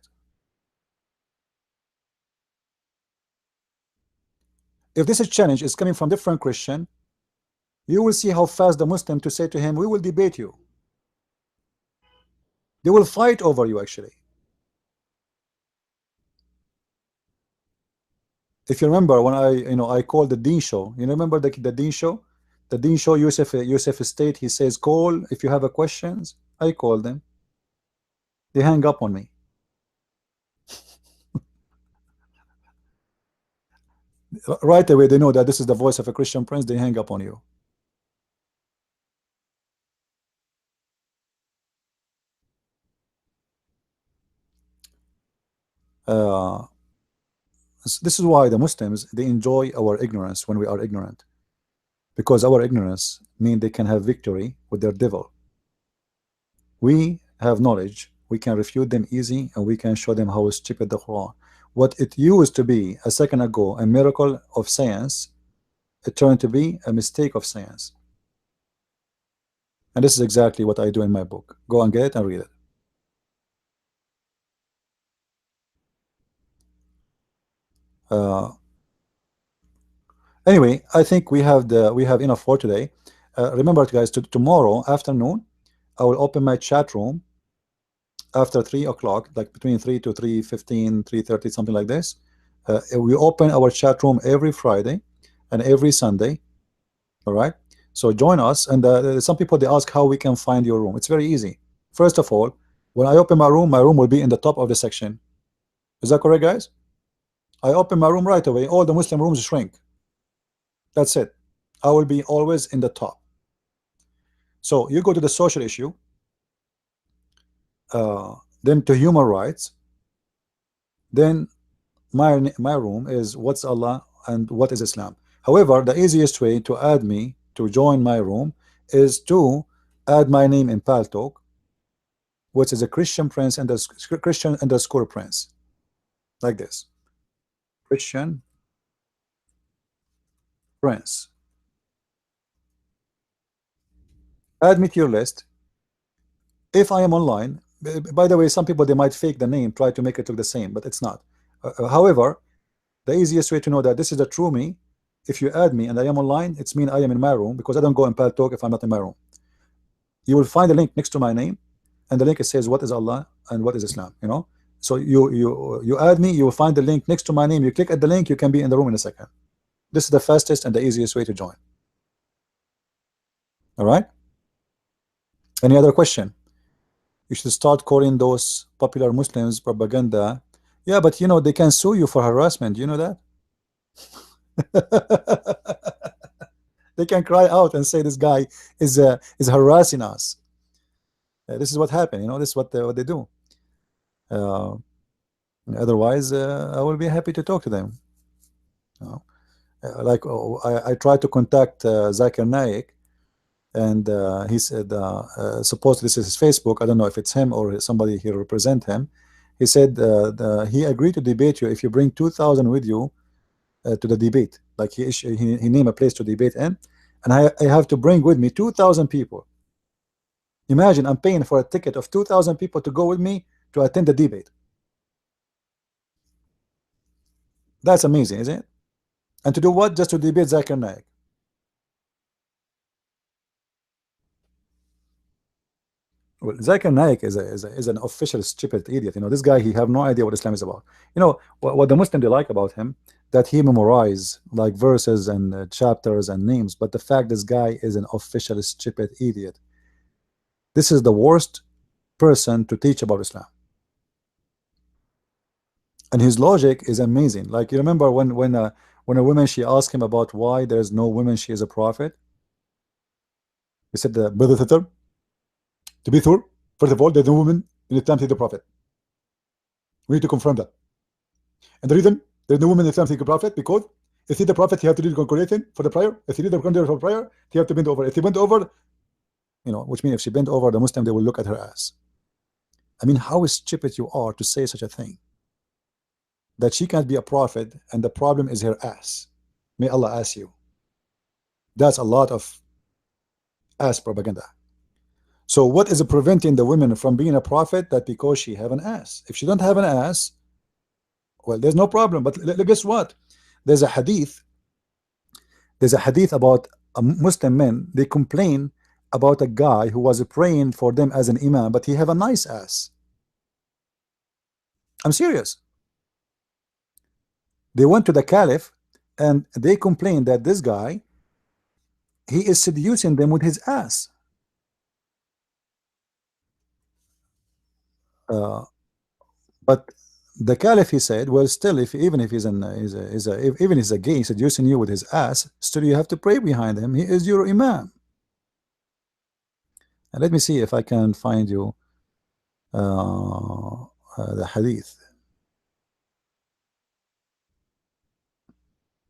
If this challenge is coming from different Christian, you will see how fast the Muslim to say to him, we will debate you. They will fight over you actually. If you remember when I called the Dean show, you remember the Dean show? The Dean show, Yusuf State, he says, call if you have a questions. I called them. They hang up on me. Right away, they know that this is the voice of a Christian Prince. They hang up on you. Uh, this is why the Muslims, they enjoy our ignorance when we are ignorant. Because our ignorance means they can have victory with their devil. We have knowledge, we can refute them easy, and we can show them how stupid the Quran. What it used to be a second ago, a miracle of science, it turned to be a mistake of science. And this is exactly what I do in my book. Go and get it and read it. Uh, anyway, I think we have enough for today. Remember, guys, tomorrow afternoon, I will open my chat room after 3 o'clock, like between 3 to 3:15, 3:30, something like this. We open our chat room every Friday and every Sunday. All right. So join us. And some people they ask how we can find your room. It's very easy. First of all, when I open my room will be in the top of the section. Is that correct, guys? I open my room right away. All the Muslim rooms shrink. That's it. I will be always in the top. So you go to the social issue, then to human rights, then my room is what's Allah and what is Islam. However, the easiest way to add me to join my room is to add my name in Paltalk, which is a Christian Prince and Christian underscore Prince, like this. Christian Prince. Add me to your list. If I am online, by the way, some people they might fake the name, try to make it look the same, but it's not. However, the easiest way to know that this is the true me, if you add me and I am online, it's mean I am in my room, because I don't go in Paltalk if I'm not in my room. You will find a link next to my name, and the link it says what is Allah and what is Islam. You know, so you add me, you will find the link next to my name. You click at the link, you can be in the room in a second. This is the fastest and the easiest way to join. All right. Any other question? You should start calling those popular Muslims propaganda. Yeah, but you know they can sue you for harassment. You know that. They can cry out and say this guy is harassing us. This is what happened. You know, this is what they do. Otherwise, I will be happy to talk to them. Like I tried to contact Zakir Naik, and he said, supposedly this is his Facebook. I don't know if it's him or somebody here represent him. He said he agreed to debate you if you bring 2,000 with you to the debate. Like he named a place to debate in, and I have to bring with me 2,000 people. Imagine I'm paying for a ticket of 2,000 people to go with me to attend the debate. That's amazing, isn't it? And to do what? Just to debate Zakir Naik. Well, Zakir Naik is an official stupid idiot. You know, this guy, he have no idea what Islam is about. You know, what the Muslim they like about him, that he memorize like verses and chapters and names, but the fact this guy is an official stupid idiot. This is the worst person to teach about Islam. And his logic is amazing. Like, you remember when a woman, she asked him about why there's no women, she is a prophet. He said, brother sister, to be sure, first of all, there's no woman in Islam to the prophet. We need to confirm that. And the reason there's no woman in Islam to the prophet, because if he the prophet, he have to do the congregation for the prayer. If he did the congregation for prayer, he have to bend over. If he bent over, you know, which means if she bent over, the Muslim, they will look at her ass. I mean, how stupid you are to say such a thing. That she can't be a prophet, and the problem is her ass. May Allah ask you. That's a lot of ass propaganda. So what is preventing the women from being a prophet? That because she have an ass. If she don't have an ass, well, there's no problem. But guess what? There's a hadith. There's a hadith about a Muslim men. They complain about a guy who was praying for them as an imam, but he have a nice ass. I'm serious. They went to the caliph and they complained that this guy, he is seducing them with his ass. But the caliph, he said, well, still, even if he's even he's a gay seducing you with his ass, still you have to pray behind him. He is your imam. And let me see if I can find you the hadith.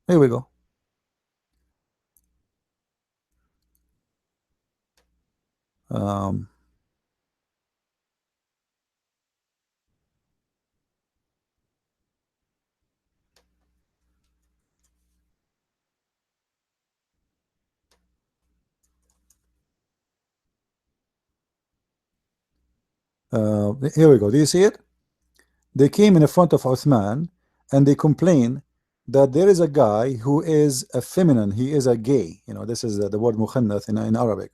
Here we go. Um, here we go. Do you see it? They came in front of Uthman and they complain that there is a guy who is a feminine, he is a gay, you know, this is the word mukhannath in Arabic,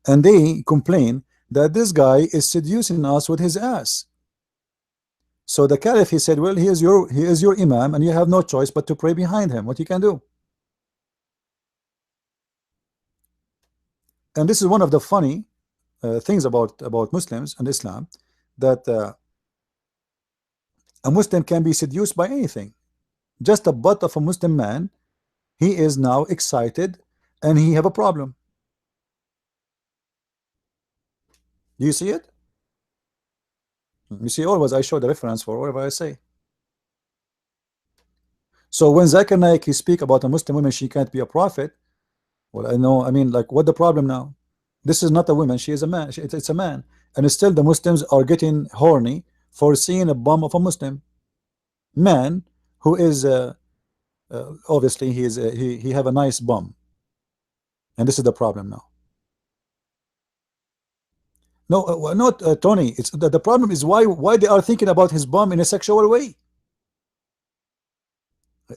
and they complain that this guy is seducing us with his ass. So the caliph, he said, well, he is your imam, and you have no choice but to pray behind him. What you can do? And this is one of the funny things about Muslims and Islam, that a Muslim can be seduced by anything. Just a butt of a Muslim man, he is now excited, and he have a problem. Do you see it? You see, always I show the reference for whatever I say. So when Zakir Naik he speak about a Muslim woman, she can't be a prophet. Well, I know, I mean, like, what the problem now? This is not a woman, she is a man. It's a man, and still the Muslims are getting horny for seeing a bum of a Muslim man who is obviously he have a nice bum, and this is the problem now. No, not Tony. It's the problem is why they are thinking about his bum in a sexual way.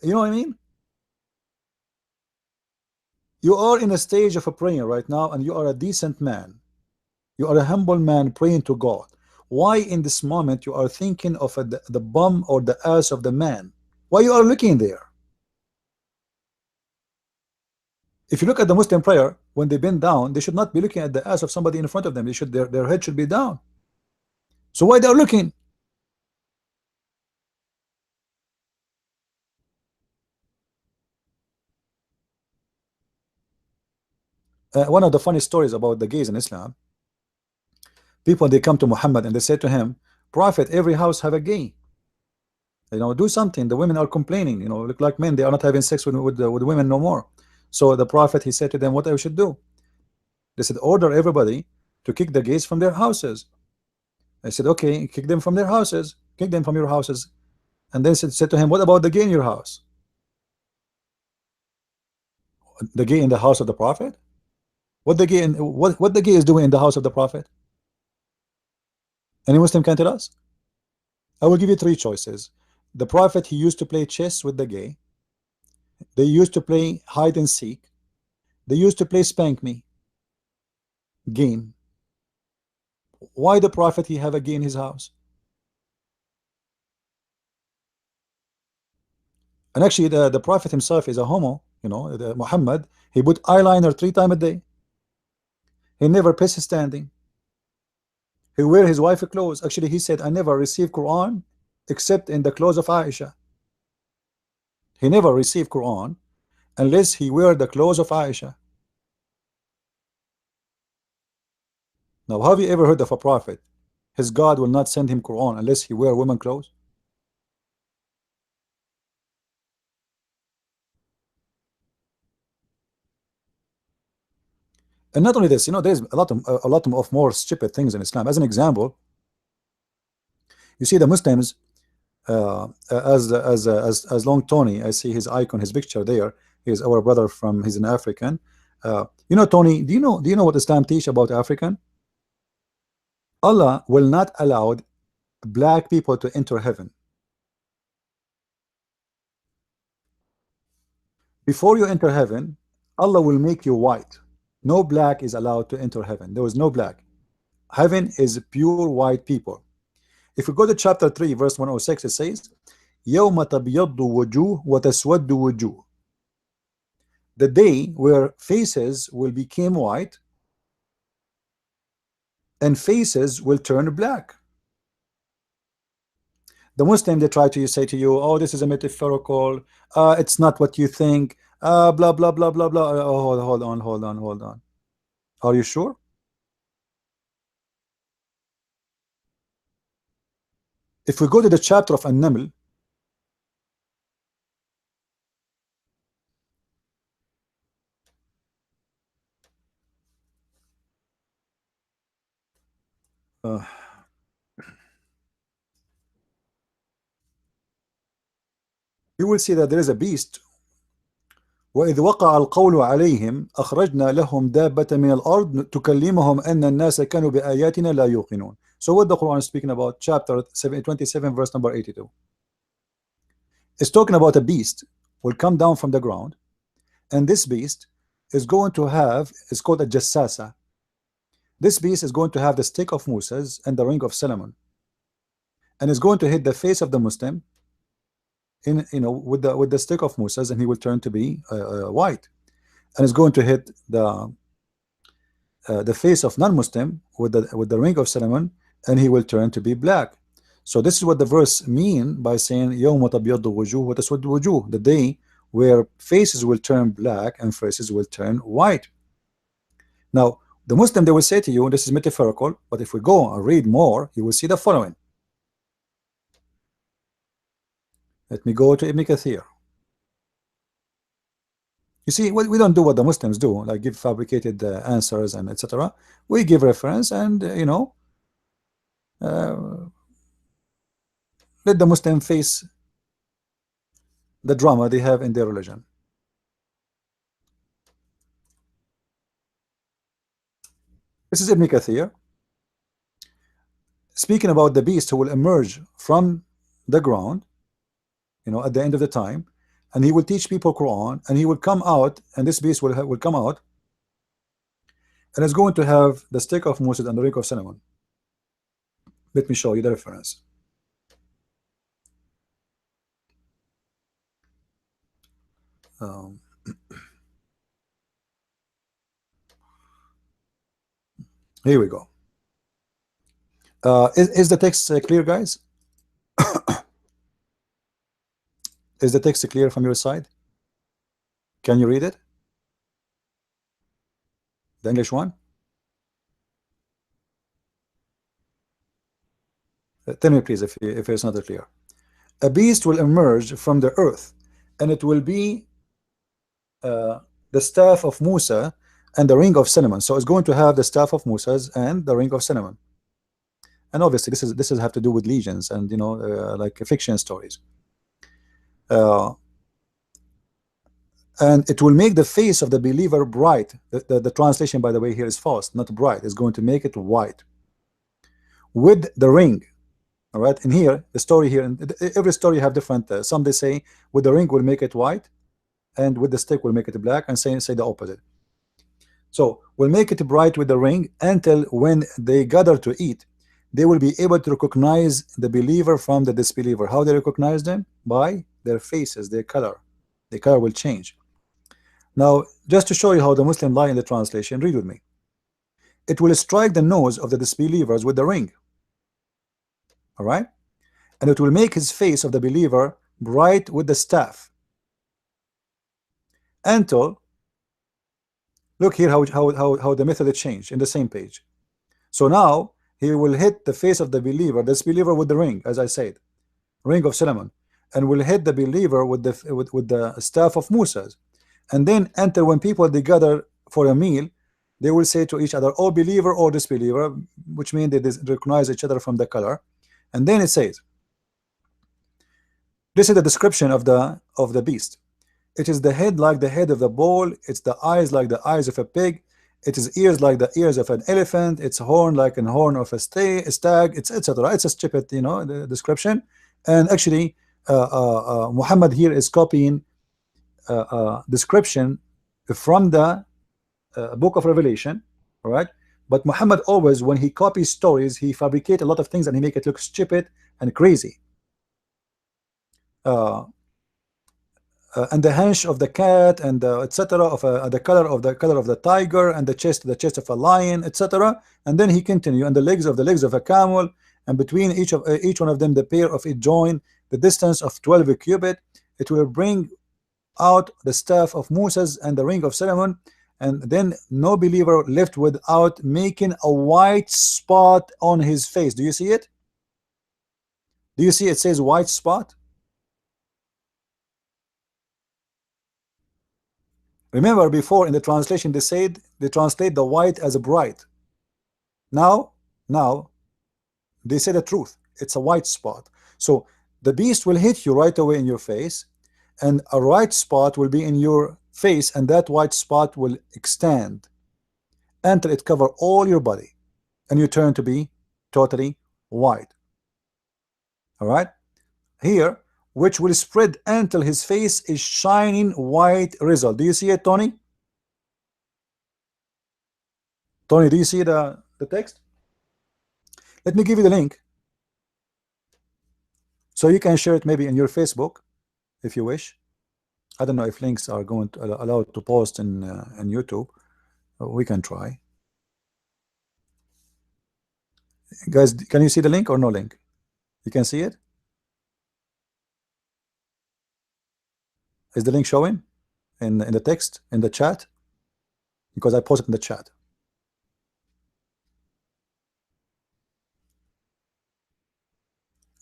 You know what I mean? You are in a stage of a prayer right now, and you are a decent man. You are a humble man praying to God. Why in this moment you are thinking of the bum or the ass of the man? Why you are looking there? If you look at the Muslim prayer, when they bend down, they should not be looking at the ass of somebody in front of them. They should their head should be down. So why they are looking? One of the funny stories about the gays in Islam, people they come to Muhammad and they say to him, Prophet, every house have a gay. You know, do something. The women are complaining. You know, look like men. They are not having sex with women no more. So the Prophet he said to them, what I should do? They said, order everybody to kick the gays from their houses. I said, okay, kick them from their houses. Kick them from your houses. And then said to him, what about the gay in your house? The gay in the house of the Prophet? What the gay what the gay is doing in the house of the Prophet? Any Muslim can tell us? I will give you three choices. The Prophet, he used to play chess with the gay. They used to play hide and seek. They used to play spank me game. Why the Prophet he have a gay in his house? And actually the Prophet himself is a homo, you know, Muhammad, he put eyeliner 3 times a day. He never pisses standing. He wear his wife clothes. Actually he said, I never received Quran except in the clothes of Aisha. He never received Quran unless he wear the clothes of Aisha. Now have you ever heard of a prophet his God will not send him Quran unless he wear women clothes? And not only this, you know, there's a lot of more stupid things in Islam. As an example, you see the Muslims, as long Tony, I see his icon, his picture there. He is our brother from. He's an African. You know, Tony, do you know what Islam teach about African? Allah will not allow black people to enter heaven. Before you enter heaven, Allah will make you white. No black is allowed to enter heaven. There is no black. Heaven is pure white people. If we go to chapter 3 verse 106, it says يَوْمَ تَبْيَضُّ وُجُوهُ وَتَسْوَدُّ وُجُوهُ, the day where faces will become white and faces will turn black. The Muslim, they try to say to you, oh, this is a metaphorical, it's not what you think, blah blah blah blah blah. Oh, hold on. Are you sure? If we go to the chapter of An-Naml, you will see that there is a beast. وإذ وقع القول عليهم أخرجنا لهم دابة من الأرض تكلمهم أن الناس كانوا بآياتنا لا يوقنون. So what the Quran is speaking about, chapter 27 verse number 82. It's talking about a beast will come down from the ground, and this beast is going to have, it's called a jassasa. This beast is going to have the stick of Moses and the ring of Solomon, and is going to hit the face of the Muslim in, with the stick of Moses, and he will turn to be white, and is going to hit the face of non-Muslim with the ring of Solomon, and he will turn to be black. So this is what the verse mean by saying يَوْمَ تَبْيَضُّ وُجُوهُ وَتَسْوَدُّ وُجُوهُ, the day where faces will turn black and faces will turn white. Now the Muslim, they will say to you, this is metaphorical, but if we go and read more, you will see the following. Let me go to Ibn Kathir. You see, we don't do what the Muslims do, like give fabricated answers and etc. We give reference and let the Muslim face the drama they have in their religion. This is Ibn Kathir speaking about the beast who will emerge from the ground, at the end of the time, and he will teach people Quran, and he will come out, and this beast will come out, and is going to have the stick of Moses and the ring of Solomon. Let me show you the reference. Here we go. Is the text clear, guys? Is the text clear from your side? Can you read it? The English one? Tell me please if it's not clear. A beast will emerge from the earth, and it will be the staff of Musa and the ring of Solomon. So it's going to have the staff of Moses and the ring of Solomon. And obviously this is have to do with legions and like fiction stories. And it will make the face of the believer bright. The translation, by the way, here is false, not bright. It's going to make it white with the ring. All right, and here the story here, and every story have different. Some they say with the ring will make it white, and with the stick will make it black, and say the opposite. So we'll make it bright with the ring until when they gather to eat, they will be able to recognize the believer from the disbeliever. How they recognize them? By their faces, their color. The color will change. Now, just to show you how the Muslim lie in the translation, read with me. It will strike the nose of the disbelievers with the ring. All right, and it will make his face of the believer bright with the staff until, look here how the method changed in the same page. So now he will hit the face of the believer, this believer, with the ring, as I said, ring of Solomon, and will hit the believer with the staff of Moses. And then until when people they gather for a meal, they will say to each other, "Oh, believer or disbeliever," which means they recognize each other from the color. And then it says, this is the description of the beast. It is the head like the head of the bull, it's the eyes like the eyes of a pig, it is ears like the ears of an elephant, it's horn like an horn of a stag, it's etc. It's a stupid the description. And actually Muhammad here is copying description from the book of Revelation. All right, but Muhammad always, when he copies stories, he fabricates a lot of things and he make it look stupid and crazy. And the hench of the cat and etc. of the color of the tiger, and the chest of a lion, etc. And then he continue, and the legs of a camel, and between each one of them the pair of it join the distance of 12 cubit. It will bring out the staff of Moses and the ring of Solomon. And then no believer left without making a white spot on his face. Do you see it? Do you see it says white spot? Remember before in the translation they said they translate the white as a bright. Now they say the truth. It's a white spot. So the beast will hit you right away in your face, and a white spot will be in your face, and that white spot will extend until it cover all your body, and you turn to be totally white. All right, here which will spread until his face is shining white result. Do you see it, Tony? Tony, do you see the text? Let me give you the link so you can share it maybe in your Facebook if you wish. I don't know if links are going to allowed to post in YouTube. We can try. Guys, can you see the link or no link? You can see it? Is the link showing in the text in the chat? Because I posted in the chat.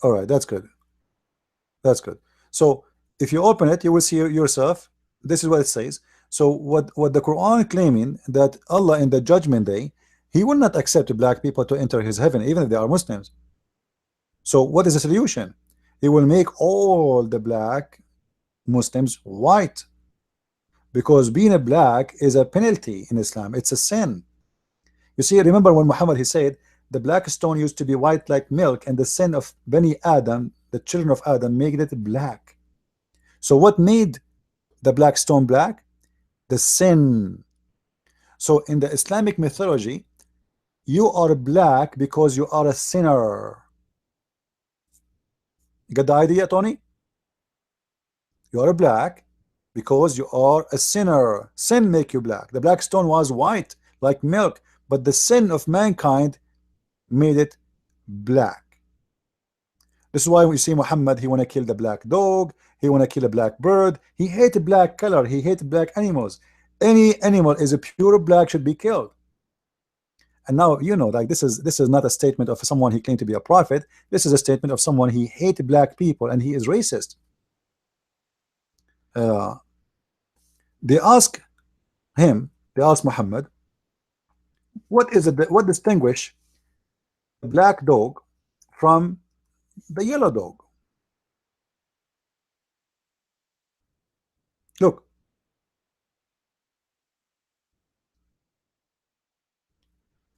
All right, that's good. That's good. So if you open it, you will see yourself. This is what it says. So what the Quran claiming that Allah in the judgment day, he will not accept black people to enter his heaven, even if they are Muslims. So what is the solution? He will make all the black Muslims white, because being a black is a penalty in Islam. It's a sin. You see, remember when Muhammad, he said the black stone used to be white like milk, and the sin of Bani Adam, the children of Adam, made it black. So what made the black stone black? The sin. So in the Islamic mythology, you are black because you are a sinner. You got the idea, Tony? You are black because you are a sinner. Sin make you black. The black stone was white like milk, but the sin of mankind made it black. This is why we see Muhammad, he want to kill the black dog, he want to kill a black bird. He hated black color, he hated black animals. Any animal is a pure black should be killed. And now you know, like this is not a statement of someone he claimed to be a prophet. This is a statement of someone he hated black people and he is racist. They ask him, they ask Muhammad, what distinguish the black dog from the yellow dog? Look,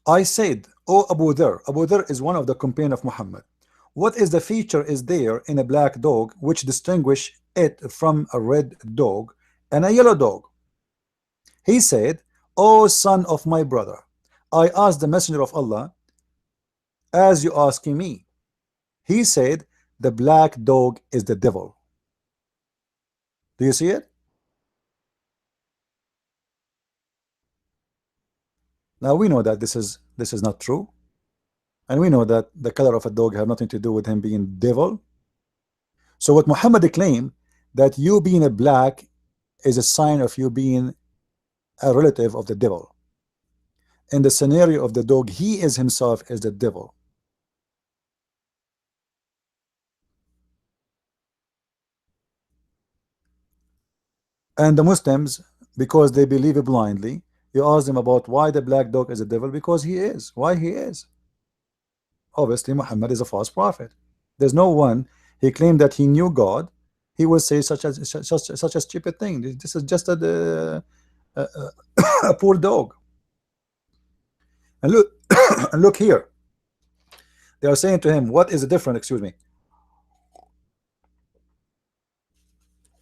I said, oh Abu Dharr is one of the companions of Muhammad. What is the feature is there in a black dog which distinguish it from a red dog and a yellow dog? He said, O son of my brother, I asked the messenger of Allah as you asking me. He said, the black dog is the devil. Do you see it? Now we know that this is not true, and we know that the color of a dog have nothing to do with him being devil. So what Muhammad claimed, that you being a black is a sign of you being a relative of the devil. In the scenario of the dog, he is himself as the devil. And the Muslims, because they believe blindly, you ask them about why the black dog is a devil, because he is. Why he is? Obviously Muhammad is a false prophet. There's no one, he claimed that he knew God, he will say such a stupid thing. This is just a poor dog. And look and look here, they are saying to him, what is the difference, excuse me,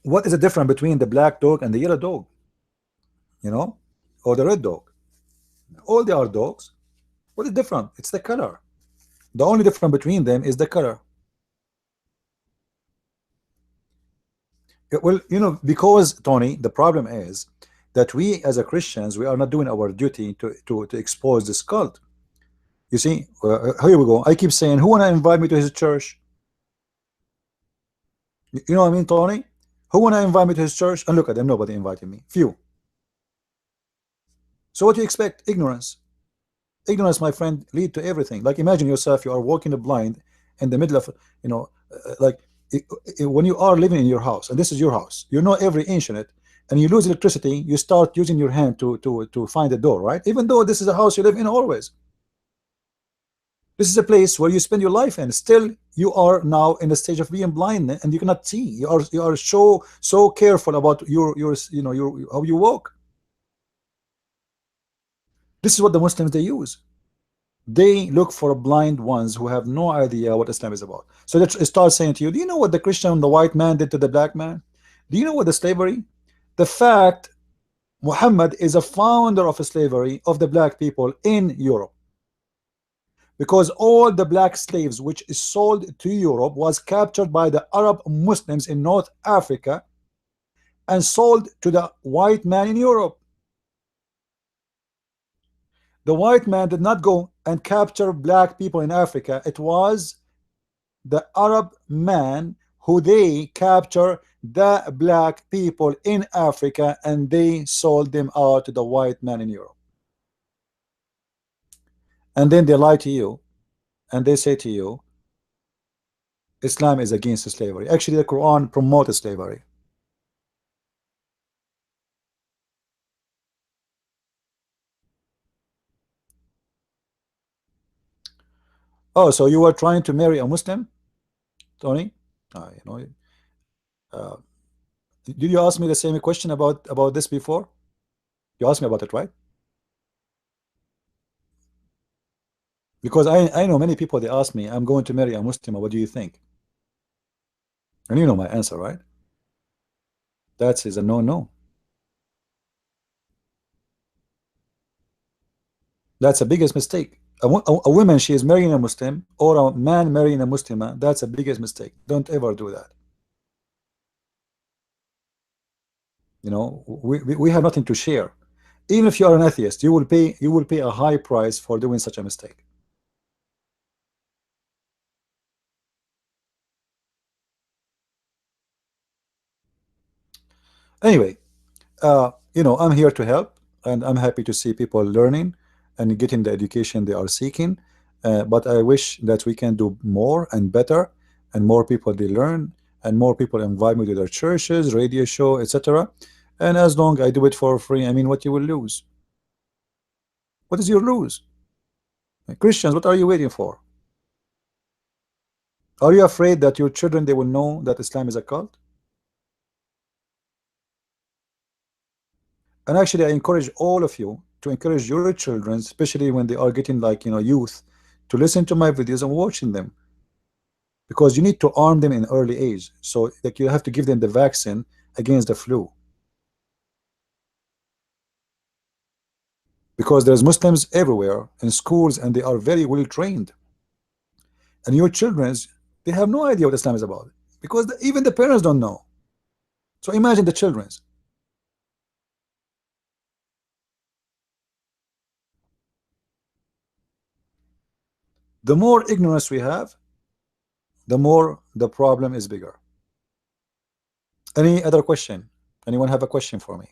what is the difference between the black dog and the yellow dog, you know, or the red dog? All they are dogs. What is different? It's the color. The only difference between them is the color. Well, you know, because Tony, the problem is that we as a Christians, we are not doing our duty to expose this cult. You see, here we go. I keep saying, who wanna invite me to his church? You know what I mean, Tony? Who wanna invite me to his church? And look at them, nobody invited me. Few. So what do you expect? Ignorance. Ignorance, my friend, lead to everything. Like imagine yourself, you are walking blind in the middle of, you know, like when you are living in your house, and this is your house, you know every inch in it, and you lose electricity, you start using your hand to find the door, right? Even though this is a house you live in always. This is a place where you spend your life in. Still, you are now in the stage of being blind, and you cannot see. You are so careful about your you know your how you walk. This is what the Muslims they use. They look for blind ones who have no idea what Islam is about. So they start saying to you, do you know what the Christian, the white man did to the black man? Do you know what the slavery? The fact Muhammad is a founder of slavery of the black people in Europe, because all the black slaves which is sold to Europe was captured by the Arab Muslims in North Africa and sold to the white man in Europe. The white man did not go and capture black people in Africa. It was the Arab man who they capture the black people in Africa, and they sold them out to the white man in Europe. And then they lie to you and they say to you Islam is against slavery. Actually, the Quran promotes slavery. Oh, so you were trying to marry a Muslim, Tony? You know, uh, did you ask me the same question about this before? You asked me about it, right? Because I know many people, they ask me, I'm going to marry a Muslim, what do you think? And you know my answer, right? That is a no. That's the biggest mistake. A woman, she is marrying a Muslim, or a man marrying a Muslimah, that's the biggest mistake. Don't ever do that. You know, we have nothing to share. Even if you are an atheist, you will pay a high price for doing such a mistake. Anyway, I'm here to help, and I'm happy to see people learning and getting the education they are seeking. But I wish that we can do more and better, and more people they learn, and more people invite me to their churches, radio show, etc. And as long I do it for free, I mean, what you will lose? What is your lose? Christians, what are you waiting for? Are you afraid that your children, they will know that Islam is a cult? And actually, I encourage all of you to encourage your children, especially when they are getting like, youth, to listen to my videos and watching them, because you need to arm them in early age. So like, you have to give them the vaccine against the flu, because there's Muslims everywhere in schools, and they are very well trained. And your children's, they have no idea what Islam is about, because even the parents don't know. So imagine the children's. The more ignorance we have, the more the problem is bigger. Any other question? Anyone have a question for me?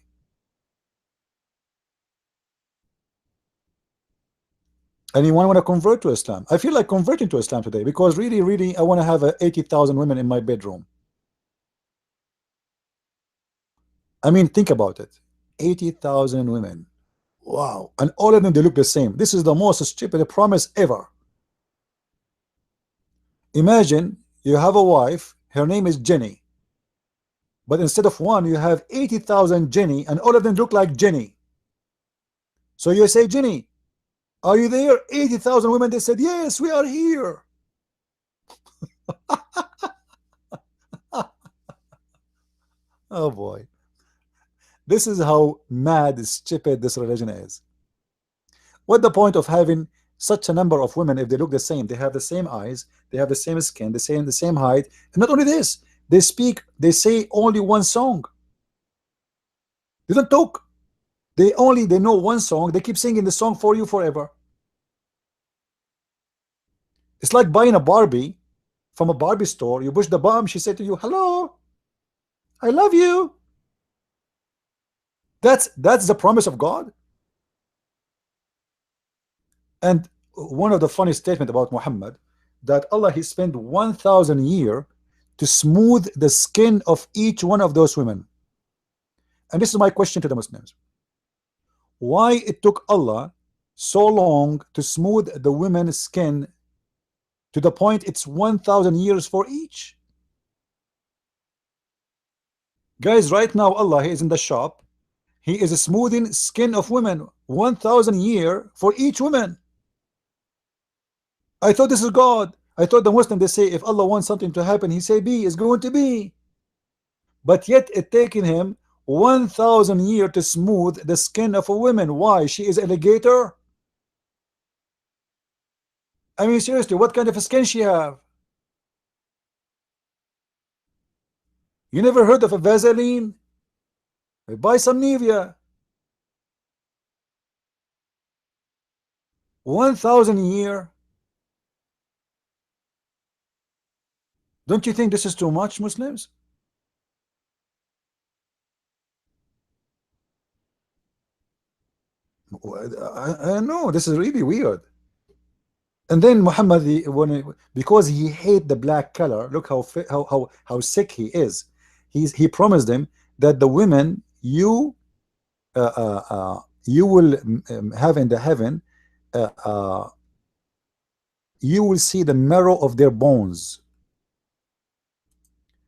Anyone want to convert to Islam? I feel like converting to Islam today, because really, I want to have 80,000 women in my bedroom. I mean, think about it. 80,000 women. Wow. And all of them, they look the same. This is the most stupid promise ever. Imagine you have a wife, her name is Jenny, but instead of one, you have 80,000 Jenny, and all of them look like Jenny. So you say, Jenny, are you there? 80,000 women, they said, yes, we are here. Oh boy. This is how mad, stupid this religion is. What the point of having such a number of women if they look the same? They have the same eyes, they have the same skin, the same height, and not only this, they say only one song. They don't talk. They know one song. They keep singing the song for you forever. It's like buying a Barbie from a Barbie store. You push the button, she said to you, hello, I love you. That's the promise of God. And one of the funny statement about Muhammad, that Allah, he spent 1,000 years to smooth the skin of each one of those women. And this is my question to the Muslims. Why it took Allah so long to smooth the women's skin to the point it's 1,000 years for each? Guys, right now Allah, he is in the shop. He is smoothing skin of women 1,000 years for each woman. I thought this is God. I thought the Muslim, they say if Allah wants something to happen, he say be, it's going to be. But yet it taken him 1,000 years to smooth the skin of a woman. Why? She is alligator? I mean, seriously, what kind of a skin she have? You never heard of a Vaseline? Buy some Nivea. 1,000 year. Don't you think this is too much, Muslims? I know this is really weird. And then Muhammad, because he hate the black color, look how sick he is. He promised them that the women you will have in the heaven, uh, uh, you will see the marrow of their bones.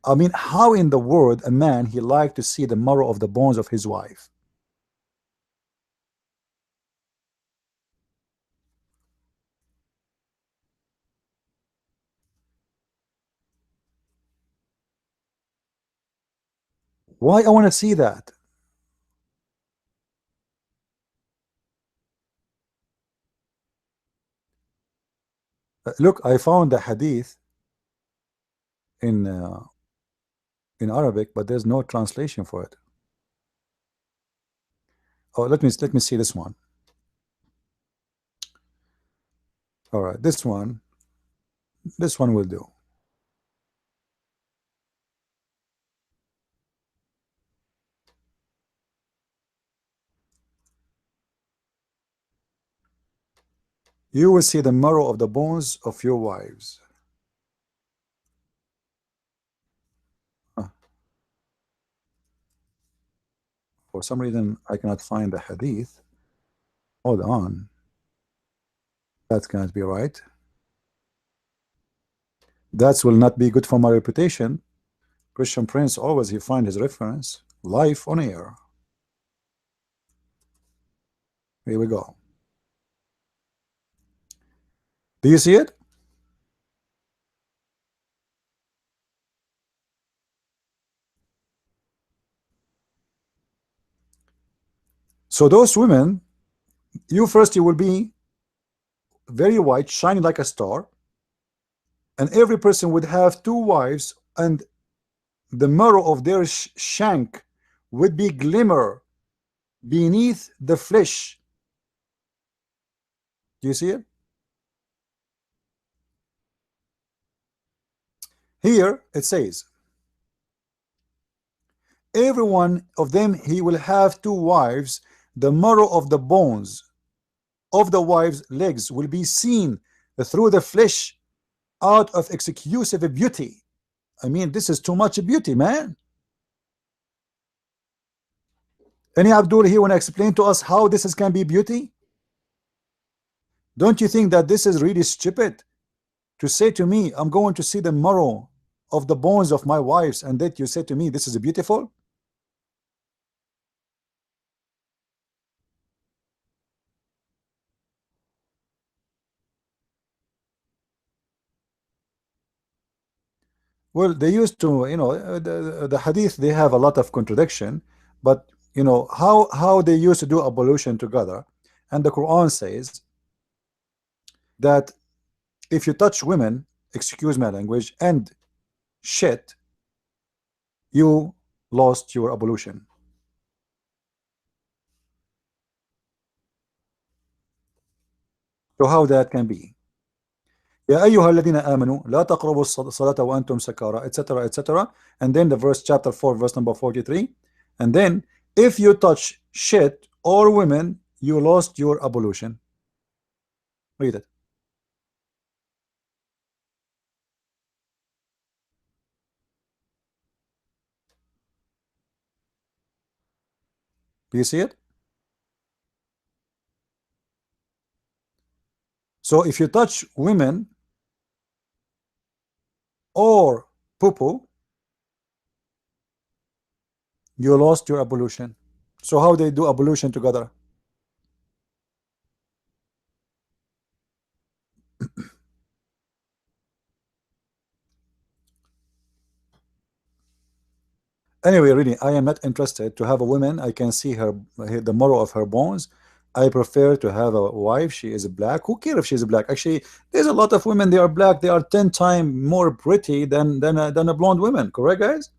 I mean, how in the world a man he like to see the marrow of the bones of his wife? Why I want to see that? Look, I found the hadith in uh, in Arabic, but there's no translation for it. Oh, let me see this one. All right, this one will do. You will see the marrow of the bones of your wives. Huh. For some reason, I cannot find the hadith. Hold on. That cannot be right. That will not be good for my reputation. Christian Prince always he find his reference live on air. Here we go. Do you see it? So those women, you will be very white, shining like a star, and every person would have two wives, and the marrow of their shank would be glimmer beneath the flesh. Do you see it? Here it says, every one of them he will have two wives, the marrow of the bones of the wife's legs will be seen through the flesh out of exclusive beauty. I mean, this is too much beauty, man. Any Abdul here want to explain to us how this can be beauty? Don't you think that this is really stupid to say to me, I'm going to see the marrow of the bones of my wives, and that you say to me this is beautiful? Well, they used to, the hadith, they have a lot of contradiction, but how they used to do ablution together. And the Quran says that if you touch women, excuse my language, and shit, you lost your ablution. So how that can be? يا أيها الذين آمنوا لا تقربوا الصلاة وأنتم سكارى, etc., etc. And then the verse, chapter 4, verse number 43. And then, if you touch shit or women, you lost your ablution. Read it. Do you see it? So if you touch women or poo-poo, you lost your ablution. So how they do ablution together? Anyway, really, I am not interested to have a woman. I can see the marrow of her bones. I prefer to have a wife. She is black. Who cares if she's black? Actually, there's a lot of women. They are black. They are 10 times more pretty than a blonde woman. Correct, guys?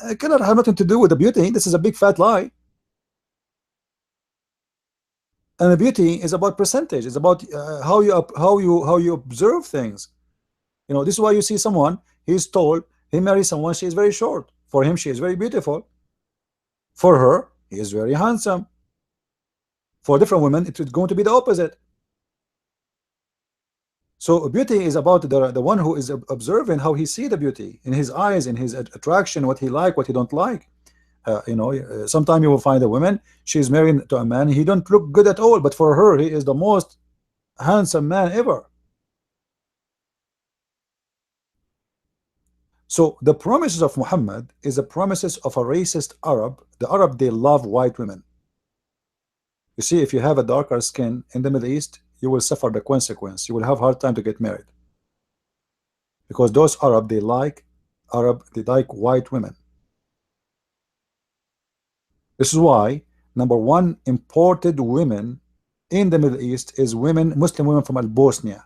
It cannot have nothing to do with the beauty. This is a big fat lie. And the beauty is about percentage. It's about how you observe things. You know, this is why you see someone. He's tall. He marries someone. She is very short. For him, she is very beautiful. For her, he is very handsome. For different women, it is going to be the opposite. So beauty is about the one who is observing how he see the beauty in his eyes, in his attraction, what he like, what he don't like. Sometimes you will find a woman, she's married to a man, he don't look good at all, but for her, he is the most handsome man ever. So the promises of Muhammad is the promises of a racist Arab. The Arab, they love white women. You see, if you have a darker skin in the Middle East, you will suffer the consequence. You will have a hard time to get married. Because those Arab, they like white women. This is why number one imported women in the Middle East is Muslim women from Bosnia.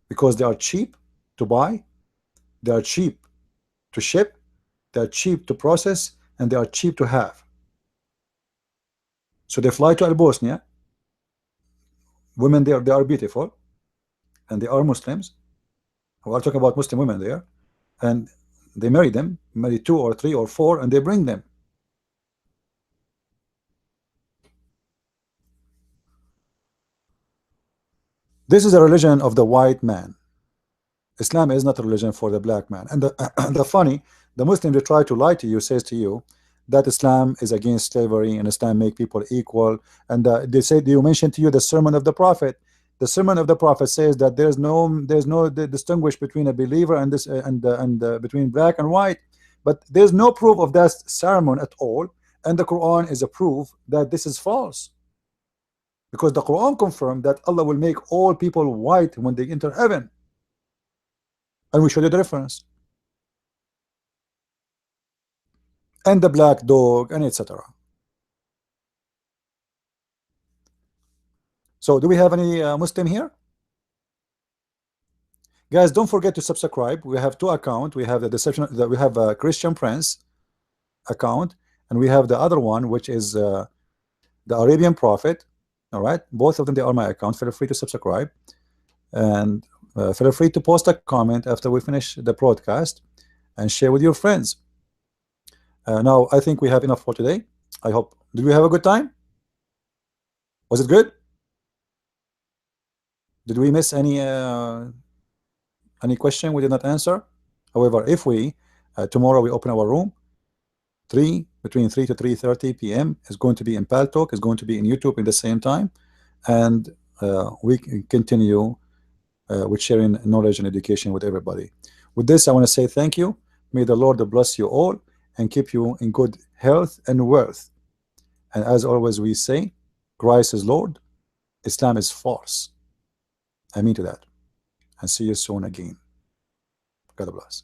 Because they are cheap to buy, they are cheap to ship, they are cheap to process, and they are cheap to have. So they fly to Bosnia. Women there, they are beautiful, and they are Muslims. We are talking about Muslim women there, and they marry them, marry 2 or 3 or 4, and they bring them. This is a religion of the white man. Islam is not a religion for the black man. And the Muslims, they try to lie to you, says to you that Islam is against slavery and Islam make people equal. And they mentioned to you the sermon of the Prophet. The sermon of the Prophet says that there's no distinguish between a believer and between black and white. But there's no proof of that sermon at all. And the Quran is a proof that this is false. Because the Quran confirmed that Allah will make all people white when they enter heaven. And we show you the difference. And the black dog, and etc. So do we have any Muslim here? Guys, don't forget to subscribe. We have 2 accounts. We have we have a ChristianPrince account, and we have the other one, which is the Arabian Prophet. All right, both of them, they are my account. Feel free to subscribe, and feel free to post a comment after we finish the broadcast and share with your friends. Now I think we have enough for today. I hope. Did we have a good time? Was it good? Did we miss any question we did not answer? However, if we tomorrow we open our room between 3 to 3:30 p.m. is going to be in Paltalk, is going to be in YouTube at the same time, and we can continue with sharing knowledge and education with everybody. With this, I want to say thank you. May the Lord bless you all and keep you in good health and wealth. And as always, we say, Christ is Lord, Islam is false. I mean to that. And see you soon again. God bless.